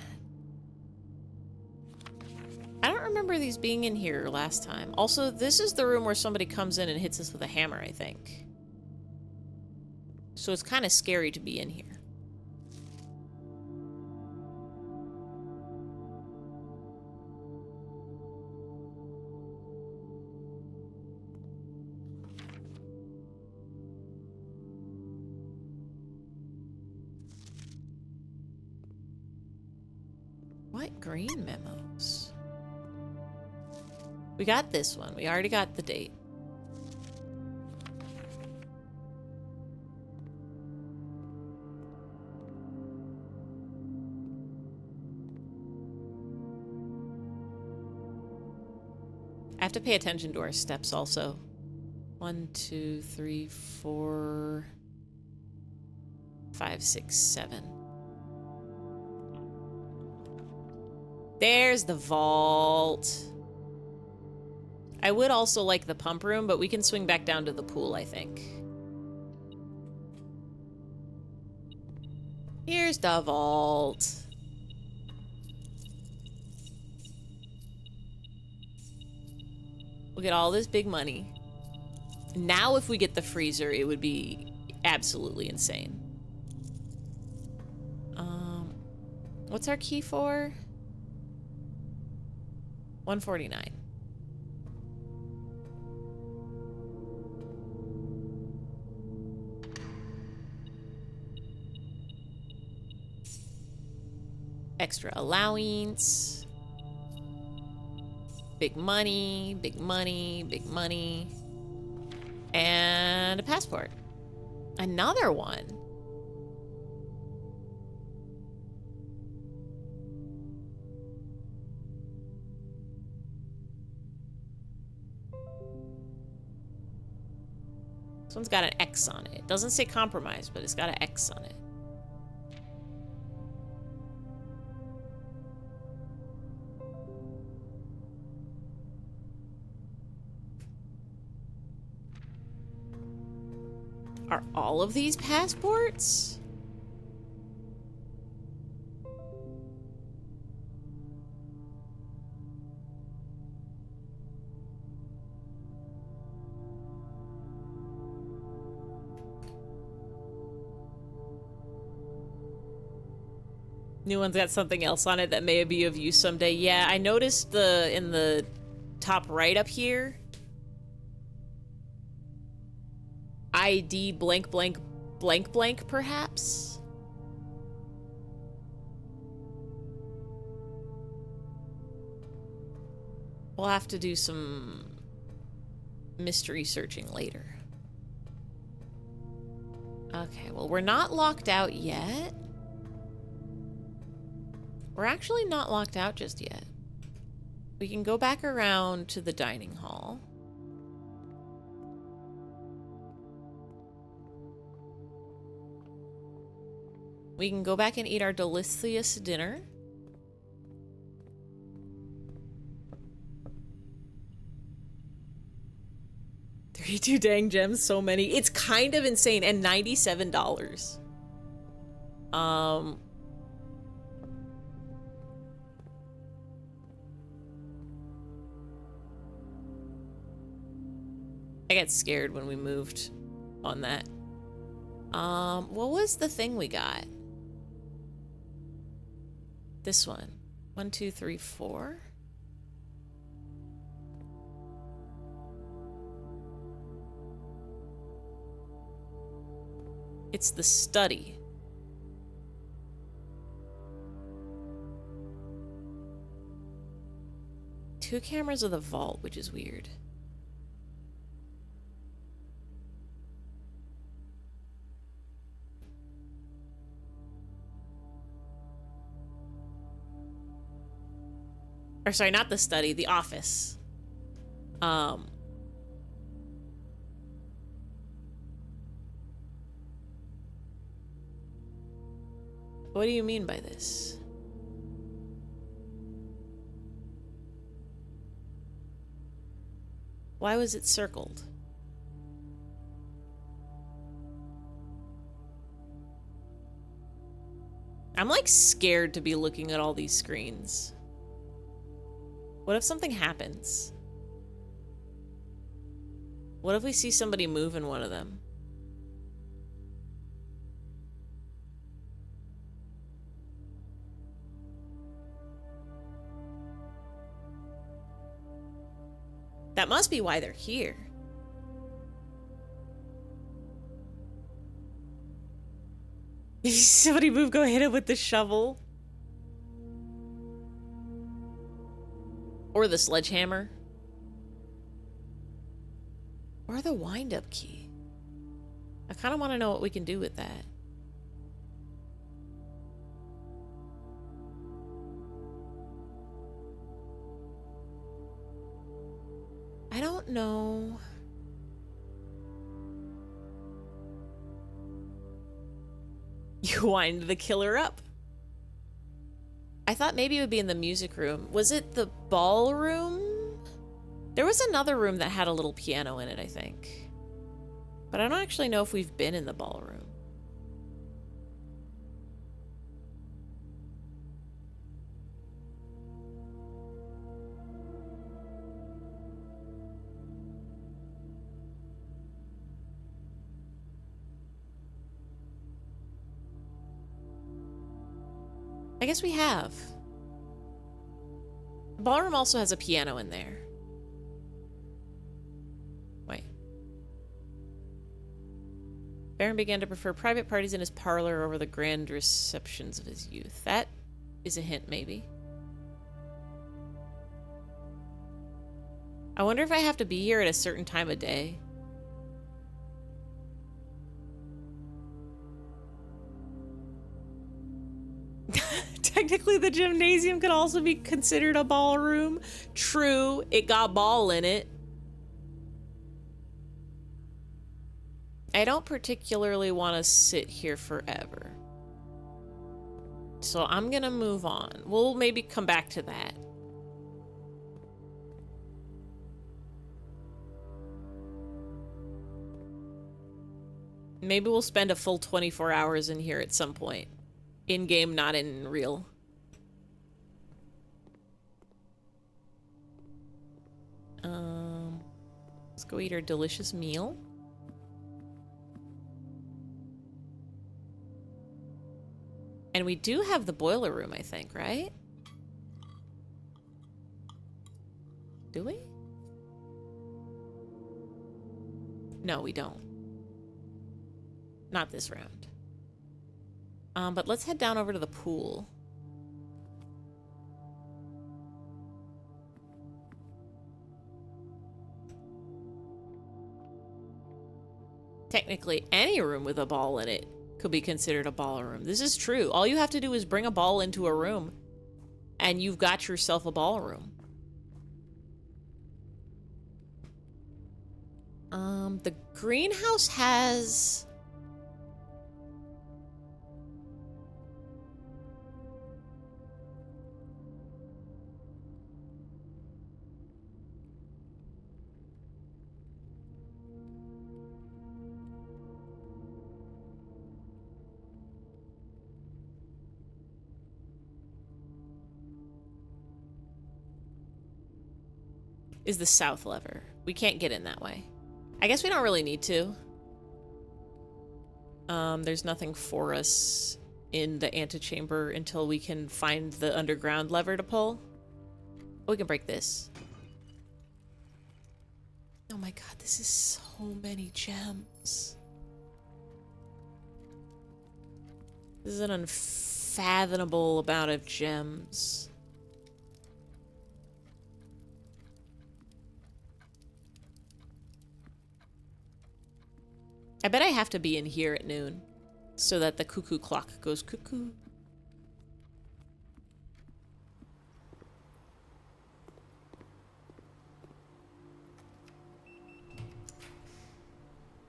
I don't remember these being in here last time. Also, this is the room where somebody comes in and hits us with a hammer, I think. So it's kind of scary to be in here. What green memos? We got this one. We already got the date. I have to pay attention to our steps also. 1, 2, 3, 4, 5, 6, 7. There's the vault. I would also like the pump room, but we can swing back down to the pool, I think. Here's the vault. We'll get all this big money. Now if we get the freezer, it would be absolutely insane. What's our key for? 149. Extra allowance. Big money, big money, big money. And a passport. Another one. This one's got an X on it. It doesn't say compromise, but it's got an X on it. Are all of these passports? New one's got something else on it that may be of use someday. Yeah, I noticed in the top right up here. ID blank blank blank blank, perhaps? We'll have to do some mystery searching later. Okay, well, we're not locked out yet. We're actually not locked out just yet. We can go back around to the dining hall. We can go back and eat our delicious dinner. $32 dang gems, so many. It's kind of insane, and $97. I got scared when we moved on that. What was the thing we got? This one. 1, 2, 3, 4. It's the study. Two cameras of the vault, which is weird. Or sorry, not the study, the office. What do you mean by this? Why was it circled? I'm like scared to be looking at all these screens. What if something happens? What if we see somebody move in one of them? That must be why they're here. If somebody move, go hit it with the shovel. Or the sledgehammer. Or the wind-up key. I kind of want to know what we can do with that. I don't know. You wind the killer up. I thought maybe it would be in the music room. Was it the ballroom? There was another room that had a little piano in it, I think. But I don't actually know if we've been in the ballroom. I guess we have. The ballroom also has a piano in there. Wait. Baron began to prefer private parties in his parlor over the grand receptions of his youth. That is a hint, maybe. I wonder if I have to be here at a certain time of day. Technically, the gymnasium could also be considered a ballroom. True, it got ball in it. I don't particularly want to sit here forever. So I'm gonna move on. We'll maybe come back to that. Maybe we'll spend a full 24 hours in here at some point. In-game, not in real. Let's go eat our delicious meal. And we do have the boiler room, I think, right? Do we? No, we don't. Not this round. But let's head down over to the pool. Technically, any room with a ball in it could be considered a ballroom. This is true. All you have to do is bring a ball into a room, and you've got yourself a ballroom. The greenhouse has... is the south lever. We can't get in that way. I guess we don't really need to. There's nothing for us in the antechamber until we can find the underground lever to pull. Oh, we can break this. Oh my god, this is so many gems. This is an unfathomable amount of gems. I bet I have to be in here at noon so that the cuckoo clock goes cuckoo.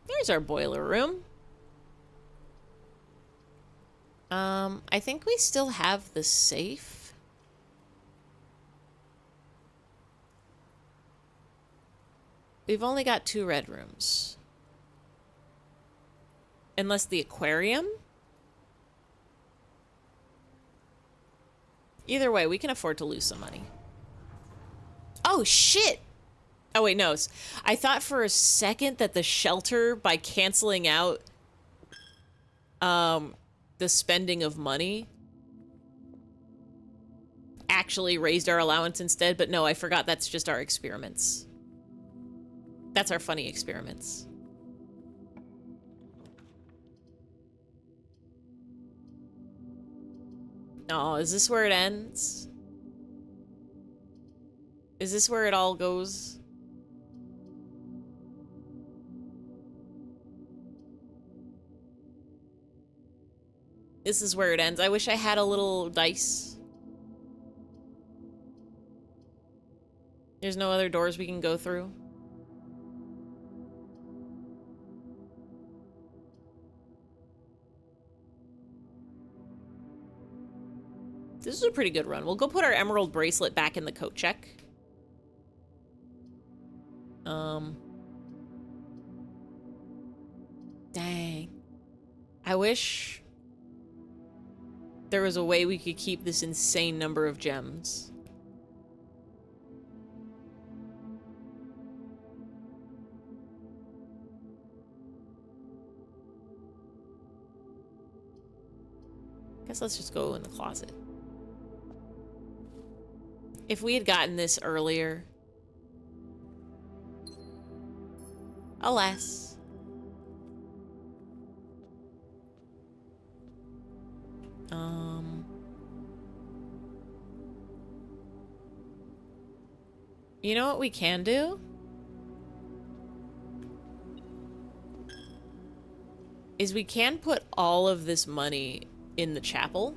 There's our boiler room. I think we still have the safe. We've only got 2 red rooms. Unless the aquarium? Either way, we can afford to lose some money. Oh, shit! Oh, wait, no. I thought for a second that the shelter, by canceling out the spending of money, actually raised our allowance instead, but no, I forgot that's just our experiments. That's our funny experiments. Oh, is this where it ends? Is this where it all goes? This is where it ends. I wish I had a little dice. There's no other doors we can go through. This is a pretty good run. We'll go put our emerald bracelet back in the coat check. Dang. I wish there was a way we could keep this insane number of gems. Guess let's just go in the closet. If we had gotten this earlier... Alas. You know what we can do? Is we can put all of this money in the chapel.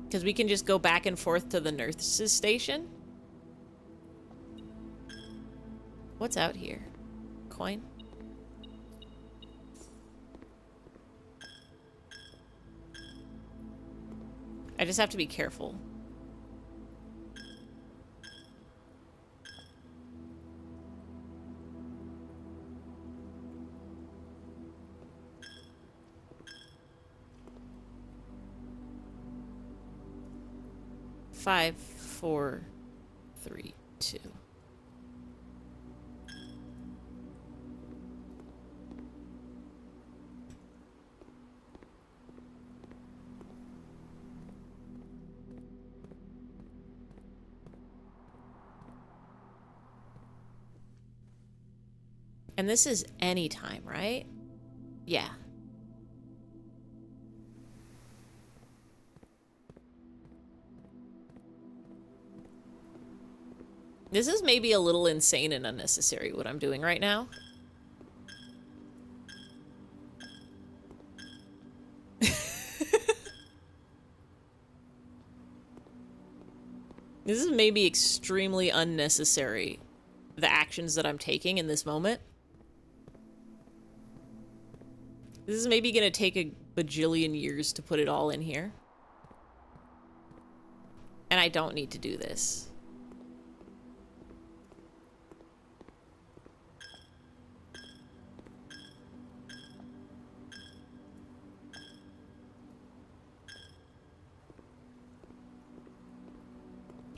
Because we can just go back and forth to the nurse's station. What's out here? Coin? I just have to be careful. Five, 4, 3, 2. And this is any time, right? Yeah. This is maybe a little insane and unnecessary, what I'm doing right now. This is maybe extremely unnecessary, the actions that I'm taking in this moment. This is maybe gonna take a bajillion years to put it all in here. And I don't need to do this.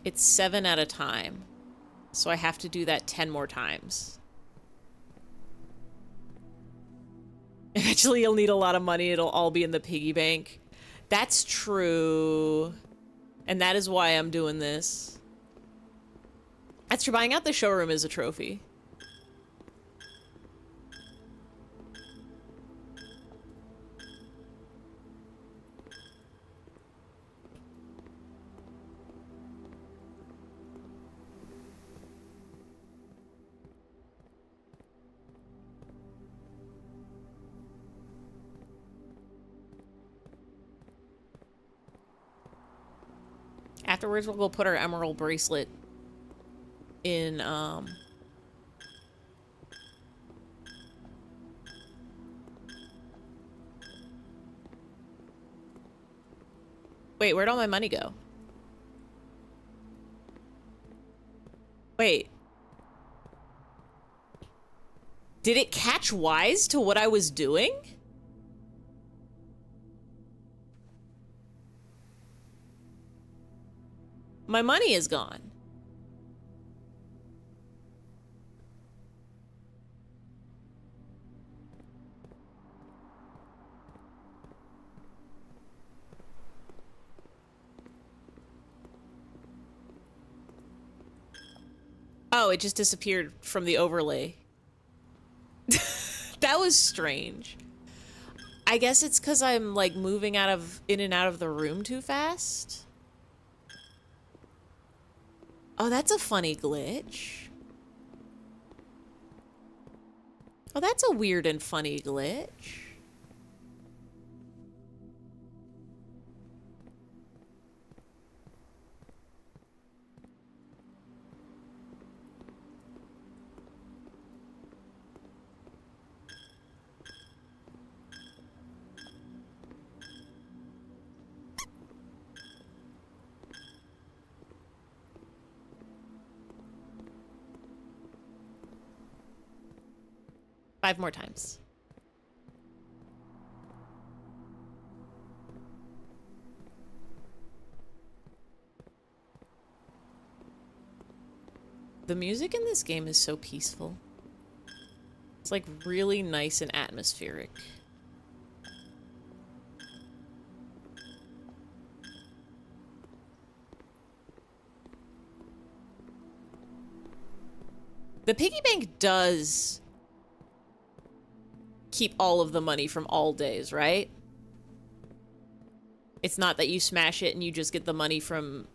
It's 7 at a time. So I have to do that 10 more times. Eventually you'll need a lot of money. It'll all be in the piggy bank. That's true. And that is why I'm doing this. That's true. Buying out the showroom is a trophy. Afterwards, we'll go put our emerald bracelet in, Wait, where'd all my money go? Wait. Did it catch wise to what I was doing? My money is gone. Oh, it just disappeared from the overlay. That was strange. I guess it's because I'm like moving in and out of the room too fast. Oh, that's a funny glitch. Oh, that's a weird and funny glitch. Five more times. The music in this game is so peaceful. It's like really nice and atmospheric. The piggy bank does keep all of the money from all days, right? It's not that you smash it and you just get the money from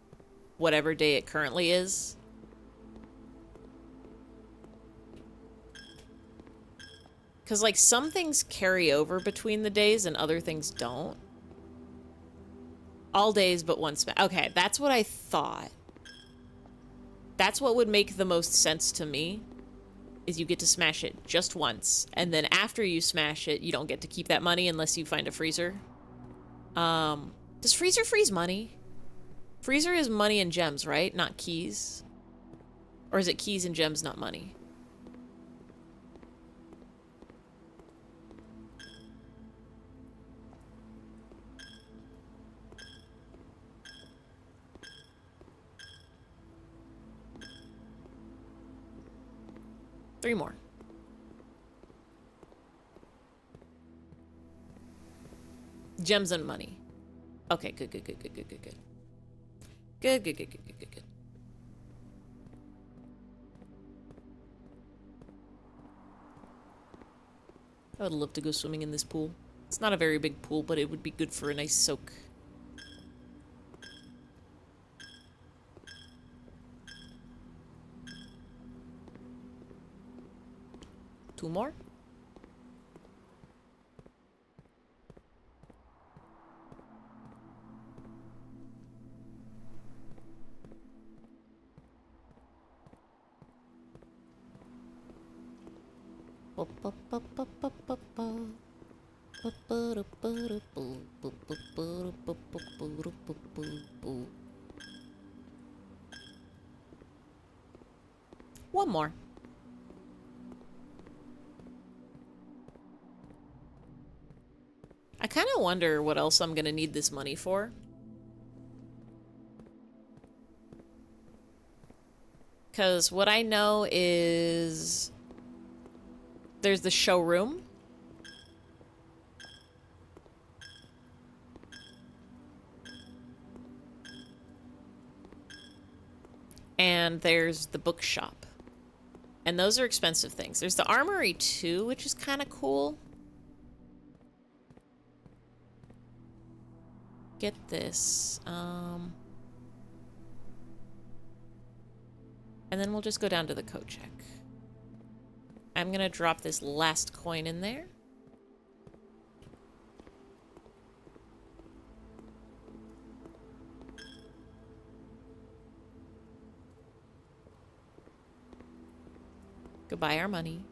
whatever day it currently is. Because, like, some things carry over between the days and other things don't. All days but one smash. Okay, that's what I thought. That's what would make the most sense to me, is you get to smash it just once. And then after you smash it, you don't get to keep that money unless you find a freezer. Does freezer freeze money? Freezer is money and gems, right? Not keys. Or is it keys and gems, not money? Three more. Gems and money. Okay, good, good, good, good, good, good, good. Good, good, good, good, good, good, good. I would love to go swimming in this pool. It's not a very big pool, but it would be good for a nice soak. Two more. One more. I kind of wonder what else I'm gonna need this money for. Because what I know is there's the showroom. And there's the bookshop. And those are expensive things. There's the armory too, which is kind of cool. Get this. And then we'll just go down to the coat check. I'm gonna drop this last coin in there. Goodbye, our money.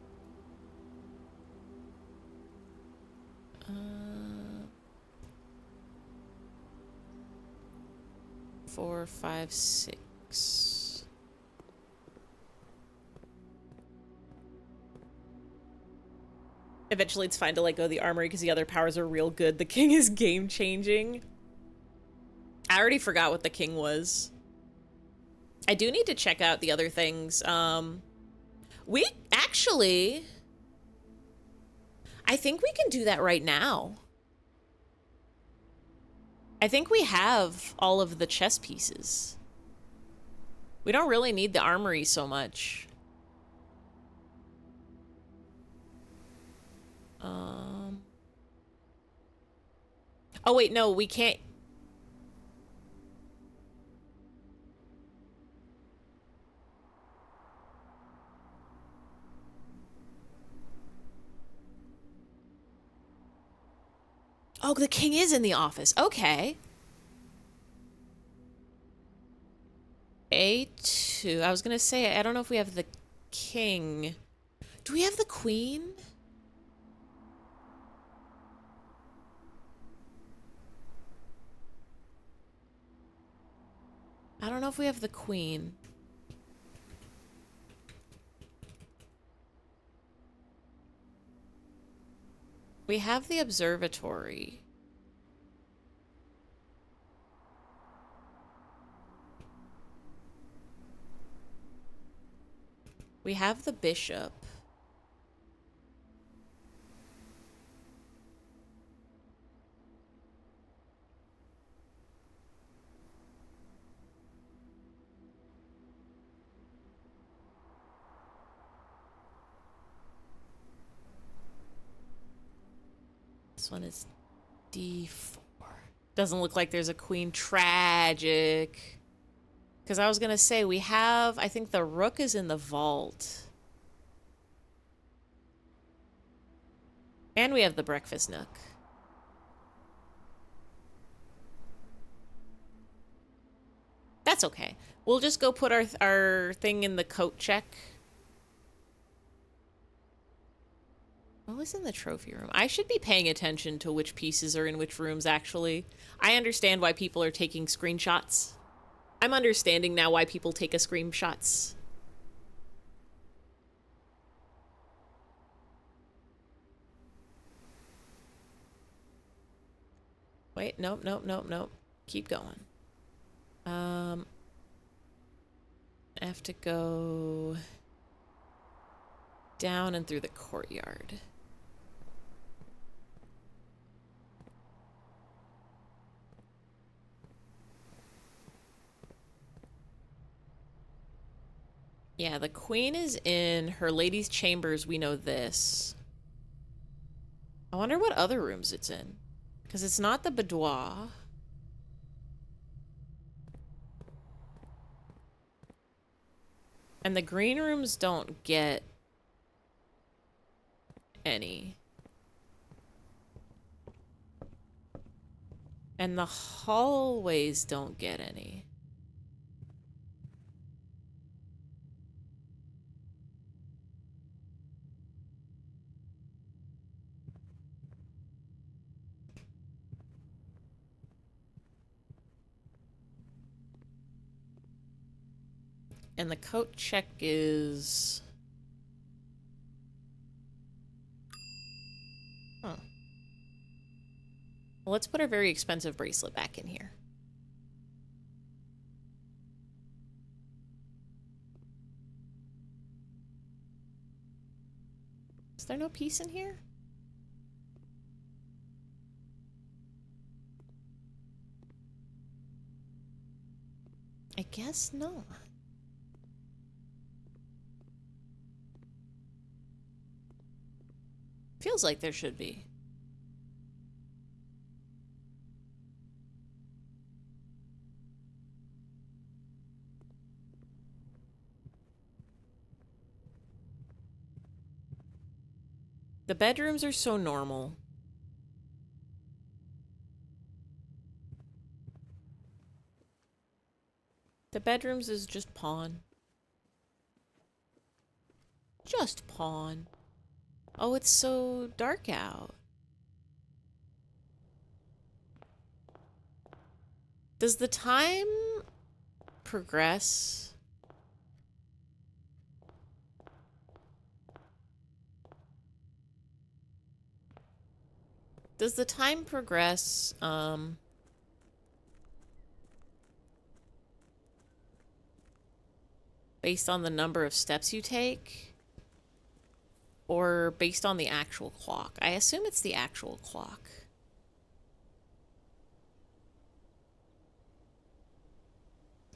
4, 5, 6. Eventually it's fine to let go of the armory because the other powers are real good. The king is game changing. I already forgot what the king was. I do need to check out the other things. We actually, I think we can do that right now. I think we have all of the chess pieces. We don't really need the armory so much. Oh wait, no, we can't. Oh, the king is in the office. Okay. A2. I was gonna say, I don't know if we have the king. Do we have the queen? I don't know if we have the queen. We have the observatory. We have the bishop. This one is D4. Doesn't look like there's a queen. Tragic. Because I was going to say, we have, I think the rook is in the vault. And we have the breakfast nook. That's okay. We'll just go put our thing in the coat check. What was in the trophy room? I should be paying attention to which pieces are in which rooms, actually. I understand why people are taking screenshots. I'm understanding now why people take a screenshots. Wait, nope, nope, nope, nope. Keep going. I have to go down and through the courtyard. Yeah, the queen is in her lady's chambers. We know this. I wonder what other rooms it's in. Because it's not the boudoir. And the green rooms don't get any. And the hallways don't get any. And the coat check is... Huh. Well, let's put our very expensive bracelet back in here. Is there no piece in here? I guess not. Feels like there should be. The bedrooms are so normal. The bedrooms is just pawn. Just pawn. Oh, it's so dark out. Does the time progress? Does the time progress, based on the number of steps you take? Or based on the actual clock? I assume it's the actual clock.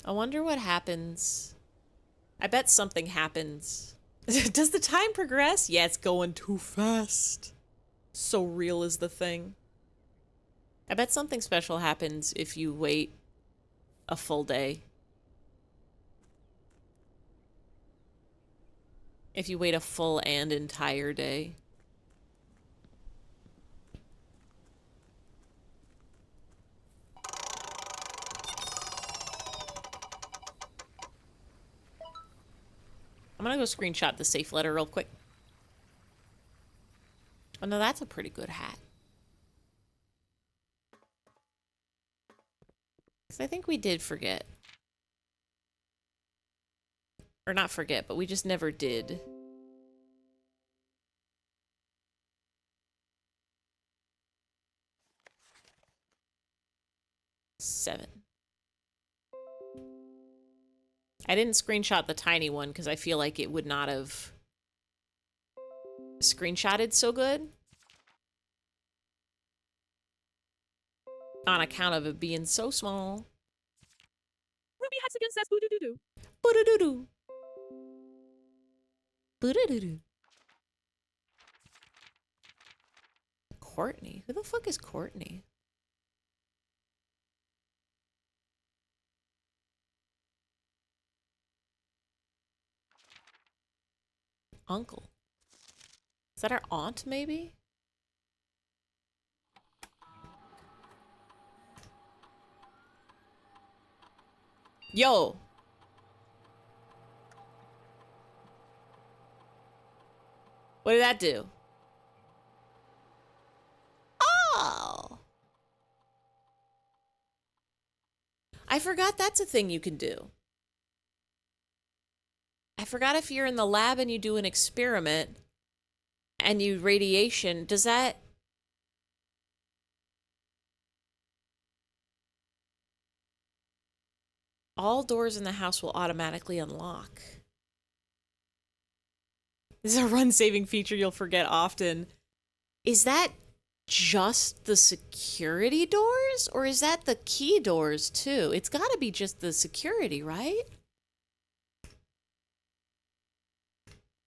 I wonder what happens. I bet something happens. Does the time progress? Yeah, it's going too fast. So real is the thing. I bet something special happens if you wait a full day. If you wait a full and entire day. I'm gonna go screenshot the safe letter real quick. Oh no, that's a pretty good hat. 'Cause I think we did forget. Or not forget, but we just never did. Seven. I didn't screenshot the tiny one because I feel like it would not have screenshotted so good. On account of it being so small. Ruby Hexagon says boo doo doo doo. Boo-doo-doo-doo. Boo-doo-doo-doo. Courtney? Who the fuck is Courtney? Uncle. Is that our aunt, maybe? Yo. What did that do? Oh. I forgot that's a thing you can do. I forgot if you're in the lab and you do an experiment and you radiation, does that... All doors in the house will automatically unlock. This is a run-saving feature you'll forget often. Is that just the security doors? Or is that the key doors, too? It's gotta be just the security, right?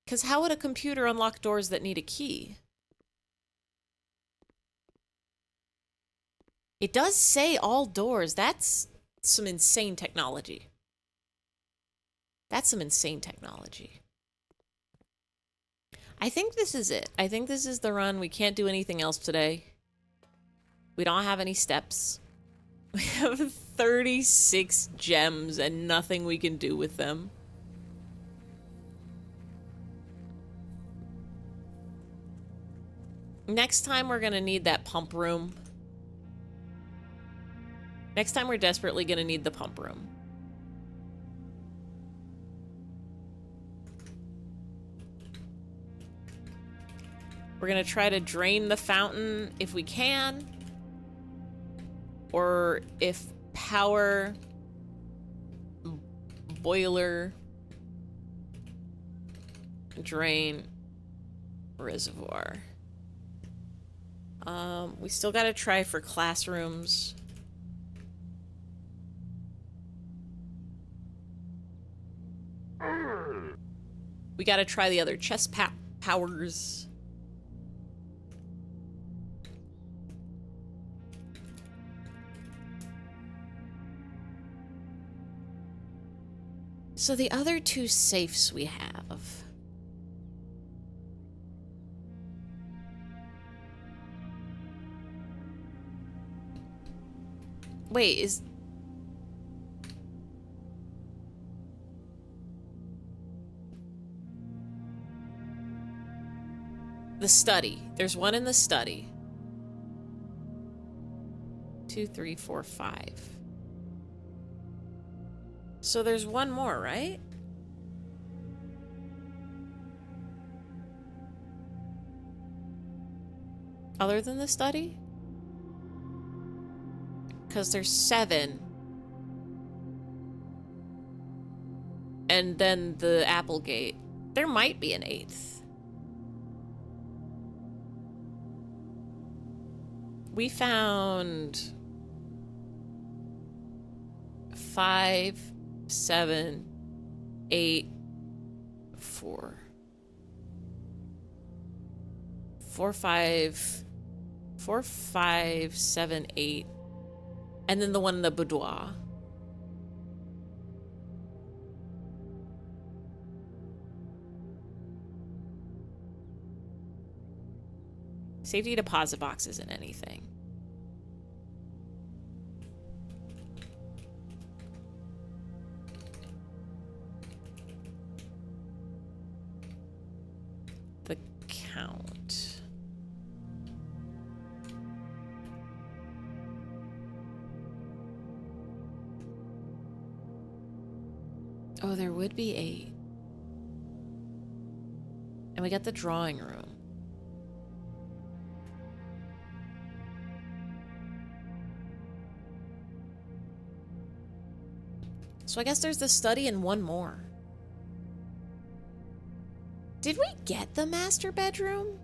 Because how would a computer unlock doors that need a key? It does say all doors. That's some insane technology. That's some insane technology. I think this is it. I think this is the run. We can't do anything else today. We don't have any steps. We have 36 gems and nothing we can do with them. Next time we're gonna need that pump room. Next time we're desperately gonna need the pump room. We're gonna try to drain the fountain if we can. Or if power... boiler... drain... reservoir. We still gotta try for classrooms. We gotta try the other chest powers. So the other two safes we have. Wait, is... The study. There's one in the study. 2, 3, 4, 5. So there's one more, right? Other than the study? Because there's 7. And then the Applegate. There might be an 8th. We found 5, 7, 8, 4. 4, 5, 4, 5, 7, 8. And then the one in the boudoir. Safety deposit box isn't anything. The count. Oh, there would be 8. And we got the drawing room. So I guess there's the study and one more. Did we get the master bedroom?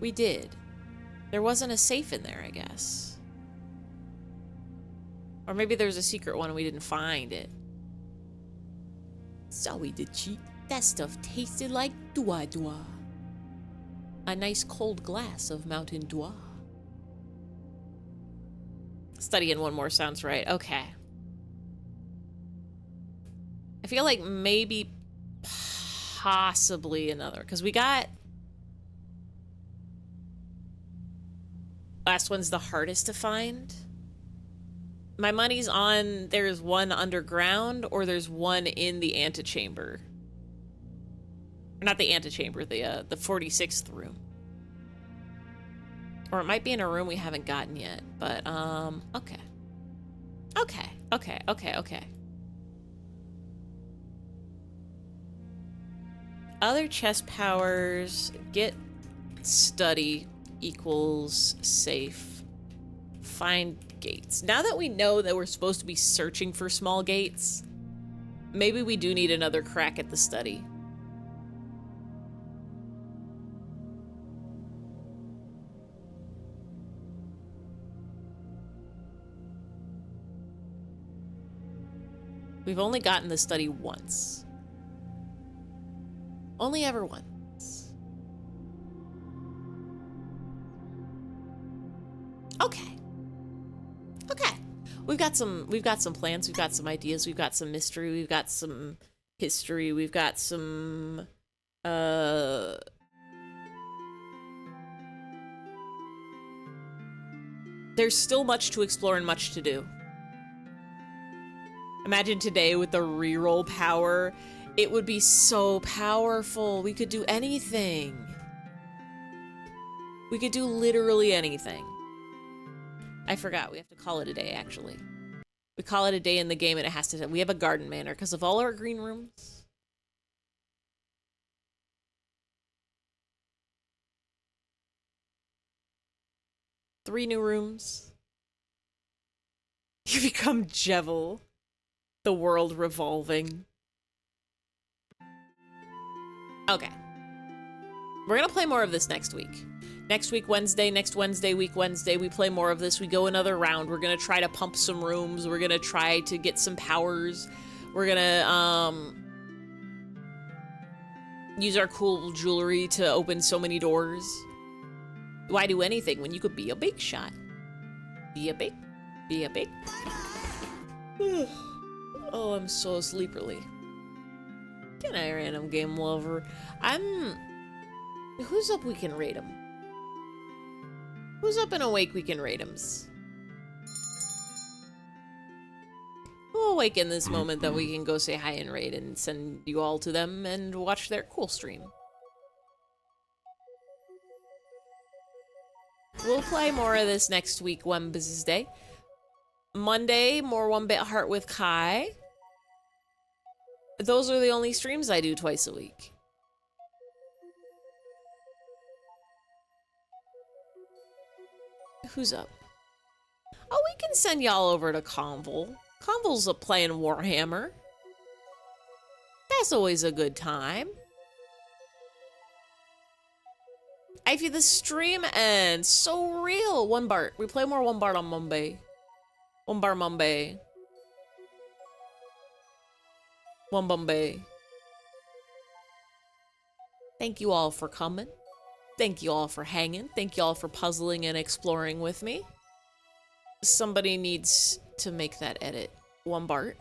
We did. There wasn't a safe in there, I guess. Or maybe there's a secret one and we didn't find it. Sorry to cheat. That stuff tasted like Dua Dua. A nice cold glass of Mountain Dua. Studying one more sounds right. Okay. I feel like maybe possibly another, because we got Last one's the hardest to find. My money's on there's one underground or there's one in the antechamber. Not the antechamber, the 46th room. Or it might be in a room we haven't gotten yet, but okay. Okay. Other chest powers, get study equals safe. Find gates. Now that we know that we're supposed to be searching for small gates, maybe we do need another crack at the study. We've only gotten the study once. Only ever once. Okay. We've got some plans, we've got some ideas, we've got some mystery, we've got some history, we've got some there's still much to explore and much to do. Imagine today with the reroll power. It would be so powerful. We could do anything. We could do literally anything. I forgot. We have to call it a day, actually. We call it a day in the game, and it has to... We have a garden manor because of all our green rooms. Three new rooms. You become Jevil. The world revolving. Okay. We're gonna play more of this next week. Next week, Wednesday, next Wednesday, week Wednesday, we play more of this. We go another round. We're gonna try to pump some rooms. We're gonna try to get some powers. We're gonna, use our cool jewelry to open so many doors. Why do anything when you could be a big shot? Be a big. Oh, I'm so sleeperly. Good night, random game lover. Who's up we can rate him? Who's up and awake we can rate hims? Who awake in this moment that we can go say hi and raid and send you all to them and watch their cool stream? We'll play more of this next week, Wednesday. Monday, more 1-Bit Heart with Kai. Those are the only streams I do twice a week. Who's up? Oh, we can send y'all over to Convol. Convol's up playing Warhammer. That's always a good time. I feel the stream ends. So real. 1 Bart. We play more 1 Bart on Monday. 1 Bar Monday. 1 Bombay. Thank you all for coming. Thank you all for hanging. Thank you all for puzzling and exploring with me. Somebody needs to make that edit. 1 Bart.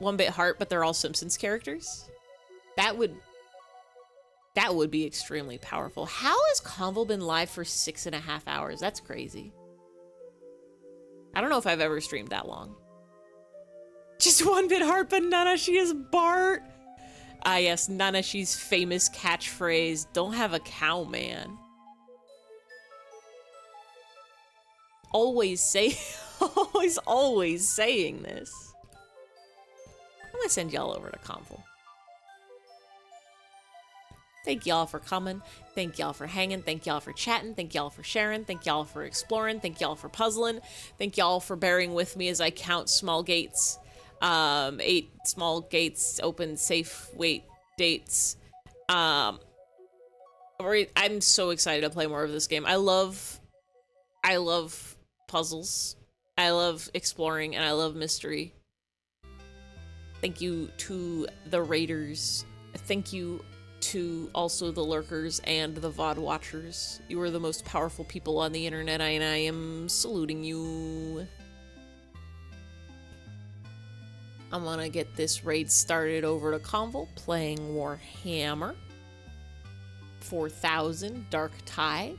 1-Bit Heart, but they're all Simpsons characters. That would be extremely powerful. How has Convol been live for 6.5 hours? That's crazy. I don't know if I've ever streamed that long. Just 1-Bit Heart, but Nanashi is Bart. Ah, yes, Nanashi's famous catchphrase, don't have a cow, man. Always saying this. I'm gonna send y'all over to Convol. Thank y'all for coming. Thank y'all for hanging. Thank y'all for chatting. Thank y'all for sharing. Thank y'all for exploring. Thank y'all for puzzling. Thank y'all for bearing with me as I count small gates. 8 small gates, open, safe, wait, dates. I'm so excited to play more of this game. I love puzzles. I love exploring, and I love mystery. Thank you to the raiders. Thank you to also the lurkers and the VOD watchers. You are the most powerful people on the internet, and I am saluting you. I'm gonna get this raid started over to Convol, playing Warhammer 4000 Dark Tide.